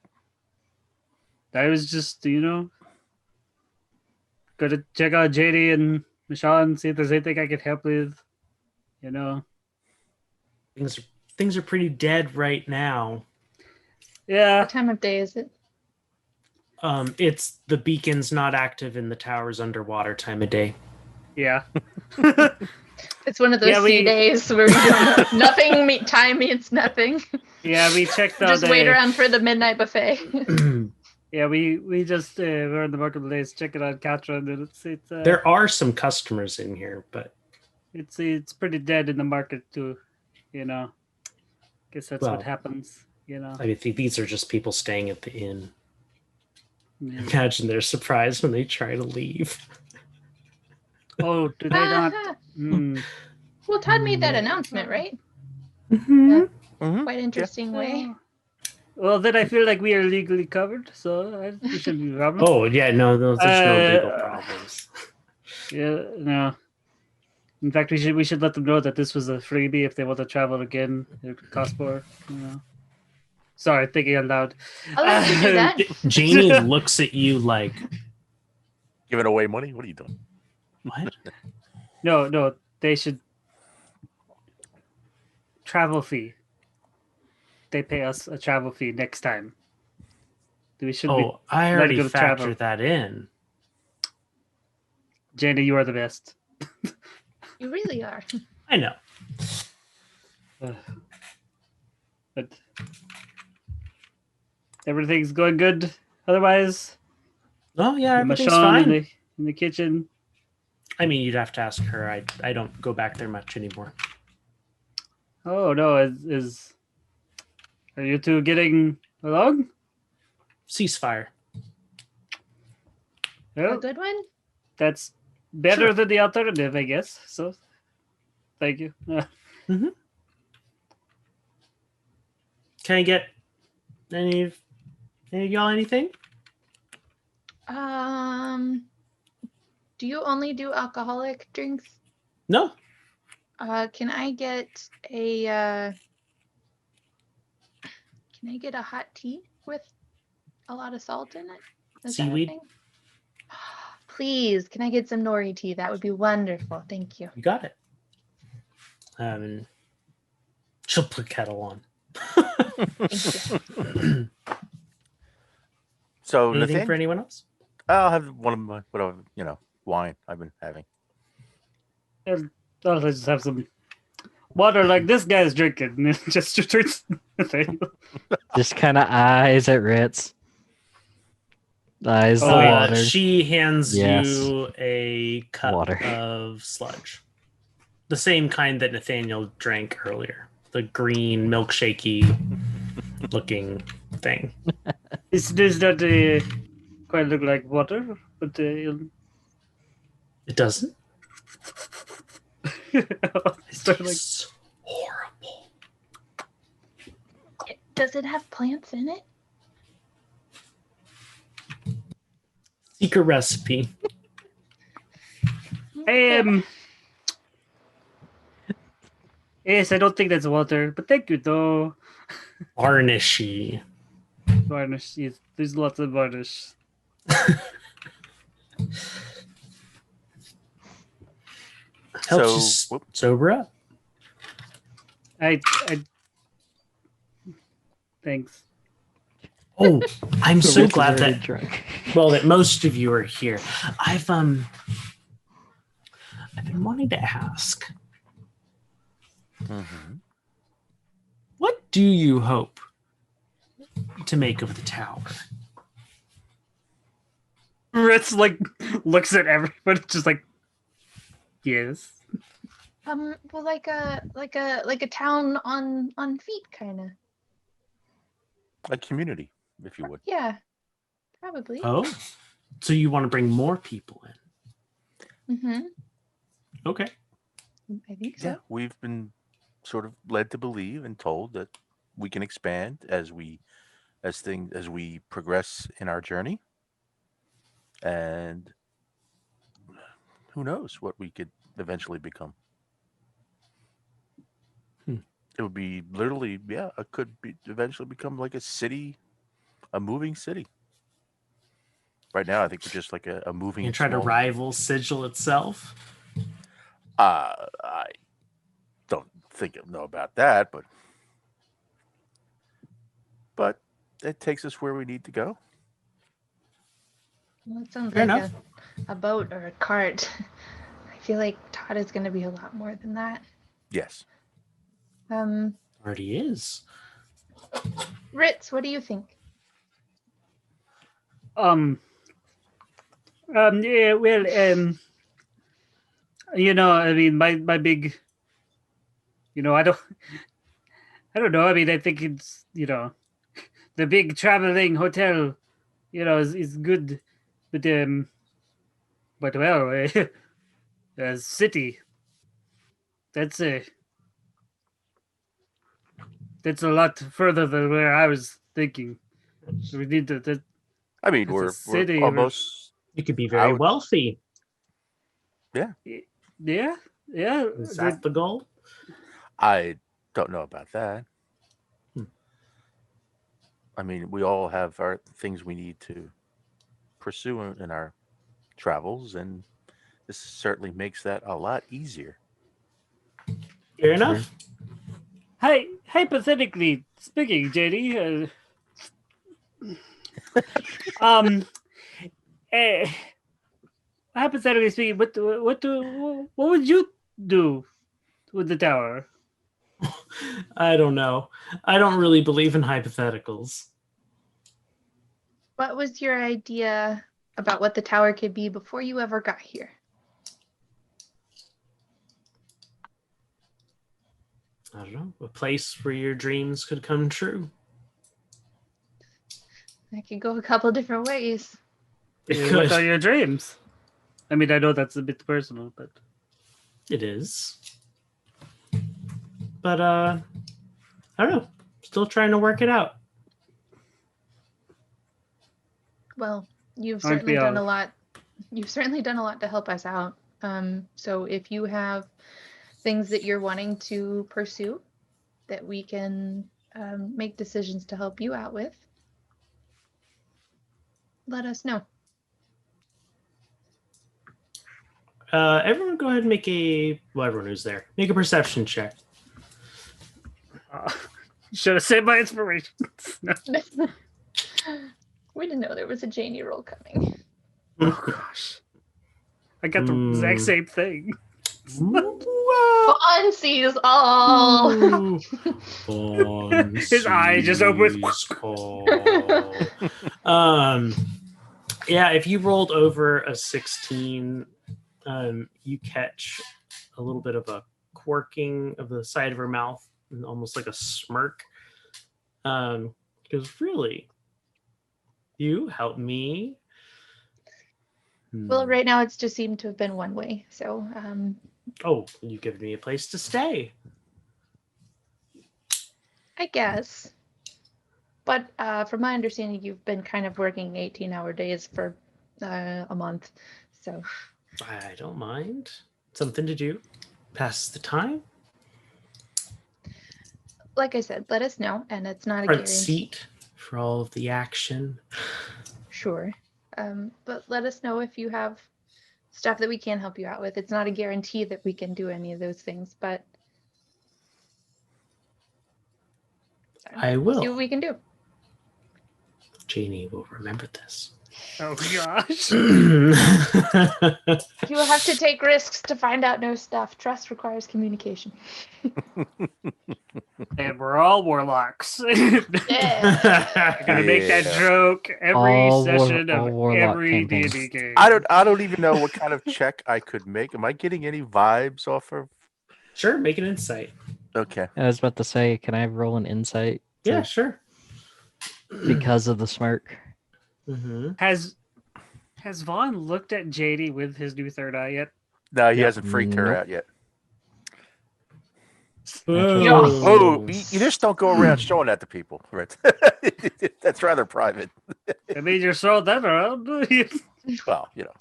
Speaker 5: I was just, go to check out Jaynny and Michonne, see if there's anything I could help with.
Speaker 1: Things are pretty dead right now.
Speaker 5: Yeah.
Speaker 2: What time of day is it?
Speaker 1: It's the beacon's not active in the towers underwater time of day.
Speaker 5: Yeah.
Speaker 2: It's one of those
Speaker 5: Yeah,
Speaker 2: sea
Speaker 5: we-
Speaker 2: days where nothing time means nothing.
Speaker 5: Yeah, we checked out
Speaker 2: Just wait around for the midnight buffet.
Speaker 5: Yeah, we just were in the marketplace checking on Catron, and it's
Speaker 1: There are some customers in here, but
Speaker 5: it's pretty dead in the market too. Guess that's
Speaker 1: Well,
Speaker 5: what happens.
Speaker 1: I think these are just people staying at the inn.
Speaker 5: Yeah.
Speaker 1: Imagine they're surprised when they try to leave.
Speaker 5: Oh, do they not?
Speaker 2: Ah,
Speaker 5: Hmm.
Speaker 2: well, Todd made that announcement, right?
Speaker 1: Mhm.
Speaker 4: Mhm.
Speaker 2: Quite interesting way.
Speaker 5: Well, then I feel like we are legally covered, so we shouldn't be a problem.
Speaker 1: Oh yeah, no, there's no legal problems.
Speaker 5: Yeah, no. In fact, we should let them know that this was a freebie if they want to travel again. It could cost more. Sorry, thinking out loud.
Speaker 2: I'll let you do that.
Speaker 1: Jaynny looks at you like,
Speaker 4: Giving away money? What are you doing?
Speaker 1: what?
Speaker 5: No, they should travel fee. They pay us a travel fee next time. We should be.
Speaker 1: Oh, I
Speaker 5: letting
Speaker 1: already
Speaker 5: them travel.
Speaker 1: factored that in.
Speaker 5: Jaynny, you are the best.
Speaker 2: You really are.
Speaker 1: I know.
Speaker 5: But everything's going good. Otherwise,
Speaker 1: Oh yeah, everything's
Speaker 5: Michonne
Speaker 1: fine.
Speaker 5: in the kitchen.
Speaker 1: I mean, you'd have to ask her. I don't go back there much anymore.
Speaker 5: Oh no, are you two getting along?
Speaker 1: Ceasefire.
Speaker 2: A
Speaker 5: Well,
Speaker 2: good one?
Speaker 5: that's better
Speaker 1: Sure.
Speaker 5: than the alternative, I guess. So, thank you.
Speaker 1: Can I get any of y'all anything?
Speaker 2: Do you only do alcoholic drinks?
Speaker 1: No.
Speaker 2: Can I get a hot tea with a lot of salt in it? Is that a
Speaker 1: Seaweed?
Speaker 2: thing? Please, can I get some nori tea? That would be wonderful. Thank you.
Speaker 1: You got it. She'll put kettle on.
Speaker 2: Thank you.
Speaker 4: So
Speaker 1: Anything
Speaker 4: Nathan,
Speaker 1: for anyone else?
Speaker 4: I'll have one of my whatever wine I've been having.
Speaker 5: And I'll just have some water like this guy's drinking. And just drinks.
Speaker 3: Just kind of eyes at Ritz. Eyes
Speaker 5: Oh,
Speaker 3: the
Speaker 5: wait.
Speaker 3: water.
Speaker 1: She hands
Speaker 3: Yes.
Speaker 1: you a cup
Speaker 3: Water.
Speaker 1: of sludge. The same kind that Nathaniel drank earlier. The green, milkshakey looking thing.
Speaker 5: Does that quite look like water? But
Speaker 1: It doesn't.
Speaker 5: it's like,
Speaker 1: It's horrible.
Speaker 2: Does it have plants in it?
Speaker 1: Secret recipe.
Speaker 5: Yes, I don't think that's water, but thank you though.
Speaker 1: Varnishy.
Speaker 5: Varnish, yes, there's lots of varnish.
Speaker 1: Helps you sober up.
Speaker 5: I thanks.
Speaker 1: Oh, I'm so
Speaker 3: Ritz is
Speaker 1: glad
Speaker 3: already
Speaker 1: that
Speaker 3: drunk.
Speaker 1: that most of you are here. I've been wanting to ask, what do you hope to make of the tower?
Speaker 5: Ritz looks at everybody, just like, yes.
Speaker 2: Well, like a town on feet, kind of.
Speaker 4: A community, if you would.
Speaker 2: Yeah, probably.
Speaker 1: Oh, so you want to bring more people in?
Speaker 2: Mm-hmm.
Speaker 1: Okay.
Speaker 2: I think so.
Speaker 4: Yeah, we've been sort of led to believe and told that we can expand as we progress in our journey, and who knows what we could eventually become. It would be literally, it could be eventually become like a city, a moving city. Right now, I think we're just like a moving.
Speaker 1: You try to rival Sigil itself?
Speaker 4: I don't think I know about that, but it takes us where we need to go.
Speaker 2: Well, it sounds
Speaker 1: Fair
Speaker 2: like
Speaker 1: enough.
Speaker 2: a boat or a cart. I feel like Todd is going to be a lot more than that.
Speaker 4: Yes.
Speaker 1: Already is.
Speaker 2: Ritz, what do you think?
Speaker 5: Yeah, well, I mean, my big, I don't know. I mean, I think it's, the big traveling hotel, is good, but well, city. That's that's a lot further than where I was thinking. We need to.
Speaker 4: I mean,
Speaker 5: It's a
Speaker 4: we're
Speaker 5: city.
Speaker 4: almost
Speaker 1: You could be very
Speaker 4: out.
Speaker 1: wealthy.
Speaker 5: Yeah, yeah.
Speaker 1: Is that the goal?
Speaker 4: I don't know about that.
Speaker 1: Hmm.
Speaker 4: I mean, we all have our things we need to pursue in our travels, and this certainly makes that a lot easier.
Speaker 1: Fair enough.
Speaker 5: Hi, hypothetically speaking, JD. Eh, hypothetically speaking, what would you do with the tower?
Speaker 1: I don't know. I don't really believe in hypotheticals.
Speaker 2: What was your idea about what the tower could be before you ever got here?
Speaker 1: I don't know. A place where your dreams could come true.
Speaker 2: It could go a couple different ways.
Speaker 1: It
Speaker 5: Yeah,
Speaker 1: could.
Speaker 5: what are your dreams? I mean, I know that's a bit personal, but
Speaker 1: It is. But I don't know. Still trying to work it out.
Speaker 2: Well, you've
Speaker 5: Aren't
Speaker 2: certainly
Speaker 5: we
Speaker 2: done
Speaker 5: all?
Speaker 2: a lot. You've certainly done a lot to help us out. So if you have things that you're wanting to pursue that we can make decisions to help you out with, let us know.
Speaker 1: Everyone go ahead and make everyone who's there. Make a perception check.
Speaker 5: Should have saved my inspiration.
Speaker 2: We didn't know there was a Jaynny roll coming.
Speaker 5: Oh gosh, I got the exact same thing.
Speaker 2: Vaughan sees all.
Speaker 5: His eye just opened.
Speaker 1: Yeah, if you rolled over a 16, you catch a little bit of a quirking of the side of her mouth, and almost like a smirk. Because really, you helped me.
Speaker 2: Well, right now it's just seemed to have been one way. So,
Speaker 1: Oh, you give me a place to stay.
Speaker 2: I guess. But from my understanding, you've been kind of working 18-hour days for a month. So
Speaker 1: I don't mind. Something to do. Pass the time.
Speaker 2: like I said, let us know. And it's not a
Speaker 1: Front
Speaker 2: guarantee.
Speaker 1: seat for all of the action.
Speaker 2: Sure. But let us know if you have stuff that we can help you out with. It's not a guarantee that we can do any of those things, but
Speaker 1: I
Speaker 2: we'll
Speaker 1: will.
Speaker 2: see what we can do.
Speaker 1: Jaynny will remember this.
Speaker 5: Oh gosh.
Speaker 2: You will have to take risks to find out new stuff. Trust requires communication.
Speaker 5: And we're all warlocks.
Speaker 2: Yeah.
Speaker 5: I'm gonna make that
Speaker 4: Yeah.
Speaker 5: joke every
Speaker 3: All
Speaker 5: session
Speaker 3: all
Speaker 5: of
Speaker 3: warlock
Speaker 5: every
Speaker 3: campaigns.
Speaker 5: D&D game.
Speaker 4: I don't even know what kind of check I could make. Am I getting any vibes off of?
Speaker 1: Sure, make an insight.
Speaker 4: Okay.
Speaker 3: I was about to say, can I roll an insight
Speaker 1: Yeah, sure.
Speaker 3: because of the smirk?
Speaker 1: Mm-hmm.
Speaker 5: Has Vaughan looked at JD with his new third eye yet?
Speaker 4: No, he
Speaker 1: Yeah.
Speaker 4: hasn't freaked her
Speaker 3: Nope.
Speaker 4: out yet.
Speaker 2: Oh.
Speaker 4: You just don't go around showing that to people, right? That's rather private.
Speaker 5: I mean, you're throwing that around.
Speaker 4: Well, you know.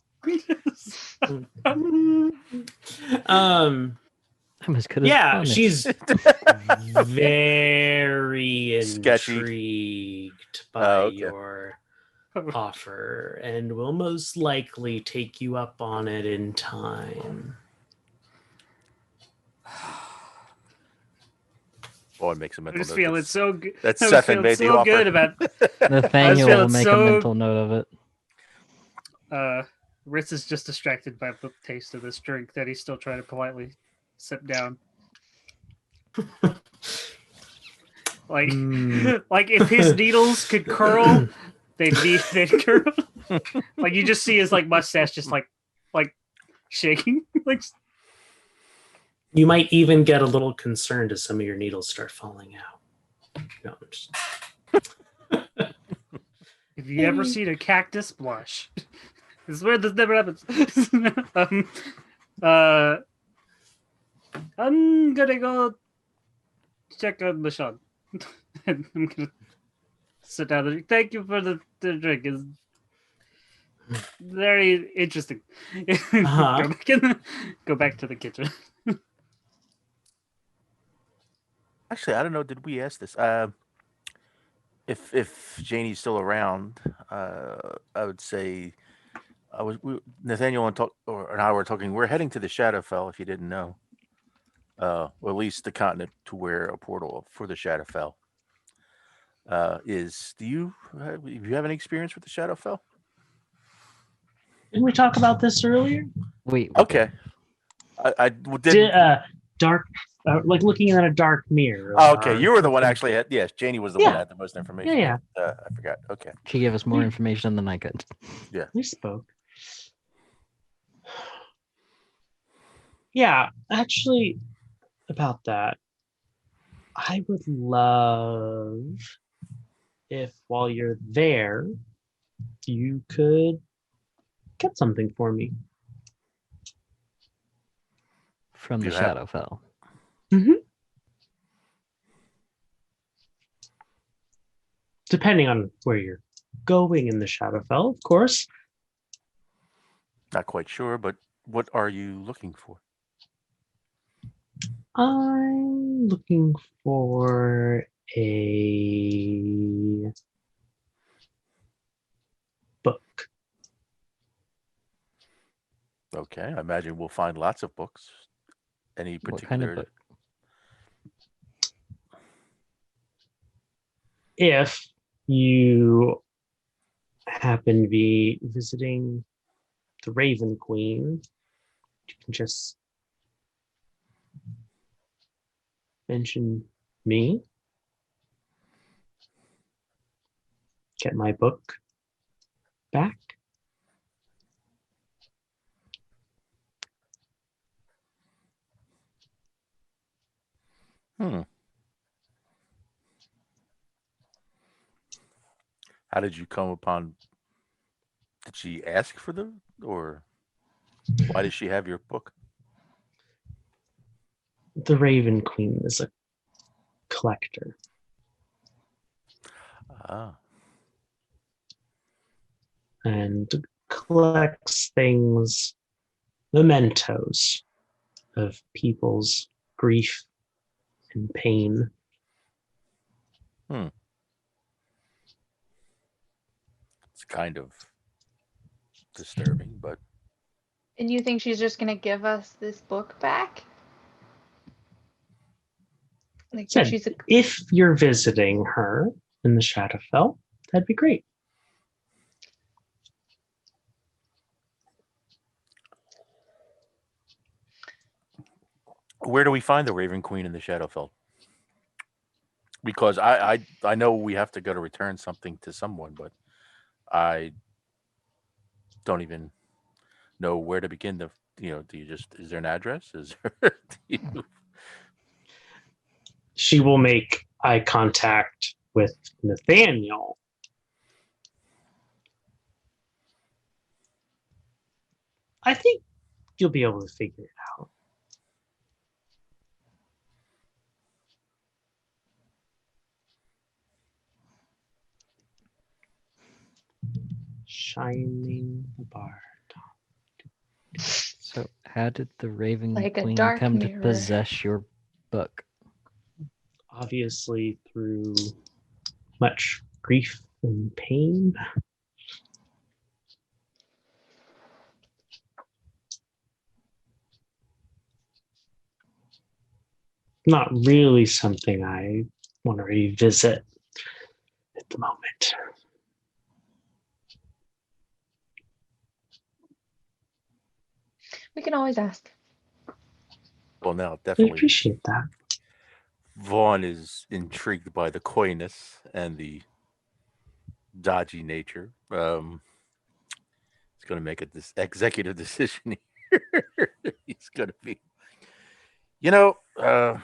Speaker 1: Um,
Speaker 3: I'm as good as
Speaker 1: yeah,
Speaker 3: Bonus.
Speaker 1: she's very
Speaker 4: Sketchy.
Speaker 1: intrigued by
Speaker 4: Oh, okay.
Speaker 1: your offer and will most likely take you up on it in time.
Speaker 4: Boy, makes a mental
Speaker 5: I'm just
Speaker 4: note.
Speaker 5: feeling
Speaker 4: That's-
Speaker 5: so good.
Speaker 4: That's
Speaker 5: I'm
Speaker 4: Seth
Speaker 5: feeling
Speaker 4: made the
Speaker 5: so
Speaker 4: offer.
Speaker 5: good about
Speaker 3: Nathaniel
Speaker 5: feeling
Speaker 3: will make
Speaker 5: so-
Speaker 3: a mental note of it.
Speaker 5: Ritz is just distracted by the taste of this drink that he's still trying to politely sip down. Like,
Speaker 1: Mm.
Speaker 5: like if his needles could curl they'd curl. Like you just see his like mustache just like shaking. Like
Speaker 1: You might even get a little concerned as some of your needles start falling out. No, I'm just...
Speaker 5: if you ever seen a cactus blush, this is where this never happens. I'm gonna go check on Michonne. I'm gonna sit down there. Thank you for the drink. It's very interesting.
Speaker 1: Uh-huh.
Speaker 5: Go back to the kitchen.
Speaker 4: Actually, I don't know. Did we ask this? If Jaynny's still around, I would say Nathaniel and I were talking. We're heading to the Shadowfell. If you didn't know, or at least the continent to where a portal for the Shadowfell is. Do you have any experience with the Shadowfell?
Speaker 1: Didn't we talk about this earlier?
Speaker 3: Wait.
Speaker 4: Okay. I did.
Speaker 1: Dark, like looking at a dark mirror.
Speaker 4: Oh, okay, you were the one actually. Yes, Jaynny was the one that had the most information.
Speaker 1: Yeah.
Speaker 4: I forgot. Okay.
Speaker 3: She gave us more information than I could.
Speaker 4: Yeah.
Speaker 1: We spoke. Yeah, actually, about that, I would love if while you're there, you could get something for me.
Speaker 3: From the
Speaker 4: You have-
Speaker 3: Shadowfell.
Speaker 1: Mm-hmm. Depending on where you're going in the Shadowfell, of course.
Speaker 4: Not quite sure, but what are you looking for?
Speaker 1: I'm looking for a book.
Speaker 4: Okay, I imagine we'll find lots of books. Any particular?
Speaker 3: What kind of book?
Speaker 1: If you happen to be visiting the Raven Queen, you can just mention me. Get my book back.
Speaker 4: How did you come upon? Did she ask for them, or why does she have your book?
Speaker 1: The Raven Queen is a collector.
Speaker 4: Ah,
Speaker 1: And collects things, mementos of people's grief and pain.
Speaker 4: it's kind of disturbing, but
Speaker 2: And you think she's just gonna give us this book back? Like
Speaker 1: Said,
Speaker 2: she's a
Speaker 1: if you're visiting her in the Shadowfell, that'd be great.
Speaker 4: where do we find the Raven Queen in the Shadowfell? Because I know we have to go to return something to someone, but I don't even know where to begin to. Do you just? Is there an address? Is there?
Speaker 1: She will make eye contact with Nathaniel. I think you'll be able to figure it out. Shining the bar.
Speaker 3: So, how did the Raven
Speaker 2: Like a
Speaker 3: Queen
Speaker 2: dark
Speaker 3: come to
Speaker 2: mirror.
Speaker 3: possess your book?
Speaker 1: Obviously through much grief and pain. Not really something I want to revisit at the moment.
Speaker 2: We can always ask.
Speaker 4: Well, now
Speaker 1: I
Speaker 4: definitely
Speaker 1: appreciate that.
Speaker 4: Vaughan is intrigued by the coyness and the dodgy nature. He's going to make this executive decision here. He's going to be, you know, I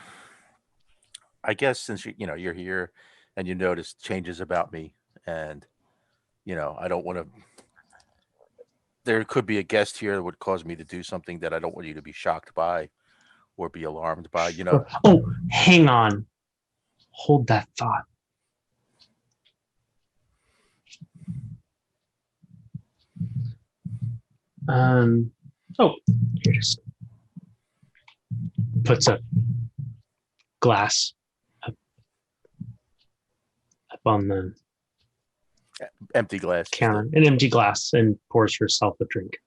Speaker 4: guess since you're here and you notice changes about me, and I don't want to. There could be a guest here that would cause me to do something that I don't want you to be shocked by or be alarmed by.
Speaker 7: Oh, hang on. Hold that thought. Oh, here it is. Puts a glass up on the
Speaker 4: Empty glass.
Speaker 7: counter, an empty glass, and pours herself a drink.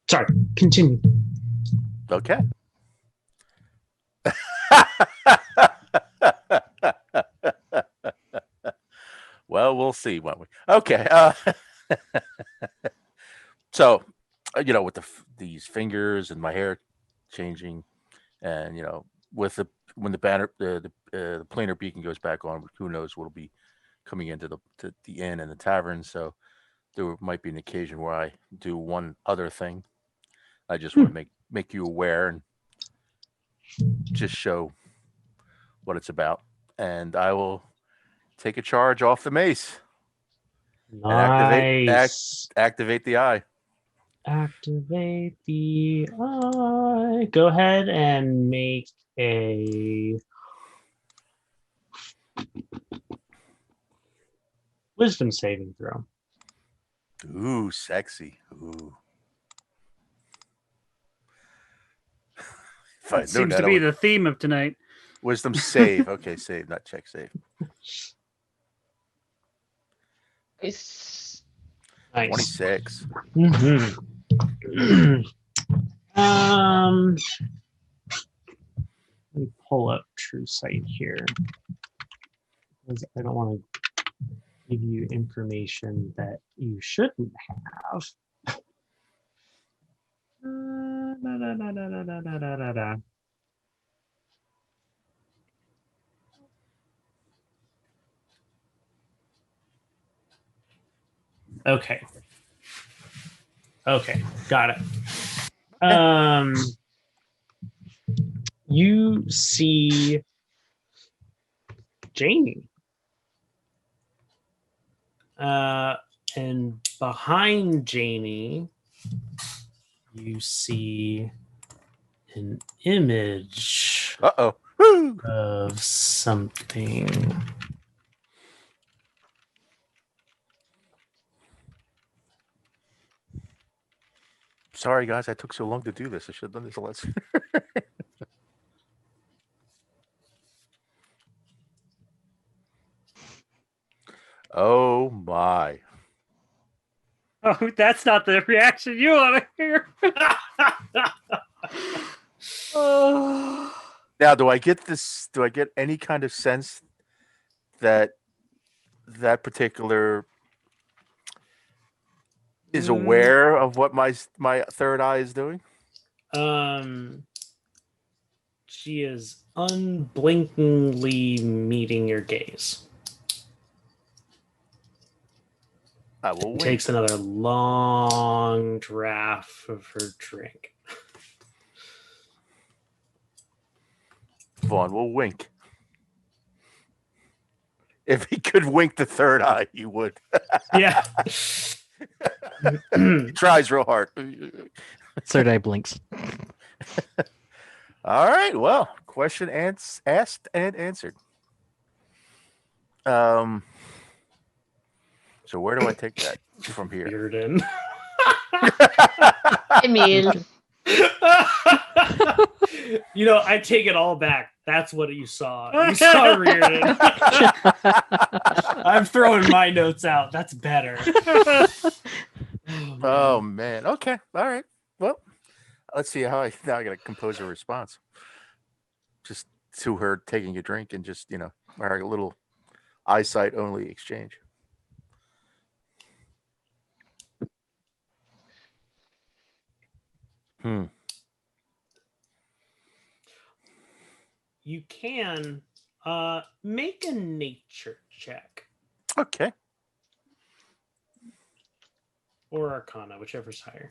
Speaker 7: Sorry, continue.
Speaker 4: Okay. Well, we'll see, won't we? Okay. So, with these fingers and my hair changing, and with when the banner, the planar beacon goes back on, who knows what'll be coming into the inn and the tavern. So there might be an occasion where I do one other thing. I just want to make you aware and just show what it's about, and I will take a charge off the mace.
Speaker 7: Nice.
Speaker 4: Activate the eye.
Speaker 7: Activate the eye. Go ahead and make a wisdom saving throw.
Speaker 4: Ooh, sexy. Ooh.
Speaker 5: That seems to be the theme of tonight.
Speaker 4: Wisdom save. Okay, save, not check save.
Speaker 2: Nice.
Speaker 4: 26.
Speaker 7: Mm-hmm. Let me pull up True Sight here, because I don't want to give you information that you shouldn't have. Okay. Okay, got it. You see Jaynny. And behind Jaynny, you see an image of something.
Speaker 4: Sorry, guys, I took so long to do this. I should have done this a lot sooner. Oh my.
Speaker 5: Oh, that's not the reaction you want to hear. Oh.
Speaker 4: Now, do I get this? Do I get any kind of sense that particular is aware of what my third eye is doing?
Speaker 7: She is unblinkingly meeting your gaze.
Speaker 4: I will wink.
Speaker 7: Takes another long draught of her drink.
Speaker 4: Vaughan will wink. If he could wink the third eye, he would.
Speaker 7: Yeah.
Speaker 4: He tries real hard.
Speaker 3: Third eye blinks.
Speaker 4: All right. Well, question asked and answered. So where do I take that from here?
Speaker 7: Bearden.
Speaker 2: Emil.
Speaker 1: I take it all back. That's what you saw. You saw Reardon. I'm throwing my notes out. That's better.
Speaker 4: Oh man. Okay. All right. Well, let's see how I gotta compose a response. Just to her taking a drink and just our little eyesight only exchange.
Speaker 1: You can make a nature check.
Speaker 4: Okay.
Speaker 1: Or Arcana, whichever's higher.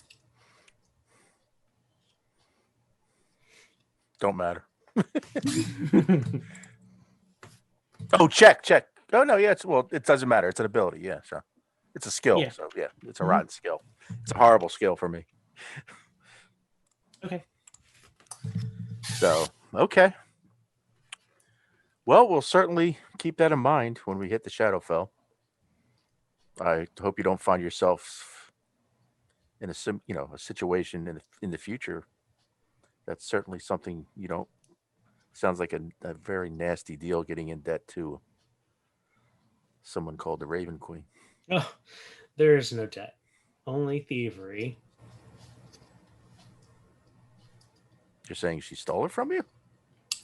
Speaker 4: Don't matter. Oh, check. Oh no, yeah. It doesn't matter. It's an ability. Yeah, so it's a skill.
Speaker 1: Yeah.
Speaker 4: So yeah, it's a rotten skill. It's a horrible skill for me.
Speaker 1: Okay.
Speaker 4: So okay. Well, we'll certainly keep that in mind when we hit the Shadowfell. I hope you don't find yourself in a situation in the future. That's certainly something you don't. Sounds like a very nasty deal getting in debt to someone called the Raven Queen.
Speaker 1: Oh, there is no debt, only thievery.
Speaker 4: You're saying she stole it from you?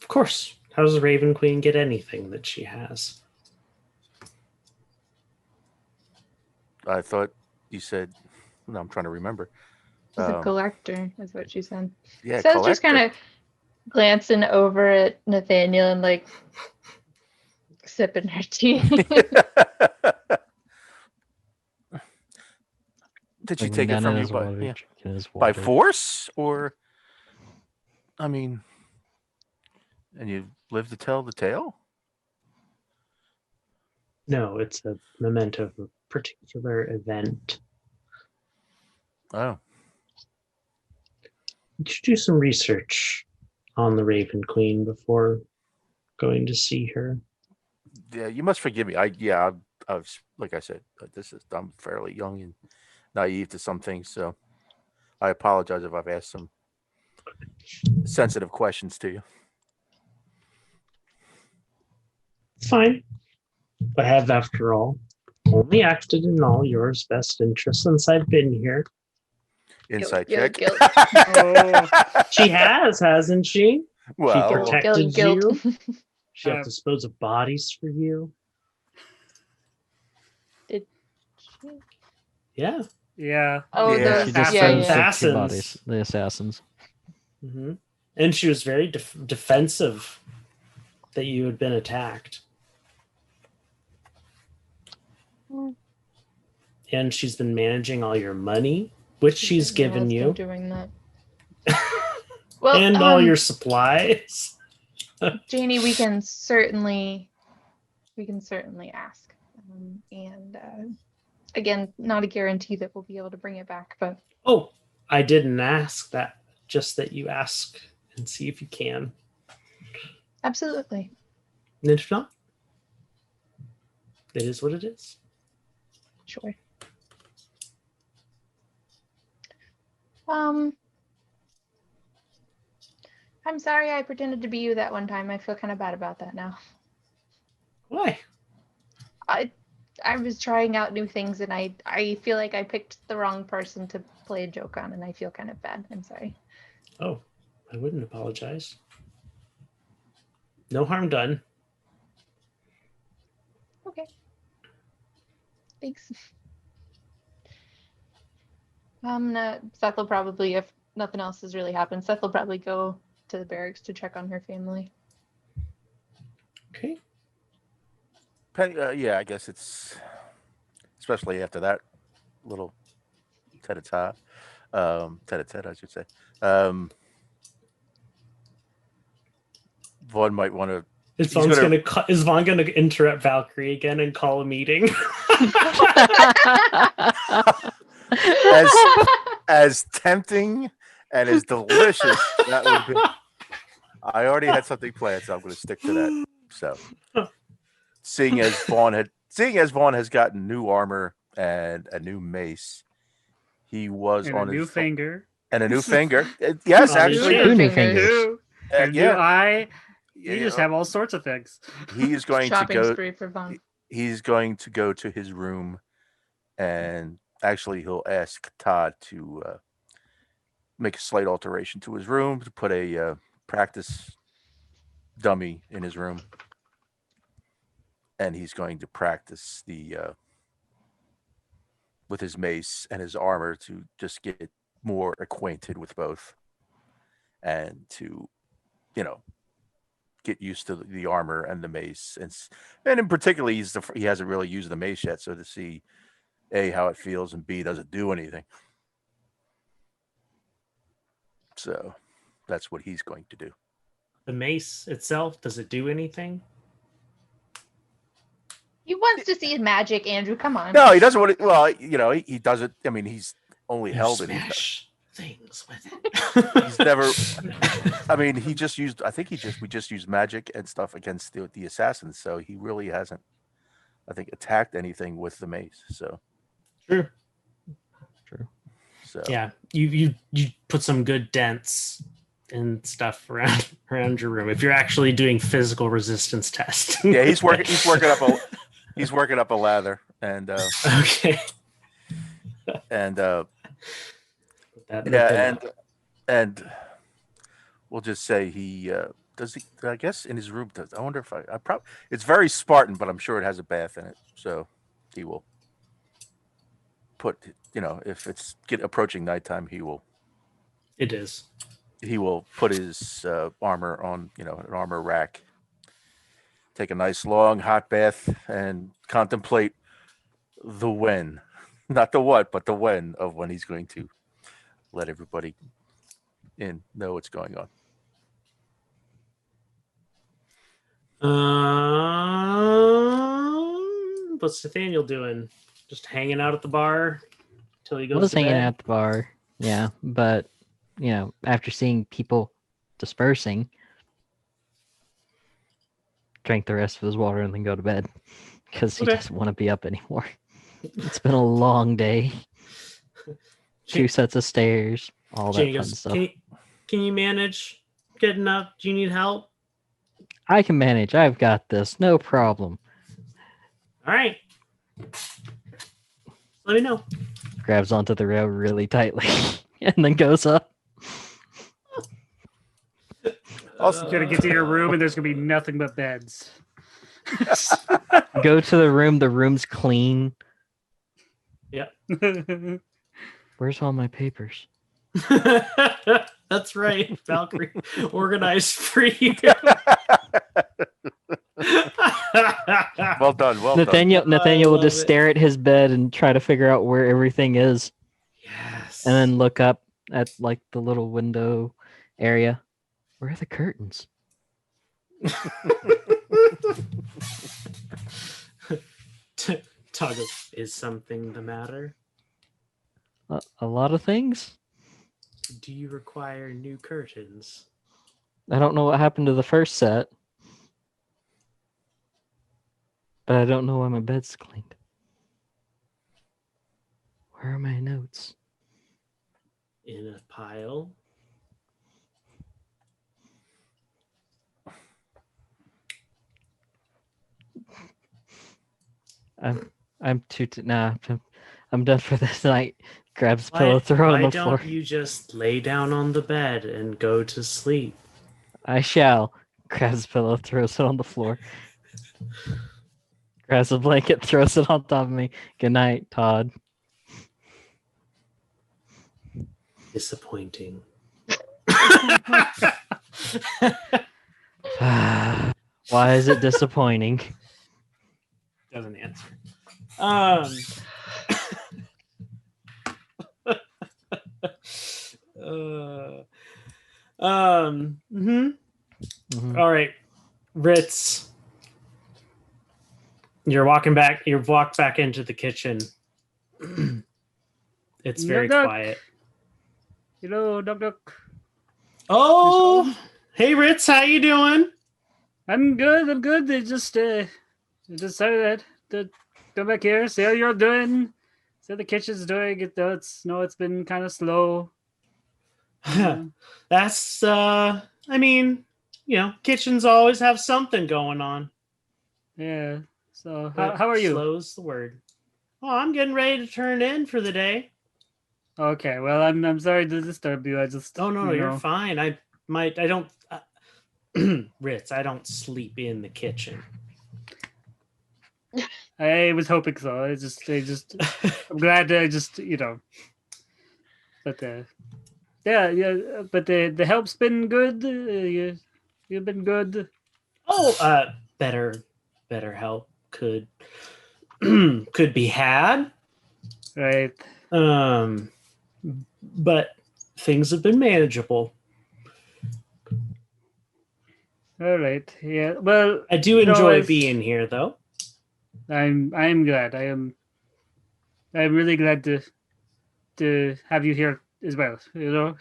Speaker 1: Of course. How does the Raven Queen get anything that she has?
Speaker 4: I thought you said. No, I'm trying to remember.
Speaker 2: She's a collector, is what she said.
Speaker 4: Yeah,
Speaker 2: So I was just kind of glancing over at Nathaniel and like sipping her tea.
Speaker 4: Did she take it from you by force, or? I mean, and you live to tell the tale?
Speaker 1: No, it's a memento of a particular event.
Speaker 4: Oh.
Speaker 1: You should do some research on the Raven Queen before going to see her.
Speaker 4: Yeah, you must forgive me. I was, like I said, I'm fairly young and naive to some things, so I apologize if I've asked some sensitive questions to you.
Speaker 1: It's fine. I have, after all, only acted in all yours best interest since I've been here.
Speaker 4: Insight
Speaker 2: Guilt,
Speaker 4: check.
Speaker 2: guilt.
Speaker 1: Oh, she hasn't she?
Speaker 4: Well,
Speaker 1: she protected
Speaker 2: guilt.
Speaker 1: you. She helped dispose of bodies for you.
Speaker 2: Did she?
Speaker 1: Yeah.
Speaker 5: Yeah.
Speaker 2: Oh,
Speaker 4: Yeah.
Speaker 2: those
Speaker 3: She
Speaker 1: Assassins.
Speaker 3: disposed of two
Speaker 1: Assassins.
Speaker 3: bodies, the assassins.
Speaker 1: Mm-hmm. And she was very defensive that you had been attacked.
Speaker 2: Hmm.
Speaker 1: And she's been managing all your money, which she's given you,
Speaker 2: doing that. Well,
Speaker 1: and all your supplies.
Speaker 2: Jaynny, we can certainly ask, and again, not a guarantee that we'll be able to bring it back, but
Speaker 1: Oh, I didn't ask that. Just that you ask and see if you can.
Speaker 2: absolutely.
Speaker 1: And if not, it is what it is.
Speaker 2: Sure. I'm sorry I pretended to be you that one time. I feel kind of bad about that now.
Speaker 1: Why?
Speaker 2: I was trying out new things and I feel like I picked the wrong person to play a joke on and I feel kind of bad. I'm sorry.
Speaker 1: Oh, I wouldn't apologize. No harm done.
Speaker 2: Okay. Thanks. Seth will probably, if nothing else has really happened, Seth will probably go to the barracks to check on her family.
Speaker 1: Okay.
Speaker 4: yeah, I guess it's especially after that little tete-a-tete, I should say. Vaughan might want to.
Speaker 1: Is Vaughan going to interrupt Valkyrie again and call a meeting?
Speaker 4: as tempting and as delicious that would be. I already had something planned, so I'm going to stick to that. So, seeing as Vaughan has gotten new armor and a new mace, he was
Speaker 5: And
Speaker 4: on
Speaker 5: a new
Speaker 4: his
Speaker 5: finger.
Speaker 4: And a new finger. Yes,
Speaker 1: Oh,
Speaker 4: actually,
Speaker 3: Two new fingers.
Speaker 5: Two. And
Speaker 4: yeah.
Speaker 5: new eye. You
Speaker 4: Yeah,
Speaker 5: just have all sorts of things.
Speaker 4: He is going to
Speaker 2: Shopping
Speaker 4: go.
Speaker 2: spree for Vaughn.
Speaker 4: He's going to go to his room, and actually, he'll ask Todd to make a slight alteration to his room to put a practice dummy in his room, and he's going to practice with his mace and his armor to just get more acquainted with both, and to, get used to the armor and the mace, and in particular, he hasn't really used the mace yet, so to see A, how it feels, and B, does it do anything? So that's what he's going to do.
Speaker 1: The mace itself, does it do anything?
Speaker 2: He wants to see his magic, Andrew. Come on.
Speaker 4: No, he doesn't want it. Well, he does it. I mean, he's only held it.
Speaker 1: Smash things with it.
Speaker 4: He's never. I mean, he just used. I think we just used magic and stuff against the assassins. So he really hasn't, I think, attacked anything with the mace. So
Speaker 1: True.
Speaker 4: So
Speaker 1: Yeah, you put some good dents and stuff around your room if you're actually doing physical resistance tests.
Speaker 4: yeah, he's working up a lather, and
Speaker 1: Okay.
Speaker 4: and
Speaker 1: That-
Speaker 4: and we'll just say he does. He, I guess in his room does. I wonder if I probably. It's very Spartan, but I'm sure it has a bath in it, so he will put. If it's approaching nighttime, he will
Speaker 1: It is.
Speaker 4: put his armor on, an armor rack, take a nice long hot bath, and contemplate the when, not the what, but the when of when he's going to let everybody in know what's going on.
Speaker 1: What's Nathaniel doing? Just hanging out at the bar till he
Speaker 3: I
Speaker 1: goes
Speaker 3: was
Speaker 1: to
Speaker 3: hanging
Speaker 1: bed?
Speaker 3: out at the bar, yeah, but after seeing people dispersing, drank the rest of his water and then go to bed because he
Speaker 1: Okay.
Speaker 3: doesn't want to be up anymore. It's been a long day. 2 sets of stairs, all that
Speaker 1: Jaynny
Speaker 3: fun
Speaker 1: goes,
Speaker 3: stuff.
Speaker 1: can you manage getting up? Do you need help?
Speaker 3: I can manage. I've got this. No problem.
Speaker 1: All right. Let me know.
Speaker 3: Grabs onto the rail really tightly and then goes up.
Speaker 4: Also,
Speaker 5: You're gonna get to your room and there's gonna be nothing but beds.
Speaker 3: Go to the room. The room's clean. Where's all my papers?
Speaker 1: That's right, Valkyrie. Organized for you.
Speaker 4: well done. Well done.
Speaker 3: Nathaniel will
Speaker 1: love
Speaker 3: just
Speaker 1: it.
Speaker 3: stare at his bed and try to figure out where everything is,
Speaker 1: Yes.
Speaker 3: and then look up at like the little window area. Where are the curtains?
Speaker 1: Toggle, is something the matter?
Speaker 3: A lot of things.
Speaker 1: Do you require new curtains?
Speaker 3: I don't know what happened to the first set, but I don't know why my bed's cleaned. Where are my notes?
Speaker 1: In a pile?
Speaker 3: I'm I'm done for this night. Grabs pillow, throw it on
Speaker 1: Why
Speaker 3: the floor.
Speaker 1: don't you just lay down on the bed and go to sleep?
Speaker 3: I shall. Grabs pillow, throws it on the floor. Grabs a blanket, throws it on top of me. Good night, Todd.
Speaker 1: Disappointing.
Speaker 3: Why is it disappointing?
Speaker 1: Doesn't answer.
Speaker 3: Mhm.
Speaker 1: All right, Ritz. You've walked back into the kitchen. It's very
Speaker 5: Knock, knock.
Speaker 1: quiet.
Speaker 5: Knock, knock.
Speaker 1: Oh, hey Ritz, how you doing?
Speaker 5: I'm good. They just decided to come back here, see how you're doing. See how the kitchen's doing. It's been kind of slow.
Speaker 1: That's I mean, kitchens always have something going on.
Speaker 5: Yeah. So
Speaker 1: But
Speaker 5: how are you?
Speaker 1: Slow's the word. Oh, I'm getting ready to turn in for the day.
Speaker 5: Okay. Well, I'm sorry to disturb you. I just.
Speaker 1: Oh no,
Speaker 5: you
Speaker 1: you're
Speaker 5: know.
Speaker 1: fine. I don't Ritz, I don't sleep in the kitchen.
Speaker 5: I was hoping so. I'm glad. But but the help's been good. You've been good.
Speaker 1: Oh, better help could could be had.
Speaker 5: Right.
Speaker 1: But things have been manageable.
Speaker 5: All right. Yeah. Well,
Speaker 1: I do
Speaker 5: no,
Speaker 1: enjoy
Speaker 5: it's-
Speaker 1: being here, though.
Speaker 5: I'm glad. I'm really glad to have you here as well. You know.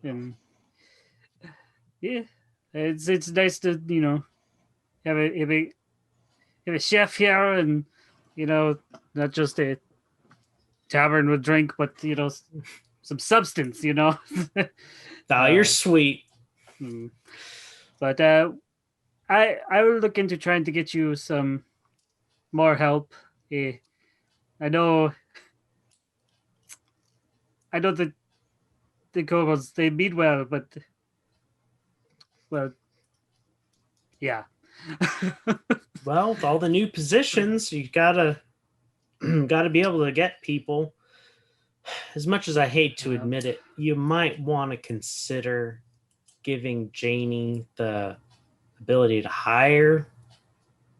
Speaker 5: And yeah, it's nice to have a chef here, and not just a tavern with drink, but some substance.
Speaker 1: Oh, you're sweet.
Speaker 5: Mm. But I will look into trying to get you some more help. I know that the kobolds, they mean well, but well, yeah.
Speaker 1: Well, with all the new positions, you gotta be able to get people. As much as I hate to admit it, you might want to consider giving Jaynny the ability to hire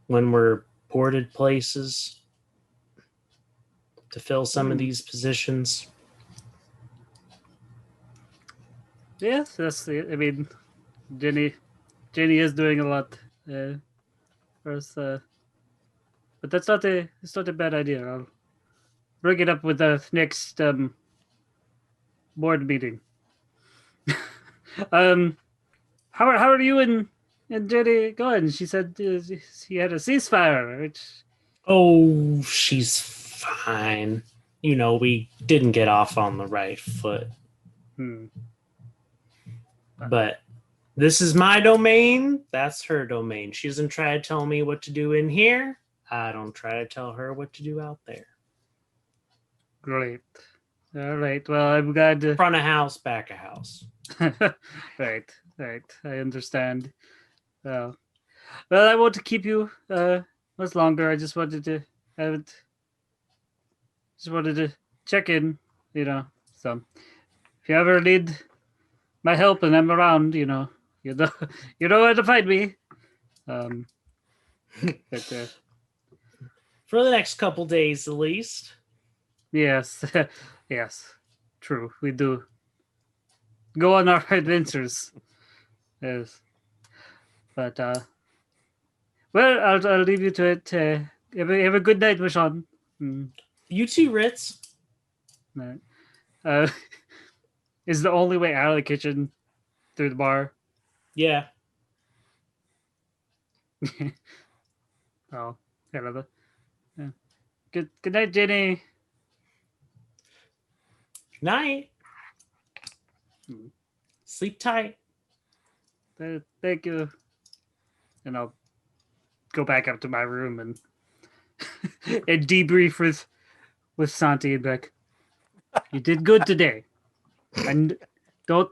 Speaker 1: when we're ported places to fill some of these positions.
Speaker 5: Yes, that's it. I mean, Jaynny is doing a lot for us, but it's not a bad idea. I'll bring it up with the next board meeting. How are you and Jaynny going? She said he had a ceasefire, which
Speaker 1: Oh, she's fine. We didn't get off on the right foot. But this is my domain. That's her domain. She doesn't try to tell me what to do in here. I don't try to tell her what to do out there.
Speaker 5: Great. All right. Well, I'm glad to...
Speaker 1: Front of house, back of house.
Speaker 5: Right. I understand. Well, I won't keep you much longer. I just wanted to check in, So, if you ever need my help and I'm around, you know where to find me. But,
Speaker 1: for the next couple days, at least.
Speaker 5: yes, yes, true. We do go on our adventures. Yes, but well, I'll leave you to it. Have a good night, Vashon.
Speaker 1: You too, Ritz.
Speaker 5: Right. Is the only way out of the kitchen through the bar?
Speaker 1: Yeah.
Speaker 5: Oh, yeah. Good night, Jaynny.
Speaker 1: Good night. Sleep tight.
Speaker 5: Thank you. And I'll go back up to my room and and debrief with Santi and Beck. You did good today. And don't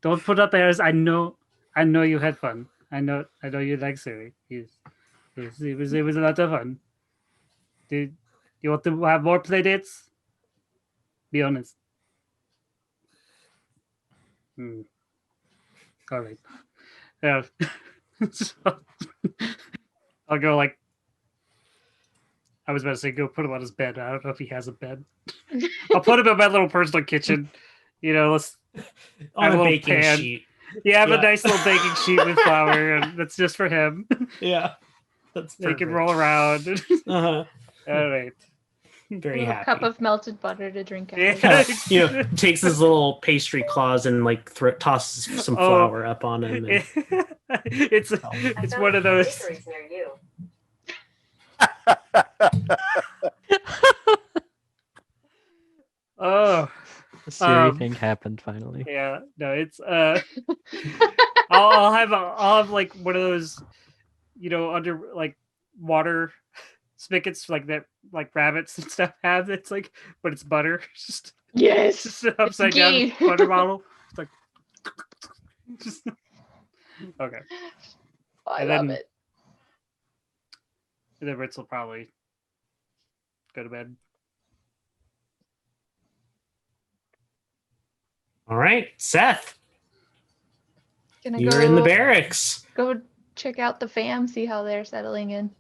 Speaker 5: put up airs. I know you had fun. I know you like Siri. It was a lot of fun. Do you want to have more play dates? Be honest. All right. Yeah. So, I'll go I was about to say go put him on his bed. I don't know if he has a bed. I'll put him in my little personal kitchen. Let's
Speaker 1: On a
Speaker 5: little
Speaker 1: baking
Speaker 5: pan.
Speaker 1: sheet.
Speaker 5: Yeah, I have
Speaker 1: Yeah.
Speaker 5: a nice little baking sheet with flour, and that's just for him.
Speaker 1: Yeah. That's
Speaker 5: They can
Speaker 1: perfect.
Speaker 5: roll around.
Speaker 1: Uh-huh.
Speaker 5: All right.
Speaker 1: Very
Speaker 2: Little
Speaker 1: happy.
Speaker 2: cup of melted butter to drink out
Speaker 5: Yeah.
Speaker 2: of.
Speaker 1: Takes his little pastry claws and tosses some
Speaker 5: Oh.
Speaker 1: flour up on him. And,
Speaker 5: It's one of those. Oh.
Speaker 3: The Siri
Speaker 5: Um,
Speaker 3: thing happened finally.
Speaker 5: Yeah, no, it's I'll have like one of those, under like water spigots like that, like rabbits and stuff have. It's like, but it's butter, just
Speaker 2: Yes.
Speaker 5: upside down
Speaker 2: ghee.
Speaker 5: butter bottle. It's like, just okay.
Speaker 2: I
Speaker 5: And
Speaker 2: love
Speaker 5: then-
Speaker 2: it.
Speaker 5: And then Ritz will probably go to bed.
Speaker 1: all right, Seth,
Speaker 2: Gonna
Speaker 1: you're
Speaker 2: go
Speaker 1: in the barracks.
Speaker 2: go check out the fam, see how they're settling in.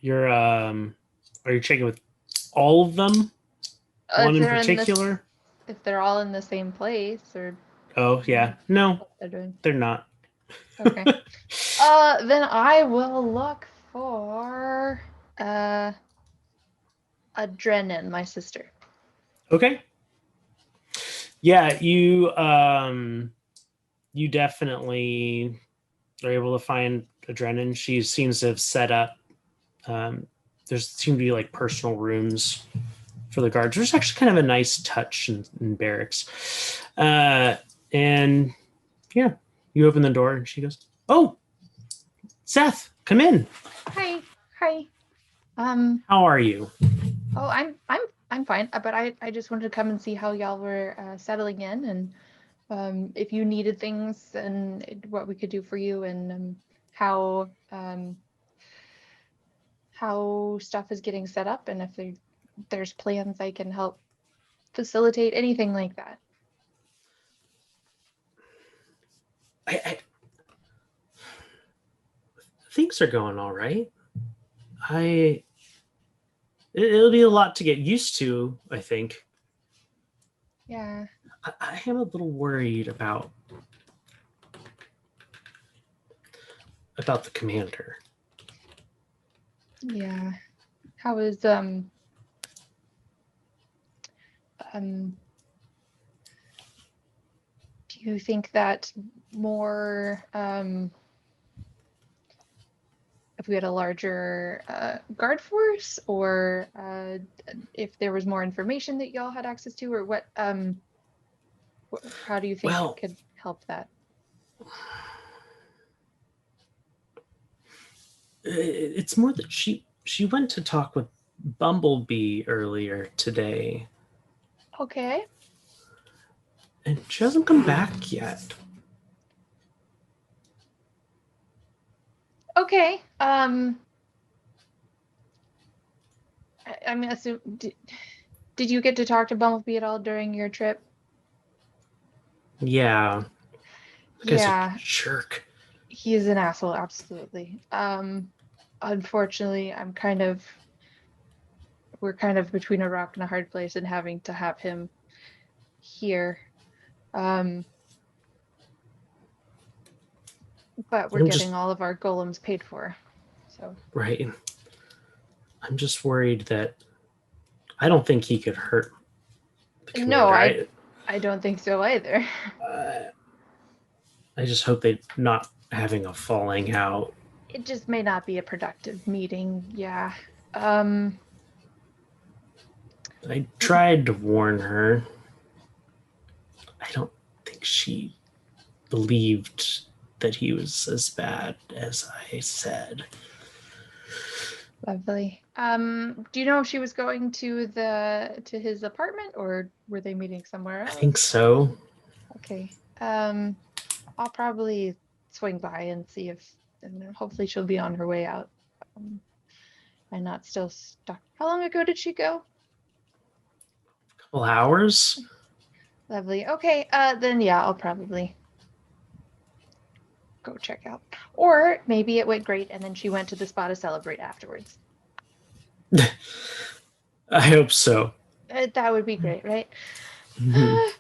Speaker 1: You're are you checking with all of them? One
Speaker 2: If
Speaker 1: in
Speaker 2: they're
Speaker 1: particular?
Speaker 2: if they're all in the same place or
Speaker 1: Oh yeah. No,
Speaker 2: what they're doing.
Speaker 1: they're not.
Speaker 2: Okay. Then I will look for Adrenin, my sister.
Speaker 1: Okay. Yeah, you definitely are able to find Adrenin. She seems to have set up there seem to be like personal rooms for the guards. There's actually kind of a nice touch in barracks. And yeah, you open the door and she goes, "Oh, Seth, come in.
Speaker 2: Hi. Hi.
Speaker 1: How are you?"
Speaker 2: Oh, I'm fine. But I just wanted to come and see how y'all were settling in, and if you needed things and what we could do for you, and how stuff is getting set up, and if there's plans I can help facilitate, anything like that.
Speaker 1: Things are going all right. It'll be a lot to get used to, I think.
Speaker 2: Yeah.
Speaker 1: I am a little worried about the commander.
Speaker 2: Yeah. How is do you think that more if we had a larger guard force, or if there was more information that y'all had access to, or what how do you think
Speaker 1: Well,
Speaker 2: could help that?
Speaker 1: It's more that she went to talk with Bumblebee earlier today,
Speaker 2: Okay.
Speaker 1: and she hasn't come back yet.
Speaker 2: Okay. I mean, did you get to talk to Bumblebee at all during your trip?
Speaker 1: Yeah. That guy's
Speaker 2: Yeah,
Speaker 1: a jerk.
Speaker 2: he is an asshole, absolutely. Unfortunately, we're kind of between a rock and a hard place and having to have him here. But we're getting all of our golems paid for. So
Speaker 1: Right. I'm just worried that I don't think he could hurt the commander.
Speaker 2: no, I don't think so either.
Speaker 1: I just hope they're not having a falling out.
Speaker 2: It just may not be a productive meeting. Yeah.
Speaker 1: I tried to warn her. I don't think she believed that he was as bad as I said.
Speaker 2: Lovely. Do you know if she was going to his apartment, or were they meeting somewhere else?
Speaker 1: I think so.
Speaker 2: Okay. I'll probably swing by and see if, and then hopefully she'll be on her way out, and not still stuck. How long ago did she go?
Speaker 1: A couple hours.
Speaker 2: Lovely. Okay. Then yeah, I'll probably go check out. Or maybe it went great and then she went to the spa to celebrate afterwards.
Speaker 1: I hope so.
Speaker 2: That would be great, right?
Speaker 1: Mm-hmm.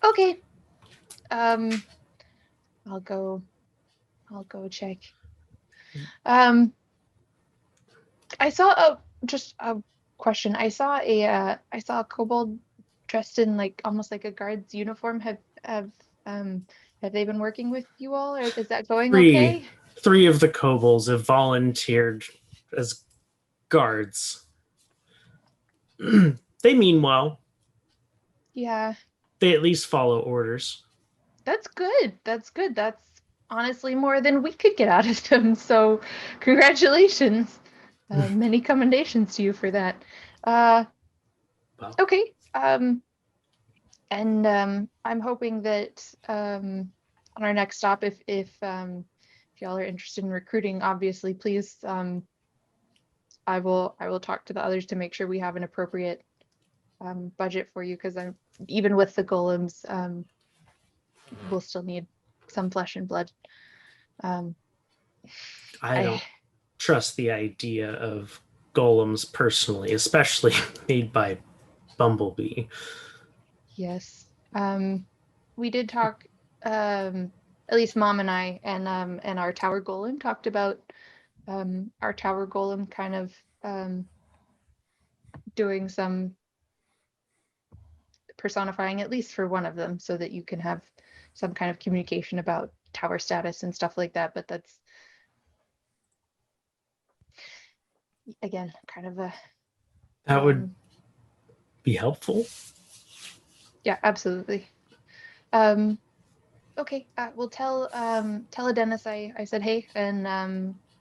Speaker 2: Okay. I'll go check. I saw just a question. I saw a kobold dressed in like almost like a guard's uniform. Have they been working with you all, or is that going okay?
Speaker 1: Three of the kobolds have volunteered as guards. They mean well.
Speaker 2: Yeah.
Speaker 1: They at least follow orders.
Speaker 2: That's good. That's good. That's honestly more than we could get out of them. So congratulations. Many commendations to you for that. Okay. And I'm hoping that on our next stop, if y'all are interested in recruiting, obviously, please, I will talk to the others to make sure we have an appropriate budget for you, because I'm even with the golems, we'll still need some flesh and blood.
Speaker 1: I don't trust the idea of golems personally, especially made by Bumblebee.
Speaker 2: Yes. We did talk, at least Mom and I and our tower golem talked about our tower golem kind of doing some personifying, at least for one of them, so that you can have some kind of communication about tower status and stuff like that. But that's, again, kind of a...
Speaker 1: That would be helpful.
Speaker 2: Yeah, absolutely. Okay, we'll tell Dennis I said hey, and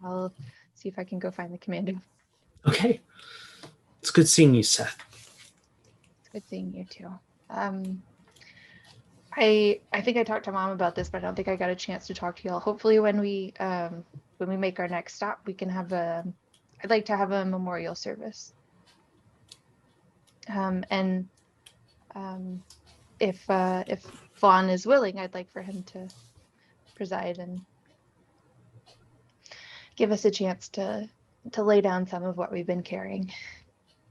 Speaker 2: I'll see if I can go find the commander.
Speaker 1: Okay. It's good seeing you, Seth.
Speaker 2: It's good seeing you too. I think I talked to Mom about this, but I don't think I got a chance to talk to y'all. Hopefully when we make our next stop, we can have I'd like to have a memorial service. And if Vaughan is willing, I'd like for him to preside and give us a chance to lay down some of what we've been carrying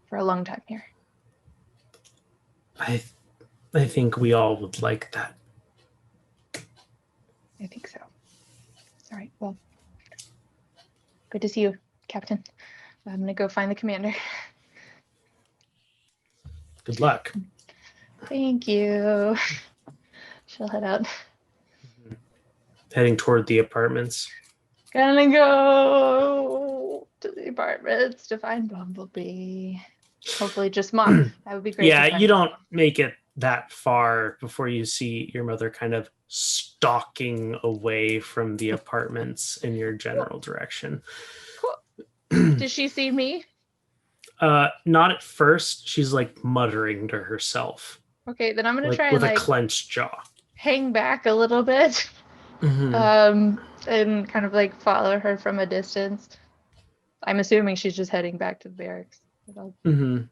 Speaker 2: for a long time here.
Speaker 1: I think we all would like that.
Speaker 2: I think so. All right, well, good to see you, Captain. I'm gonna go find the commander.
Speaker 1: Good luck.
Speaker 2: Thank you. She'll head out.
Speaker 1: Heading toward the apartments.
Speaker 2: Gonna go to the apartments to find Bumblebee. Hopefully just Mom. That would be great.
Speaker 1: Yeah, you don't make it that far before you see your mother kind of stalking away from the apartments in your general direction.
Speaker 2: Cool. Does she see me?
Speaker 1: Not at first. She's like muttering to herself.
Speaker 2: Okay, then I'm gonna
Speaker 1: like,
Speaker 2: try
Speaker 1: with
Speaker 2: and
Speaker 1: a clenched jaw.
Speaker 2: hang back a little bit.
Speaker 1: Mm-hmm.
Speaker 2: And kind of like follow her from a distance. I'm assuming she's just heading back to the barracks.
Speaker 1: Mm-hmm.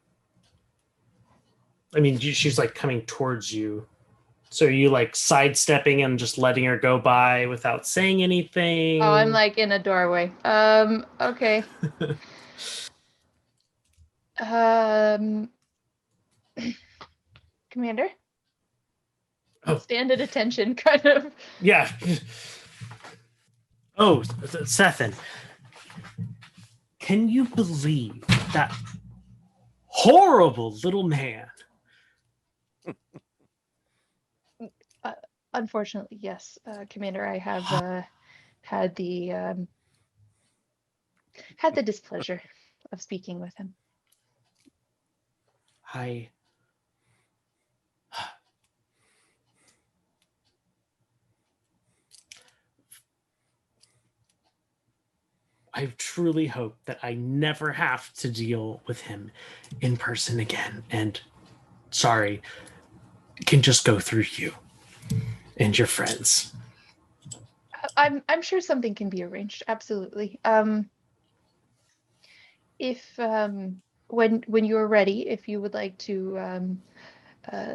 Speaker 1: I mean, she's like coming towards you. So are you like sidestepping and just letting her go by without saying anything?
Speaker 2: Oh, I'm like in a doorway. Okay. Commander?
Speaker 1: Oh.
Speaker 2: Stand at attention, kind of.
Speaker 1: Yeah. Oh, Sethan. Can you believe that horrible little man?
Speaker 2: Unfortunately, yes, Commander. I have had the displeasure of speaking with him.
Speaker 1: I truly hope that I never have to deal with him in person again. And sorry, can just go through you and your friends.
Speaker 2: I'm sure something can be arranged. Absolutely. If when you're ready, if you would like to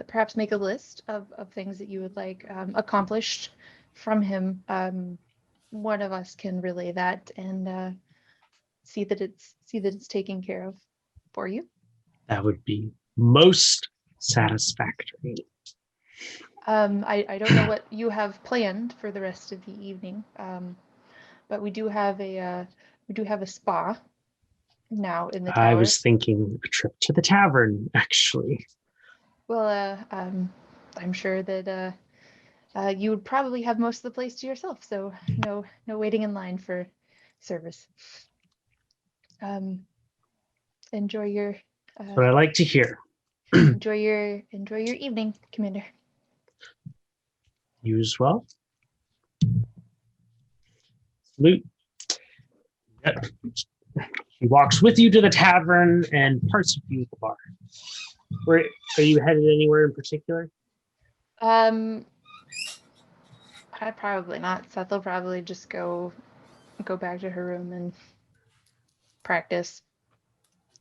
Speaker 2: perhaps make a list of things that you would like accomplished from him, one of us can relay that and see that it's taken care of for you.
Speaker 1: That would be most satisfactory.
Speaker 2: I don't know what you have planned for the rest of the evening, but we do have a spa now in the tower.
Speaker 1: I was thinking a trip to the tavern, actually.
Speaker 2: Well, I'm sure that you would probably have most of the place to yourself, so no waiting in line for service. Enjoy your.
Speaker 1: That's what I like to hear.
Speaker 2: enjoy your evening, Commander.
Speaker 1: You as well. Salute. Yep. He walks with you to the tavern and parts with you at the bar. Where are you headed anywhere in particular?
Speaker 2: I probably not. Seth will probably just go back to her room and practice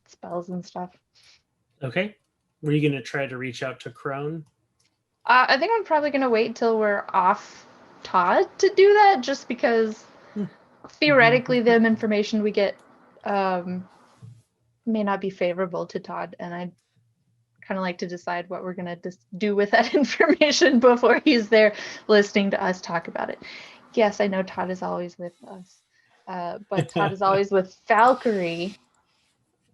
Speaker 2: spells and stuff.
Speaker 1: Okay. Were you going to try to reach out to Crone?
Speaker 2: I think I'm probably going to wait till we're off Todd to do that, just because theoretically, the information we get may not be favorable to Todd, and I'd kind of like to decide what we're going to do with that information before he's there listening to us talk about it. Yes, I know Todd is always with us, but Todd is always with Valkyrie,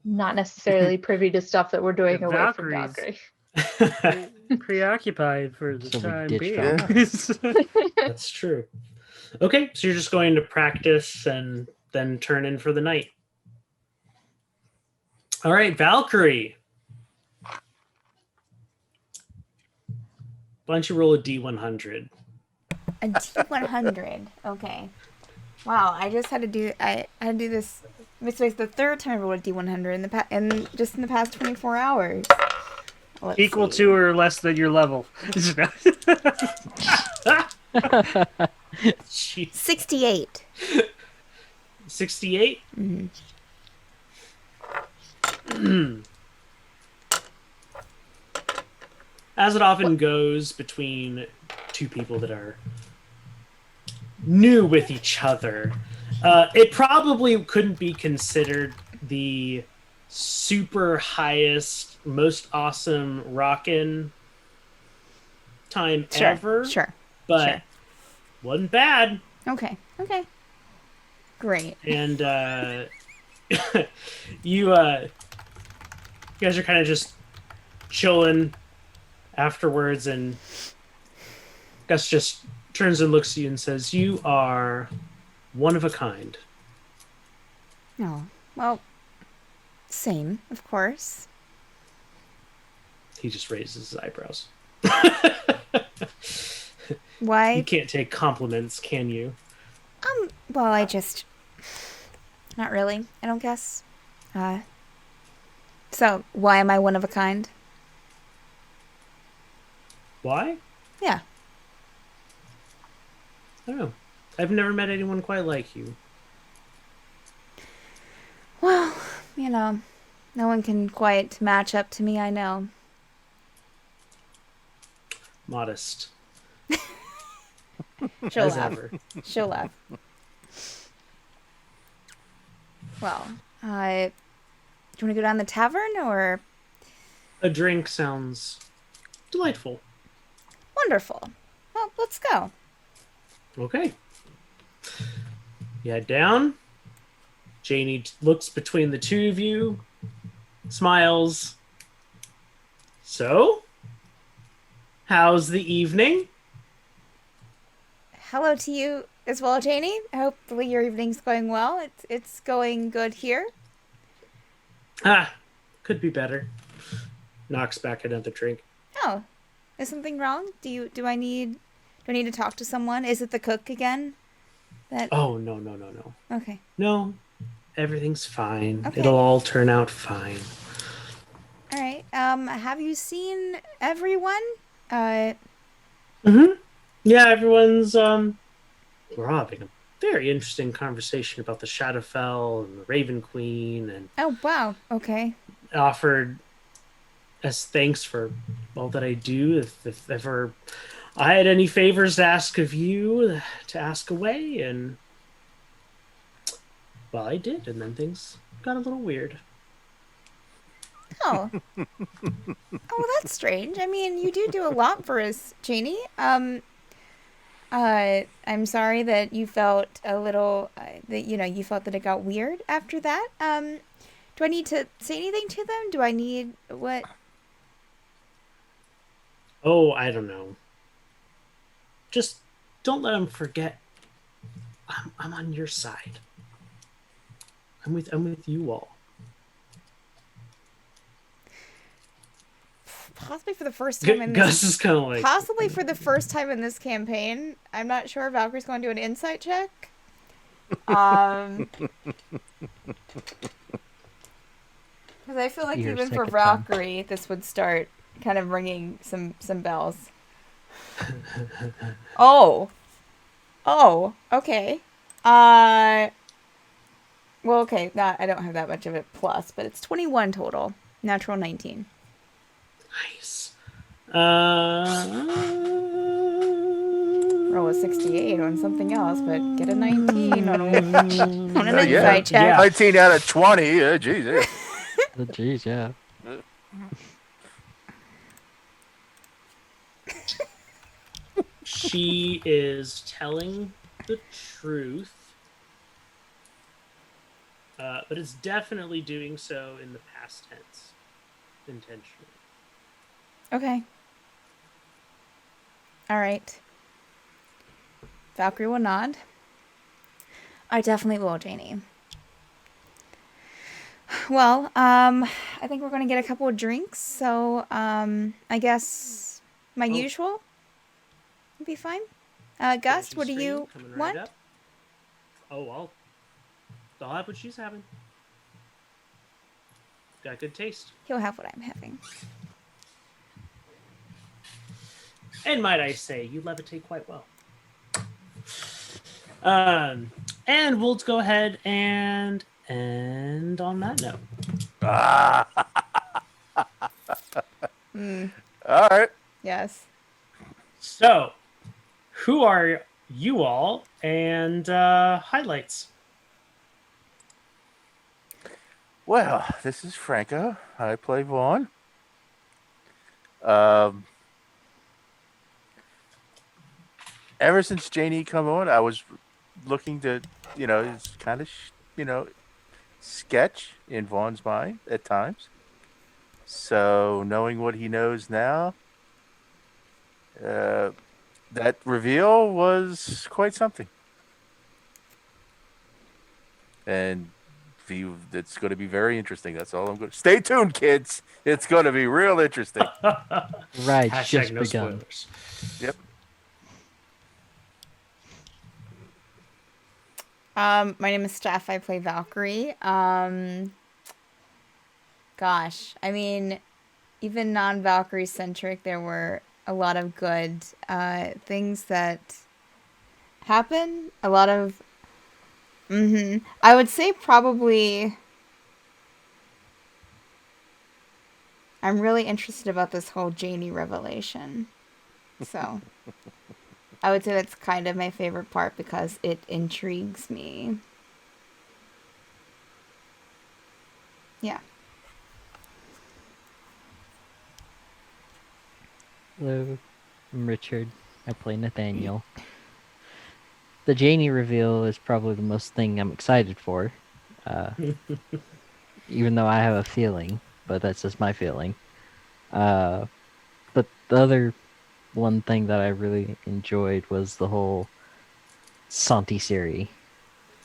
Speaker 2: not necessarily privy to stuff that we're doing away from
Speaker 5: Valkyrie's
Speaker 2: Valkyrie.
Speaker 5: preoccupied for the
Speaker 3: So we
Speaker 5: time
Speaker 3: ditch
Speaker 5: being.
Speaker 1: That's true. Okay, so you're just going to practice and then turn in for the night. All right, Valkyrie. Why don't you roll a D100?
Speaker 6: A D100. Okay. Wow, I just had to do. I had to do this. This was the third time I rolled a D100 in the past 24 hours. Let's
Speaker 5: Equal
Speaker 6: see.
Speaker 5: to or less than your level.
Speaker 1: Jeez.
Speaker 6: 68.
Speaker 1: 68?
Speaker 6: Mm-hmm.
Speaker 1: As it often goes between two people that are new with each other, it probably couldn't be considered the super highest, most awesome rockin' time ever.
Speaker 6: Sure.
Speaker 1: But
Speaker 6: sure.
Speaker 1: wasn't bad.
Speaker 6: Okay. Great.
Speaker 1: And you guys are kind of just chilling afterwards, and Gust just turns and looks at you and says, "You are one of a kind."
Speaker 6: Oh, well, same, of course.
Speaker 1: He just raises his eyebrows.
Speaker 6: Why?
Speaker 1: You can't take compliments, can you?
Speaker 6: Well, not really, I don't guess. So, why am I one of a kind?
Speaker 1: Why?
Speaker 6: Yeah.
Speaker 1: I don't know. I've never met anyone quite like you.
Speaker 6: Well, no one can quite match up to me, I know.
Speaker 1: Modest.
Speaker 6: She'll
Speaker 1: As
Speaker 6: laugh.
Speaker 1: ever.
Speaker 6: She'll laugh. Well, do you want to go down the tavern, or?
Speaker 1: A drink sounds delightful.
Speaker 6: Wonderful. Well, let's go.
Speaker 1: Okay. You head down. Jaynny looks between the two of you, smiles. So, how's the evening?
Speaker 6: Hello to you as well, Jaynny. Hopefully your evening's going well. It's going good here.
Speaker 1: Could be better. Knocks back another drink.
Speaker 6: Oh, is something wrong? Do I need to talk to someone? Is it the cook again?
Speaker 1: Oh, no.
Speaker 6: Okay.
Speaker 1: No, everything's fine.
Speaker 6: Okay.
Speaker 1: It'll all turn out fine.
Speaker 6: All right. Have you seen everyone?
Speaker 1: Yeah, everyone's we're having a very interesting conversation about the Shadowfell and the Raven Queen, and
Speaker 6: Oh, wow. Okay.
Speaker 1: offered as thanks for all that I do. If ever I had any favors to ask of you, to ask away, and well, I did, and then things got a little weird.
Speaker 6: Oh. Oh, that's strange. I mean, you do a lot for us, Jaynny. I'm sorry that you felt a little, you felt that it got weird after that. Do I need to say anything to them? Do I need what?
Speaker 1: Oh, I don't know. Just don't let them forget. I'm on your side. I'm with you all.
Speaker 6: Possibly for the first time in
Speaker 1: Gus is kind of like.
Speaker 6: Possibly for the first time in this campaign. I'm not sure if Valkyrie's going to do an insight check. Because I feel like
Speaker 3: Your
Speaker 6: even for
Speaker 3: second time.
Speaker 6: Valkyrie, this would start kind of ringing some bells. Oh, okay. Well, okay. I don't have that much of a plus, but it's 21 total. Natural 19.
Speaker 1: Nice.
Speaker 6: Roll a 68 on something else, but get a 19 on an
Speaker 4: Oh, yeah.
Speaker 6: insight check.
Speaker 1: Yeah.
Speaker 4: 19 out of 20. Yeah, geez. Yeah.
Speaker 3: Oh, jeez, yeah.
Speaker 1: She is telling the truth, but it's definitely doing so in the past tense, intentionally.
Speaker 6: Okay. All right. Valkyrie will nod. I definitely will, Jaynny. Well, I think we're gonna get a couple of drinks, so I guess my usual would be fine. Gust, what do you
Speaker 1: Coming right
Speaker 6: want?
Speaker 1: up. Oh, I'll have what she's having. Got good taste.
Speaker 6: He'll have what I'm having.
Speaker 1: And might I say, you levitate quite well. And we'll go ahead and end on that note.
Speaker 4: All right.
Speaker 6: Yes.
Speaker 1: So, who are you all? And highlights.
Speaker 4: Well, this is Franco. I play Vaughan. Ever since Jaynny come on, I was looking to, it's kind of, sketch in Vaughan's mind at times. So knowing what he knows now, that reveal was quite something. And it's going to be very interesting. That's all I'm going to... Stay tuned, kids. It's going to be real interesting.
Speaker 3: Right,
Speaker 1: Hashtag
Speaker 3: just
Speaker 1: no
Speaker 3: begun.
Speaker 1: spoilers.
Speaker 4: Yep.
Speaker 6: My name is Steph. I play Valkyrie. Gosh, I mean, even non-Valkyrie centric, there were a lot of good things that happen. A lot of, I would say probably. I'm really interested about this whole Jaynny revelation, so. I would say that's kind of my favorite part because it intrigues me. Yeah.
Speaker 3: Hello, I'm Richard. I play Nathaniel. The Jaynny reveal is probably the most thing I'm excited for. Even though I have a feeling, but that's just my feeling. But the other one thing that I really enjoyed was the whole Santi Siri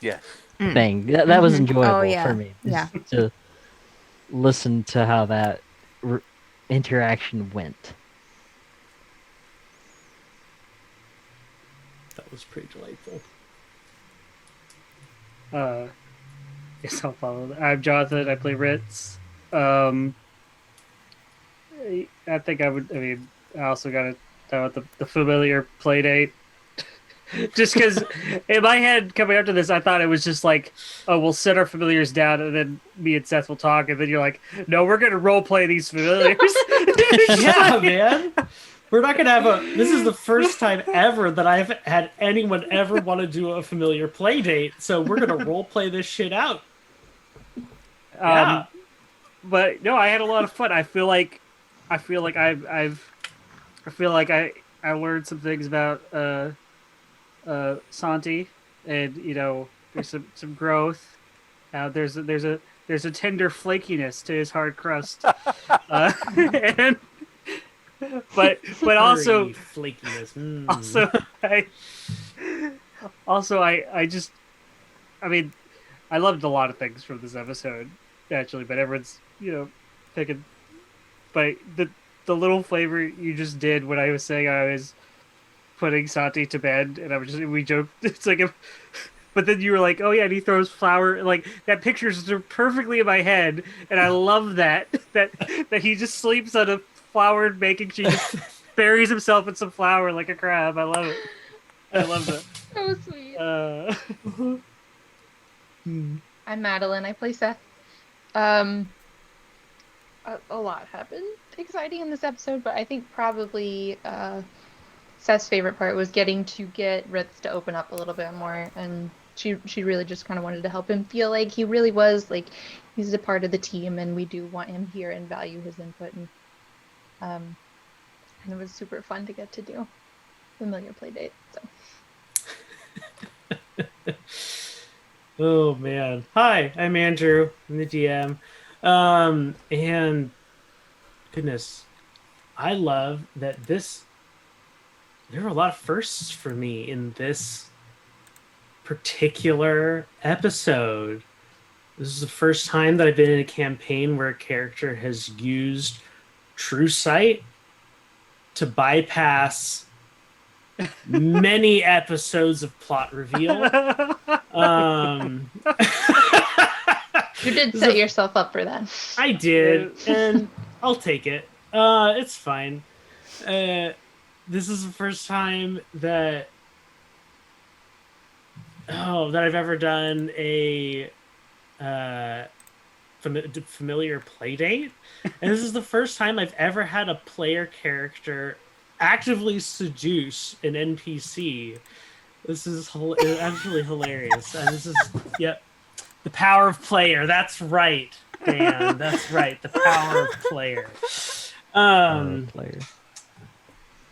Speaker 4: Yes.
Speaker 3: thing. That was enjoyable
Speaker 6: yeah.
Speaker 3: for me.
Speaker 6: Yeah.
Speaker 3: To listen to how that interaction went.
Speaker 1: That was pretty delightful.
Speaker 5: Yes, I'll follow that. I'm Jonathan. I play Ritz. I think I would. I mean, I also got to talk about the familiar playdate. Just because in my head, coming up to this, I thought it was just like, oh, we'll sit our familiars down, and then me and Seth will talk, and then you're like, no, we're gonna role play these familiars.
Speaker 1: Yeah, man. We're not gonna have this is the first time ever that I've had anyone ever want to do a familiar play date, so we're gonna role play this shit out. Yeah.
Speaker 5: But no, I had a lot of fun. I feel like I learned some things about Santi, and there's some growth. There's a tender flakiness to his hard crust, and but also
Speaker 1: flakiness.
Speaker 5: I mean, I loved a lot of things from this episode actually, but everyone's picking. But the little flavor you just did when I was saying I was putting Santi to bed, and we joked. It's like, but then you were like, "Oh yeah," and he throws flour. Like that picture's perfectly in my head, and I love that he just sleeps on a floured baking sheet, just buries himself in some flour like a crab. I love it. I love that.
Speaker 2: So sweet. I'm Madeline. I play Seth. A lot happened exciting in this episode, but I think probably Seth's favorite part was getting to get Ritz to open up a little bit more, and she really just kind of wanted to help him feel like he really was like he's a part of the team, and we do want him here and value his input. And it was super fun to get to do familiar play date. So.
Speaker 1: Oh man. Hi, I'm Andrew. I'm the DM. And goodness, I love that there were a lot of firsts for me in this particular episode. This is the first time that I've been in a campaign where a character has used True Sight to bypass many episodes of plot reveal.
Speaker 2: You did set yourself up for that.
Speaker 1: I did, and I'll take it. It's fine. This is the first time that I've ever done a familiar playdate, and this is the first time I've ever had a player character actively seduce an NPC. This is absolutely hilarious. And this is the power of player. That's right, Dan. That's right. The power of player.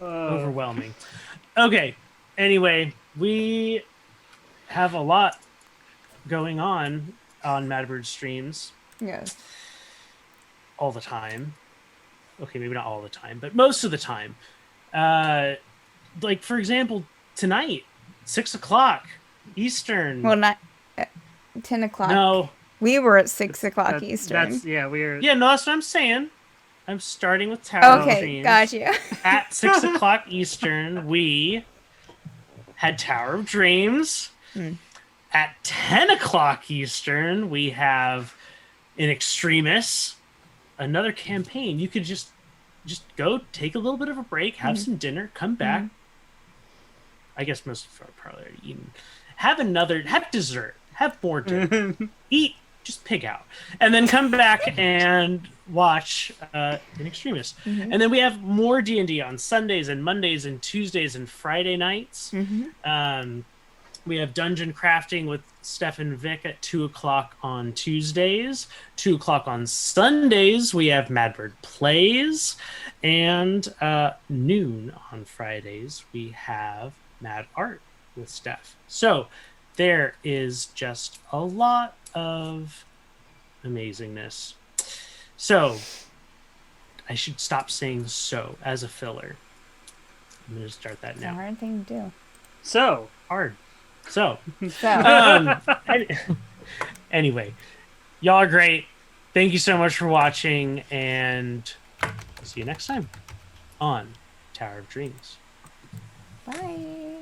Speaker 1: Overwhelming. Okay. Anyway, we have a lot going on Madbird streams.
Speaker 6: Yes.
Speaker 1: All the time. Okay, maybe not all the time, but most of the time. Like, for example, tonight, 6 o'clock Eastern.
Speaker 6: Well, not 10 o'clock.
Speaker 1: No.
Speaker 6: We were at 6 o'clock Eastern.
Speaker 5: We're...
Speaker 1: Yeah, no, that's what I'm saying. I'm starting with Tower of
Speaker 6: Okay,
Speaker 1: Dreams.
Speaker 6: gotcha.
Speaker 1: At 6 o'clock Eastern, we had Tower of Dreams. At 10 o'clock Eastern, we have In Extremis, another campaign. You could just go take a little bit of a break, have some dinner, come back. I guess most of our probably already eaten. Have dessert, have more dinner, eat, just pig out, and then come back and watch In Extremis. And then we have more D&D on Sundays and Mondays and Tuesdays and Friday nights. We have Dungeon Crafting with Steph and Vic at 2 o'clock on Tuesdays. 2 o'clock on Sundays, we have Madbird Plays. And noon on Fridays, we have Mad Art with Steph. So there is just a lot of amazingness. So I should stop saying "so" as a filler. I'm going to start that now.
Speaker 6: It's a hard thing to do.
Speaker 5: So
Speaker 1: hard. So,
Speaker 6: So.
Speaker 1: Anyway, y'all are great. Thank you so much for watching, and see you next time on Tower of Dreams.
Speaker 6: Bye.